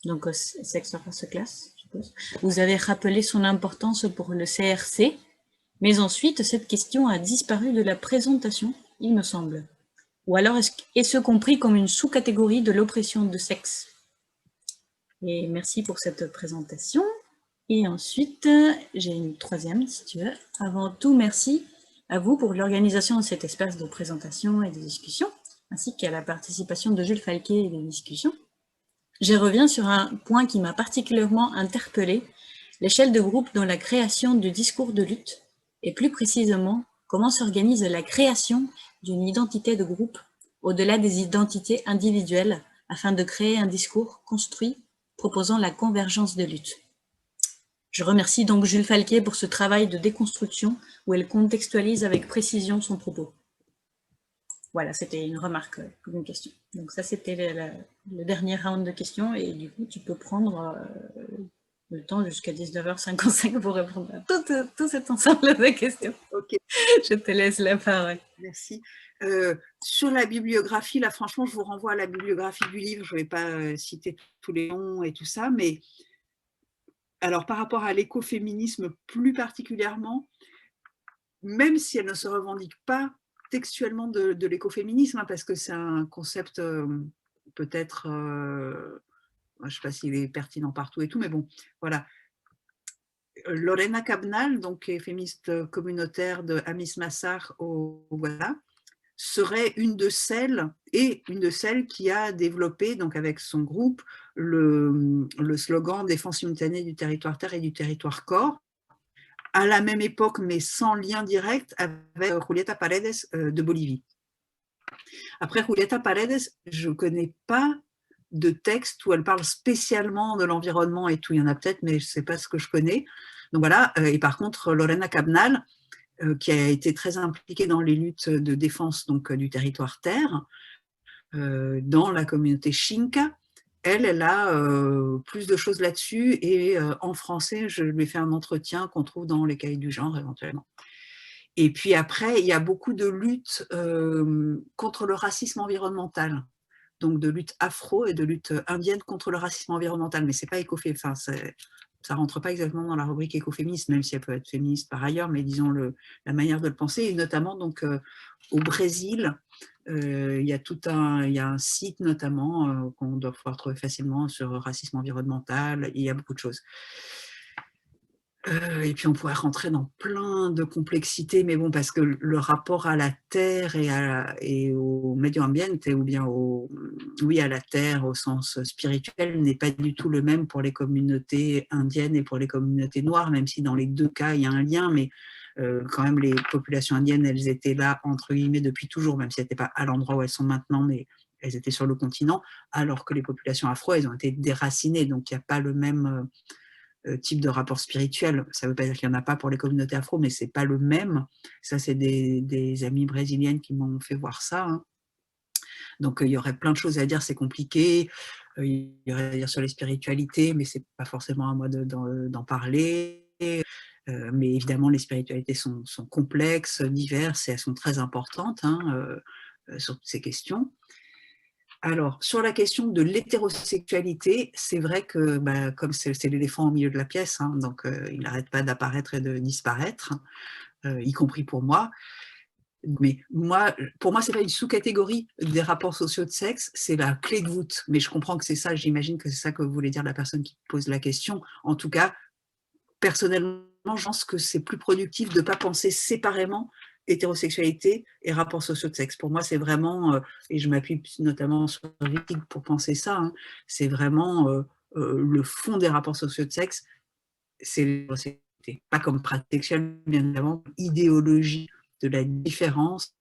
Donc, Sex Race Class, je suppose. Vous avez rappelé son importance pour le CRC, mais ensuite, cette question a disparu de la présentation, il me semble. Ou alors, est-ce compris comme une sous-catégorie de l'oppression de sexe? Et merci pour cette présentation. Et ensuite, j'ai une troisième, si tu veux. Avant tout, merci à vous pour l'organisation de cet espace de présentation et de discussion, ainsi qu'à la participation de Jules Falquet et des discussions. Je reviens sur un point qui m'a particulièrement interpellée, l'échelle de groupe dans la création du discours de lutte, et plus précisément, comment s'organise la création d'une identité de groupe au-delà des identités individuelles afin de créer un discours construit proposant la convergence de lutte. Je remercie donc Jules Falquet pour ce travail de déconstruction où elle contextualise avec précision son propos. Voilà, c'était une remarque pour une question. Donc ça, c'était le dernier round de questions et du coup, tu peux prendre le temps jusqu'à 19h55 pour répondre à tout cet ensemble de questions. Ok. Je te laisse la parole. Merci. Sur la bibliographie, là, franchement, je vous renvoie à la bibliographie du livre. Je ne vais pas citer tous les noms et tout ça, mais alors par rapport à l'écoféminisme plus particulièrement, même si elle ne se revendique pas textuellement de l'écoféminisme, hein, parce que c'est un concept peut-être, je ne sais pas s'il est pertinent partout et tout, mais bon, voilà. Lorena Cabnal, donc qui est féministe communautaire de Amis Massar au Ghana, serait une de celles qui a développé, donc avec son groupe, le slogan défense simultanée du territoire terre et du territoire corps, à la même époque, mais sans lien direct, avec Julieta Paredes de Bolivie. Après, Julieta Paredes, je ne connais pas de texte où elle parle spécialement de l'environnement et tout. Il y en a peut-être, mais je ne sais pas ce que je connais. Donc voilà. Et par contre, Lorena Cabnal, qui a été très impliquée dans les luttes de défense donc, du territoire terre, dans la communauté Xinca, elle a plus de choses là-dessus et en français, je lui ai fait un entretien qu'on trouve dans les cahiers du genre éventuellement. Et puis après, il y a beaucoup de luttes contre le racisme environnemental, donc de lutte afro et de lutte indienne contre le racisme environnemental, mais c'est pas écoféministe, enfin, ça rentre pas exactement dans la rubrique écoféministe, même si elle peut être féministe par ailleurs, mais disons la manière de le penser, et notamment donc au Brésil, il y a un site notamment qu'on doit pouvoir trouver facilement sur racisme environnemental, et il y a beaucoup de choses. Et puis on pourrait rentrer dans plein de complexités, mais bon, parce que le rapport à la terre et au medio ambiente, ou bien oui, à la terre au sens spirituel, n'est pas du tout le même pour les communautés indiennes et pour les communautés noires, même si dans les deux cas, il y a un lien, mais quand même, les populations indiennes, elles étaient là, entre guillemets, depuis toujours, même si elles n'étaient pas à l'endroit où elles sont maintenant, mais elles étaient sur le continent, alors que les populations afro, elles ont été déracinées, donc il n'y a pas le même type de rapport spirituel. Ça ne veut pas dire qu'il n'y en a pas pour les communautés afro, mais ce n'est pas le même. Ça, c'est des amies brésiliennes qui m'ont fait voir ça. Hein. Donc, il y aurait plein de choses à dire, c'est compliqué. Il y aurait à dire sur les spiritualités, mais ce n'est pas forcément à moi d'en parler. Mais évidemment, les spiritualités sont complexes, diverses, et elles sont très importantes hein, sur toutes ces questions. Alors, sur la question de l'hétérosexualité, c'est vrai que, comme c'est l'éléphant au milieu de la pièce, hein, donc il n'arrête pas d'apparaître et de disparaître, y compris pour moi. Mais pour moi, ce n'est pas une sous-catégorie des rapports sociaux de sexe, c'est la clé de voûte. Mais je comprends que c'est ça, j'imagine que c'est ça que voulait dire la personne qui pose la question. En tout cas, personnellement, je pense que c'est plus productif de ne pas penser séparément hétérosexualité et rapports sociaux de sexe. Pour moi, c'est vraiment, et je m'appuie notamment sur Wittig pour penser ça, hein, c'est vraiment le fond des rapports sociaux de sexe, c'est l'hétérosexualité. Pas comme pratique sexuelle, bien évidemment, idéologie de la différence,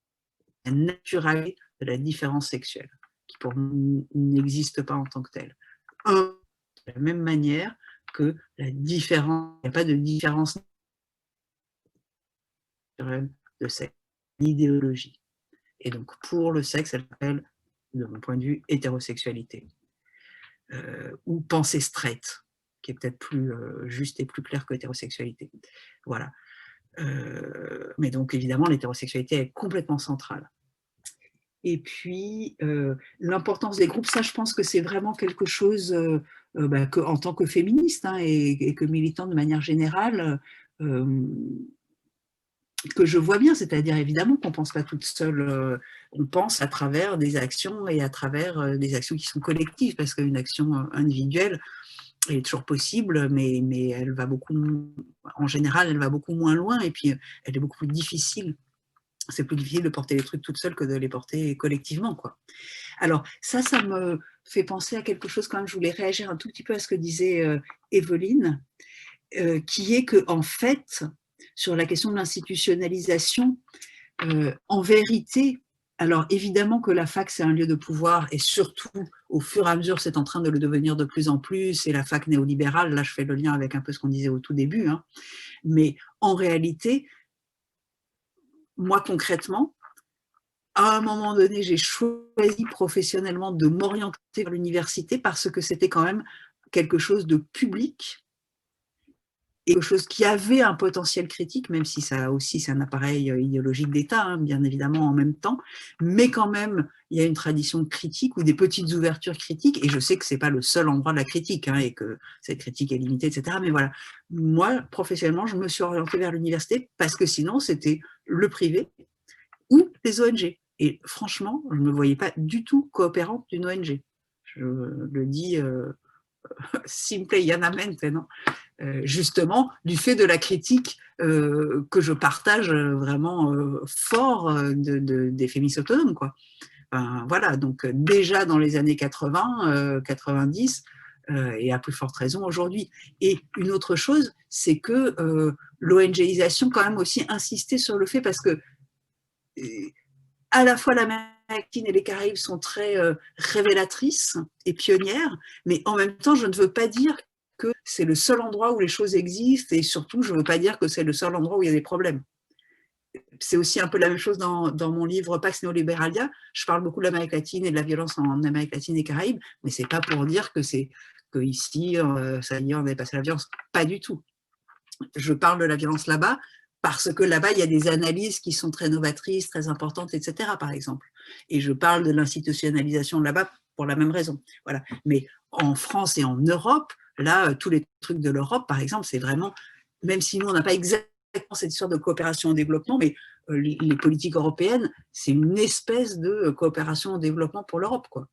la naturalité de la différence sexuelle, qui pour nous n'existe pas en tant que telle. De la même manière que la différence, il n'y a pas de différence naturelle de sexe, l'idéologie. Et donc, pour le sexe, elle s'appelle, de mon point de vue, hétérosexualité. Ou pensée straight, qui est peut-être plus juste et plus clair que hétérosexualité. Voilà. Mais donc, évidemment, l'hétérosexualité est complètement centrale. Et puis, l'importance des groupes, ça, je pense que c'est vraiment quelque chose que, en tant que féministe hein, et que militante de manière générale, que je vois bien, c'est-à-dire évidemment qu'on ne pense pas toute seule, on pense à travers des actions et à travers des actions qui sont collectives, parce qu'une action individuelle est toujours possible, mais elle va en général, elle va beaucoup moins loin et puis elle est beaucoup plus difficile. C'est plus difficile de porter les trucs toute seule que de les porter collectivement, quoi. Alors ça me fait penser à quelque chose quand même, je voulais réagir un tout petit peu à ce que disait Evelyne, qui est que en fait, sur la question de l'institutionnalisation, en vérité, alors évidemment que la fac c'est un lieu de pouvoir et surtout au fur et à mesure c'est en train de le devenir de plus en plus, et la fac néolibérale, là je fais le lien avec un peu ce qu'on disait au tout début, hein, mais en réalité, moi concrètement, à un moment donné, j'ai choisi professionnellement de m'orienter vers l'université parce que c'était quand même quelque chose de public, et quelque chose qui avait un potentiel critique, même si ça aussi c'est un appareil idéologique d'État, hein, bien évidemment en même temps, mais quand même il y a une tradition critique ou des petites ouvertures critiques, et je sais que ce n'est pas le seul endroit de la critique, hein, et que cette critique est limitée, etc. Mais voilà, moi, professionnellement, je me suis orientée vers l'université parce que sinon c'était le privé ou les ONG. Et franchement, je ne me voyais pas du tout coopérante d'une ONG. Je le dis simple et llanamente, non ? Justement, du fait de la critique que je partage vraiment fort des féministes autonomes, quoi. Voilà, donc déjà dans les années 80, 90, et à plus forte raison aujourd'hui. Et une autre chose, c'est que l'ONGisation quand même aussi insistait sur le fait, parce que à la fois l'Amérique latine et les Caraïbes sont très révélatrices et pionnières, mais en même temps, je ne veux pas dire que c'est le seul endroit où les choses existent, et surtout, je ne veux pas dire que c'est le seul endroit où il y a des problèmes. C'est aussi un peu la même chose dans mon livre Pax Neoliberalia. Je parle beaucoup de l'Amérique latine et de la violence en Amérique latine et Caraïbes, mais ce n'est pas pour dire que ici, ça y est, on est passé à la violence. Pas du tout. Je parle de la violence là-bas parce que là-bas, il y a des analyses qui sont très novatrices, très importantes, etc., par exemple. Et je parle de l'institutionnalisation là-bas pour la même raison. Voilà. Mais en France et en Europe, là, tous les trucs de l'Europe, par exemple, c'est vraiment, même si nous, on n'a pas exactement cette histoire de coopération au développement, mais les politiques européennes, c'est une espèce de coopération au développement pour l'Europe, quoi.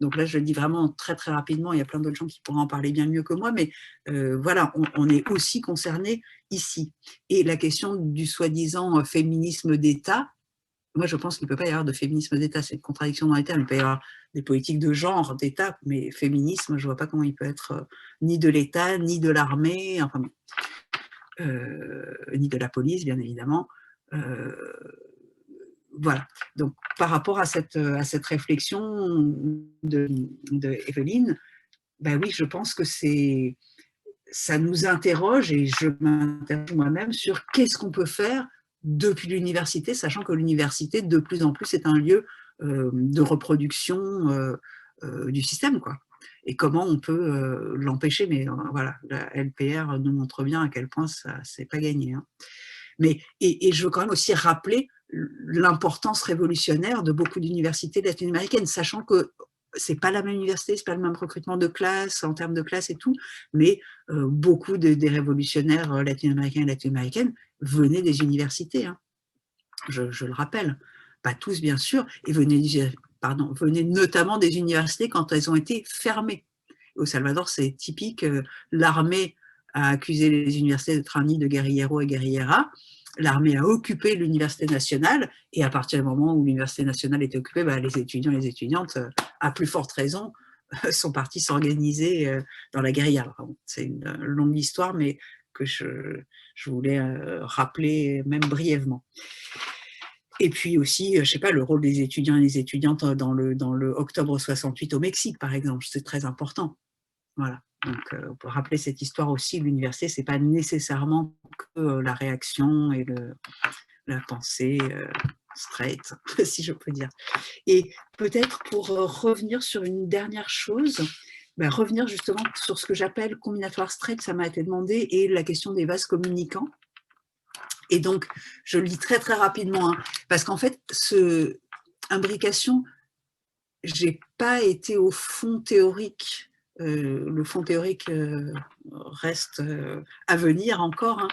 Donc là, je le dis vraiment très très rapidement, il y a plein d'autres gens qui pourraient en parler bien mieux que moi, mais voilà, on est aussi concernés ici. Et la question du soi-disant féminisme d'État, moi je pense qu'il ne peut pas y avoir de féminisme d'État, c'est une contradiction dans les termes, il peut y avoir des politiques de genre d'État, mais féminisme, je ne vois pas comment il peut être ni de l'État, ni de l'armée, enfin, ni de la police, bien évidemment. Voilà, donc par rapport à cette réflexion de Evelyne, ben oui, je pense que ça nous interroge, et je m'interroge moi-même sur qu'est-ce qu'on peut faire depuis l'université, sachant que l'université, de plus en plus, est un lieu de reproduction du système, quoi. Et comment on peut l'empêcher, mais voilà, la LPR nous montre bien à quel point ça c'est pas gagné. Hein. Mais, et je veux quand même aussi rappeler l'importance révolutionnaire de beaucoup d'universités latino-américaines, sachant que c'est pas la même université, c'est pas le même recrutement de classe, en termes de classe et tout, mais beaucoup des révolutionnaires latino-américains et latino-américaines venaient des universités, hein. Je le rappelle. Pas tous, bien sûr, et venaient notamment des universités quand elles ont été fermées. Au Salvador, c'est typique, l'armée a accusé les universités d'être un nid de guerrilleros et guerrilleras. L'armée a occupé l'université nationale, et à partir du moment où l'université nationale était occupée, bah, les étudiants et les étudiantes, à plus forte raison, sont partis s'organiser dans la guérilla. C'est une longue histoire, mais que je voulais rappeler même brièvement. Et puis aussi, je ne sais pas, le rôle des étudiants et des étudiantes dans le octobre 68 au Mexique, par exemple, c'est très important. Voilà. Donc, on peut rappeler cette histoire aussi. L'université, ce n'est pas nécessairement que la réaction et la pensée straight, si je peux dire. Et peut-être pour revenir sur une dernière chose, revenir justement sur ce que j'appelle combinatoire straight, ça m'a été demandé, et la question des vases communicants. Et donc, je lis très très rapidement, hein, parce qu'en fait, imbrication, je n'ai pas été au fond théorique. Le fond théorique reste à venir encore. Hein.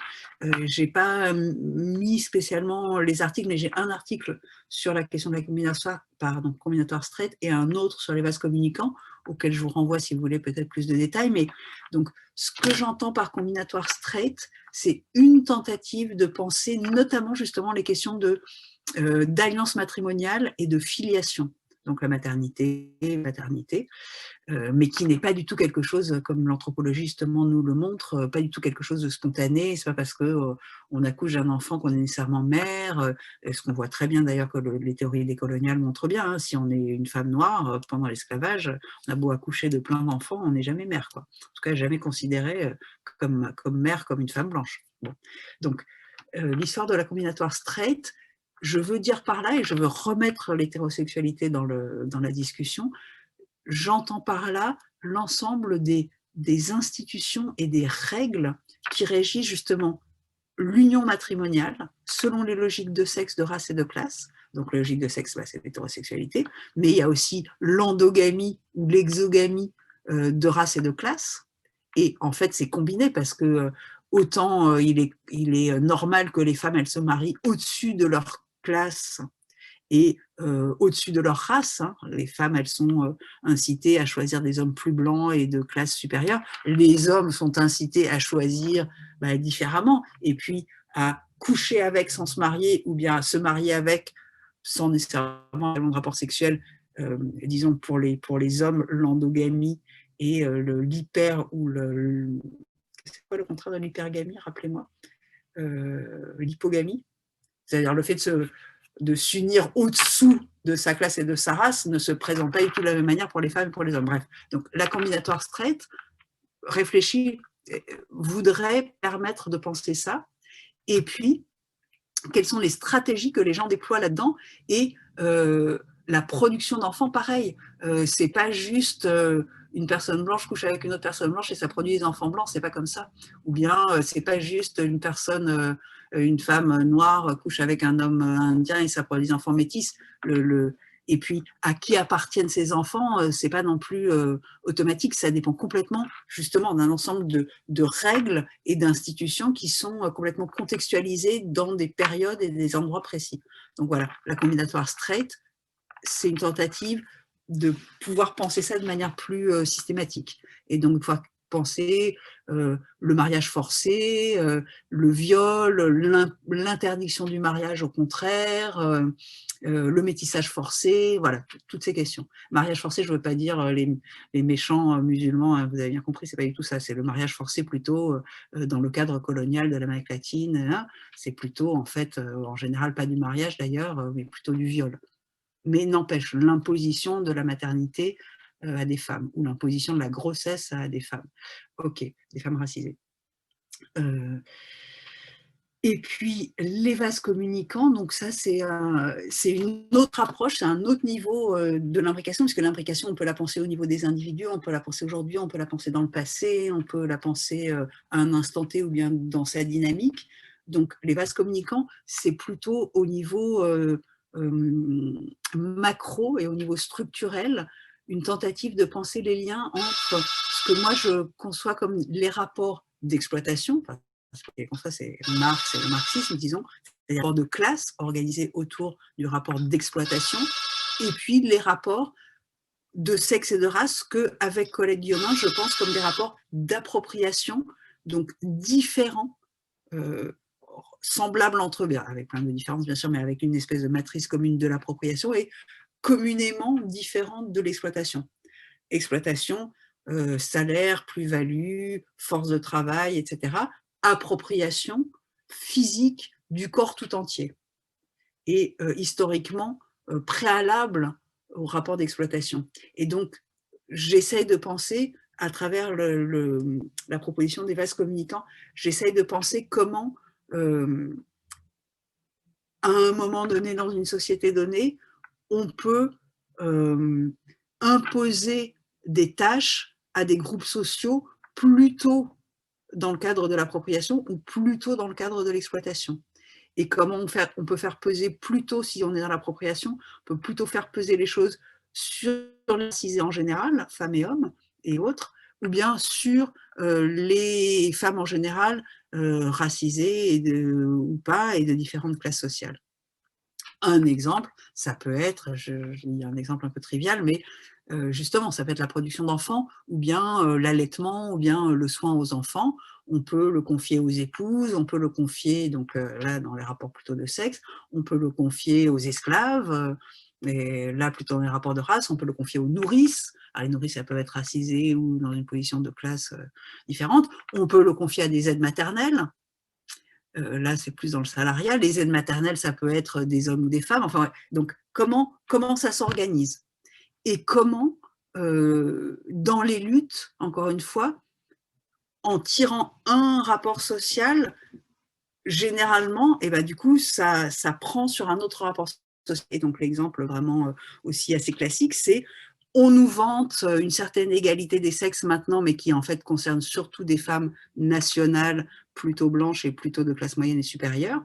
Je n'ai pas mis spécialement les articles, mais j'ai un article sur la question de la combinatoire straight et un autre sur les vases communicants, auquel je vous renvoie si vous voulez peut-être plus de détails. Mais donc, ce que j'entends par combinatoire straight, c'est une tentative de penser notamment justement les questions d'alliance matrimoniale et de filiation. Donc la maternité, paternité, mais qui n'est pas du tout quelque chose, comme l'anthropologie justement nous le montre, pas du tout quelque chose de spontané. C'est pas parce qu'on accouche d'un enfant qu'on est nécessairement mère, ce qu'on voit très bien d'ailleurs que les théories décoloniales montrent bien. Hein, si on est une femme noire, pendant l'esclavage, on a beau accoucher de plein d'enfants, on n'est jamais mère, quoi. En tout cas, jamais considérée comme mère, comme une femme blanche. Bon. Donc, l'histoire de la combinatoire straight, je veux dire par là, et je veux remettre l'hétérosexualité dans la discussion, j'entends par là l'ensemble des institutions et des règles qui régissent justement l'union matrimoniale selon les logiques de sexe, de race et de classe. Donc la logique de sexe, c'est l'hétérosexualité, mais il y a aussi l'endogamie ou l'exogamie de race et de classe. Et en fait, c'est combiné parce que autant il est normal que les femmes, elles se marient au-dessus de leur classe et au-dessus de leur race. Hein. Les femmes, elles sont incitées à choisir des hommes plus blancs et de classe supérieure. Les hommes sont incités à choisir différemment, et puis à coucher avec sans se marier, ou bien à se marier avec sans nécessairement avoir de rapport sexuel. Disons pour les hommes, l'endogamie et l'hyper ou c'est quoi le contraire de l'hypergamie, rappelez-moi, l'hypogamie, c'est-à-dire le fait de s'unir au-dessous de sa classe et de sa race ne se présente pas du tout de la même manière pour les femmes et pour les hommes. Bref, donc la combinatoire straight réfléchie, voudrait permettre de penser ça, et puis quelles sont les stratégies que les gens déploient là-dedans, et la production d'enfants, pareil. C'est pas juste une personne blanche couche avec une autre personne blanche et ça produit des enfants blancs, c'est pas comme ça. Ou bien c'est pas juste une femme noire couche avec un homme indien et ça produit des enfants métis. Et puis à qui appartiennent ces enfants, c'est pas non plus automatique, ça dépend complètement justement d'un ensemble de règles et d'institutions qui sont complètement contextualisées dans des périodes et des endroits précis. Donc voilà, la combinatoire straight, c'est une tentative de pouvoir penser ça de manière plus systématique. Et donc, pouvoir penser le mariage forcé, le viol, l'interdiction du mariage au contraire, le métissage forcé, voilà, toutes ces questions. Mariage forcé, je ne veux pas dire les méchants musulmans, hein, vous avez bien compris, c'est pas du tout ça, c'est le mariage forcé plutôt dans le cadre colonial de l'Amérique latine, hein, c'est plutôt en fait, en général pas du mariage d'ailleurs, mais plutôt du viol. Mais n'empêche, l'imposition de la maternité à des femmes, ou l'imposition de la grossesse à des femmes. Ok, des femmes racisées. Et puis, les vases communicants, donc ça, c'est une autre approche, c'est un autre niveau de l'imbrication, parce que l'imbrication, on peut la penser au niveau des individus, on peut la penser aujourd'hui, on peut la penser dans le passé, on peut la penser à un instant T ou bien dans sa dynamique. Donc, les vases communicants, c'est plutôt au niveau macro et au niveau structurel, une tentative de penser les liens entre ce que moi je conçois comme les rapports d'exploitation, parce que c'est Marx et le marxisme, disons, c'est des rapports de classe organisés autour du rapport d'exploitation, et puis les rapports de sexe et de race qu'avec Colette Guillaumin, je pense comme des rapports d'appropriation, donc différents, semblables entre eux, avec plein de différences bien sûr, mais avec une espèce de matrice commune de l'appropriation et communément différente de l'exploitation. Exploitation, salaire, plus-value, force de travail, etc. Appropriation physique du corps tout entier et historiquement préalable au rapport d'exploitation. Et donc, j'essaye de penser, à travers la proposition des vases communicants, j'essaye de penser comment, à un moment donné, dans une société donnée, on peut imposer des tâches à des groupes sociaux plutôt dans le cadre de l'appropriation ou plutôt dans le cadre de l'exploitation. Et comment on peut faire peser plutôt, si on est dans l'appropriation, on peut plutôt faire peser les choses sur les racisés en général, femmes et hommes et autres, ou bien sur les femmes en général, racisées ou pas, et de différentes classes sociales. Un exemple, ça peut être, je dis un exemple un peu trivial, mais justement, ça peut être la production d'enfants, ou bien l'allaitement, ou bien le soin aux enfants. On peut le confier aux épouses, on peut le confier, donc là, dans les rapports plutôt de sexe, on peut le confier aux esclaves, et là, plutôt dans les rapports de race, on peut le confier aux nourrices. Alors, les nourrices, elles peuvent être racisées ou dans une position de classe différente. On peut le confier à des aides maternelles. Là, c'est plus dans le salarial. Les aides maternelles, ça peut être des hommes ou des femmes. Enfin, donc, comment ça s'organise? Et comment, dans les luttes, encore une fois, en tirant un rapport social, généralement, et ben, du coup, ça prend sur un autre rapport social. Et donc, l'exemple vraiment aussi assez classique, c'est on nous vante une certaine égalité des sexes maintenant, mais qui en fait concerne surtout des femmes nationales plutôt blanches et plutôt de classe moyenne et supérieure.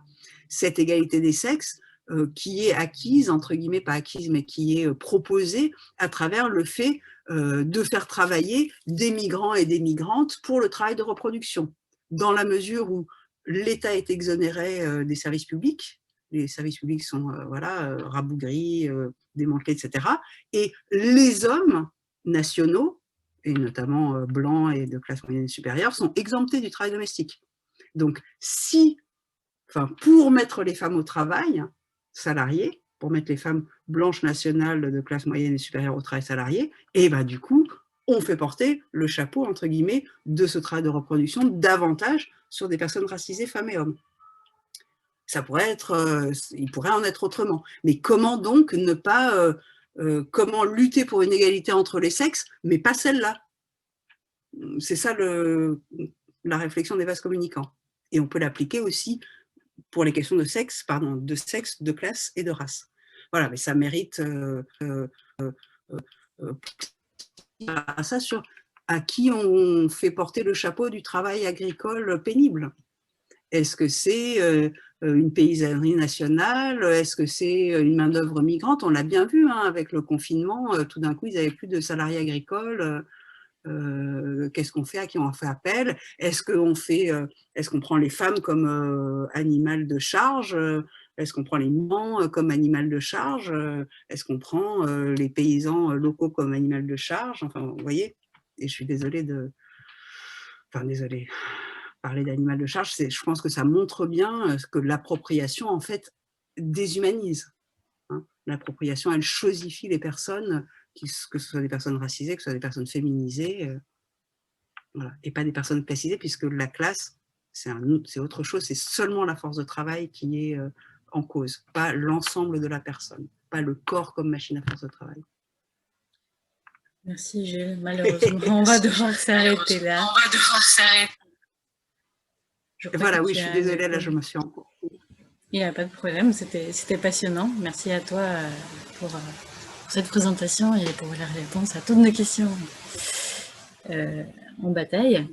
Cette égalité des sexes qui est acquise, entre guillemets, pas acquise, mais qui est proposée à travers le fait de faire travailler des migrants et des migrantes pour le travail de reproduction, dans la mesure où l'État est exonéré des services publics. Les services publics sont rabougris, démantelés, etc. Et les hommes nationaux, et notamment blancs et de classe moyenne et supérieure, sont exemptés du travail domestique. Donc, pour mettre les femmes au travail salarié, pour mettre les femmes blanches nationales de classe moyenne et supérieure au travail salarié, et ben, du coup, on fait porter le chapeau, entre guillemets, de ce travail de reproduction davantage sur des personnes racisées, femmes et hommes. Ça pourrait être, il pourrait en être autrement. Mais comment donc ne pas, comment lutter pour une égalité entre les sexes, mais pas celle-là? C'est ça la réflexion des vases communicants. Et on peut l'appliquer aussi pour les questions de sexe, de classe et de race. Voilà, mais ça mérite ça sur à qui on fait porter le chapeau du travail agricole pénible. Est-ce que c'est une paysannerie nationale? Est-ce que c'est une main-d'œuvre migrante? On l'a bien vu avec le confinement, tout d'un coup, ils n'avaient plus de salariés agricoles. Qu'est-ce qu'on fait? À qui on fait appel? Est-ce qu'on prend les femmes comme animal de charge? Est-ce qu'on prend les migrants comme animal de charge? Est-ce qu'on prend les paysans locaux comme animal de charge? Enfin, vous voyez, et je suis désolée de... Enfin, désolée, parler d'animal de charge, je pense que ça montre bien que l'appropriation, en fait, déshumanise. Hein. L'appropriation, elle chosifie les personnes, que ce soit des personnes racisées, que ce soit des personnes féminisées, voilà, et pas des personnes classisées, puisque la classe, c'est autre chose, c'est seulement la force de travail qui est en cause, pas l'ensemble de la personne, pas le corps comme machine à force de travail. Merci Jules, malheureusement on va devoir s'arrêter là. Voilà, oui, je suis désolée, là je me suis encore... Il n'y a pas de problème, c'était passionnant. Merci à toi pour cette présentation et pour la réponse à toutes nos questions en bataille.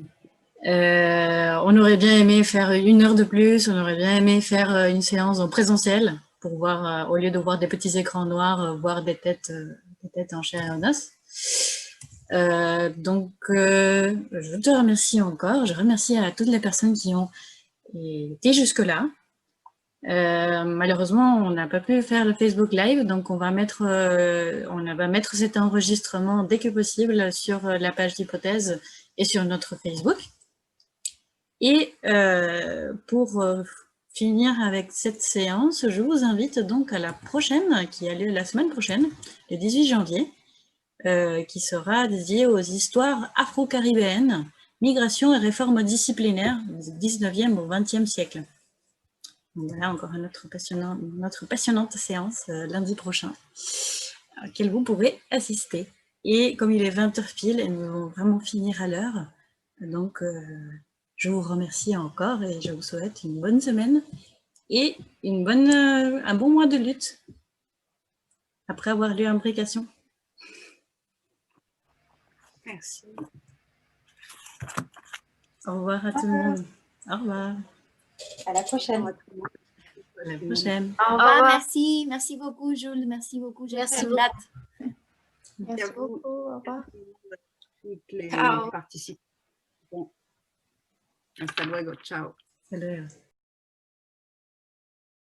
On aurait bien aimé faire 1 heure de plus, on aurait bien aimé faire une séance en présentiel pour voir, au lieu de voir des petits écrans noirs, voir des têtes en chair et en os. Donc, je te remercie encore. Je remercie à toutes les personnes qui ont été jusque-là. Malheureusement, on n'a pas pu faire le Facebook Live, donc on va mettre cet enregistrement dès que possible sur la page d'Hypothèse et sur notre Facebook. Et pour finir avec cette séance, je vous invite donc à la prochaine, qui a lieu la semaine prochaine, le 18 janvier, qui sera dédiée aux histoires afro-caribéennes, migration et réformes disciplinaires du 19e au 20e siècle. Donc voilà encore notre passionnante séance lundi prochain, à laquelle vous pourrez assister. Et comme il est 20h pile, et nous allons vraiment finir à l'heure, donc je vous remercie encore et je vous souhaite une bonne semaine et un bon mois de lutte après avoir lu Imbrication. Merci. Au revoir à tout le monde. Au revoir. À la prochaine. À la prochaine. Au revoir, merci. Merci beaucoup, Jules. Merci beaucoup, Merci beaucoup. Merci beaucoup. Au revoir. Toutes les Ciao. participants. Hasta luego. Ciao. Salut.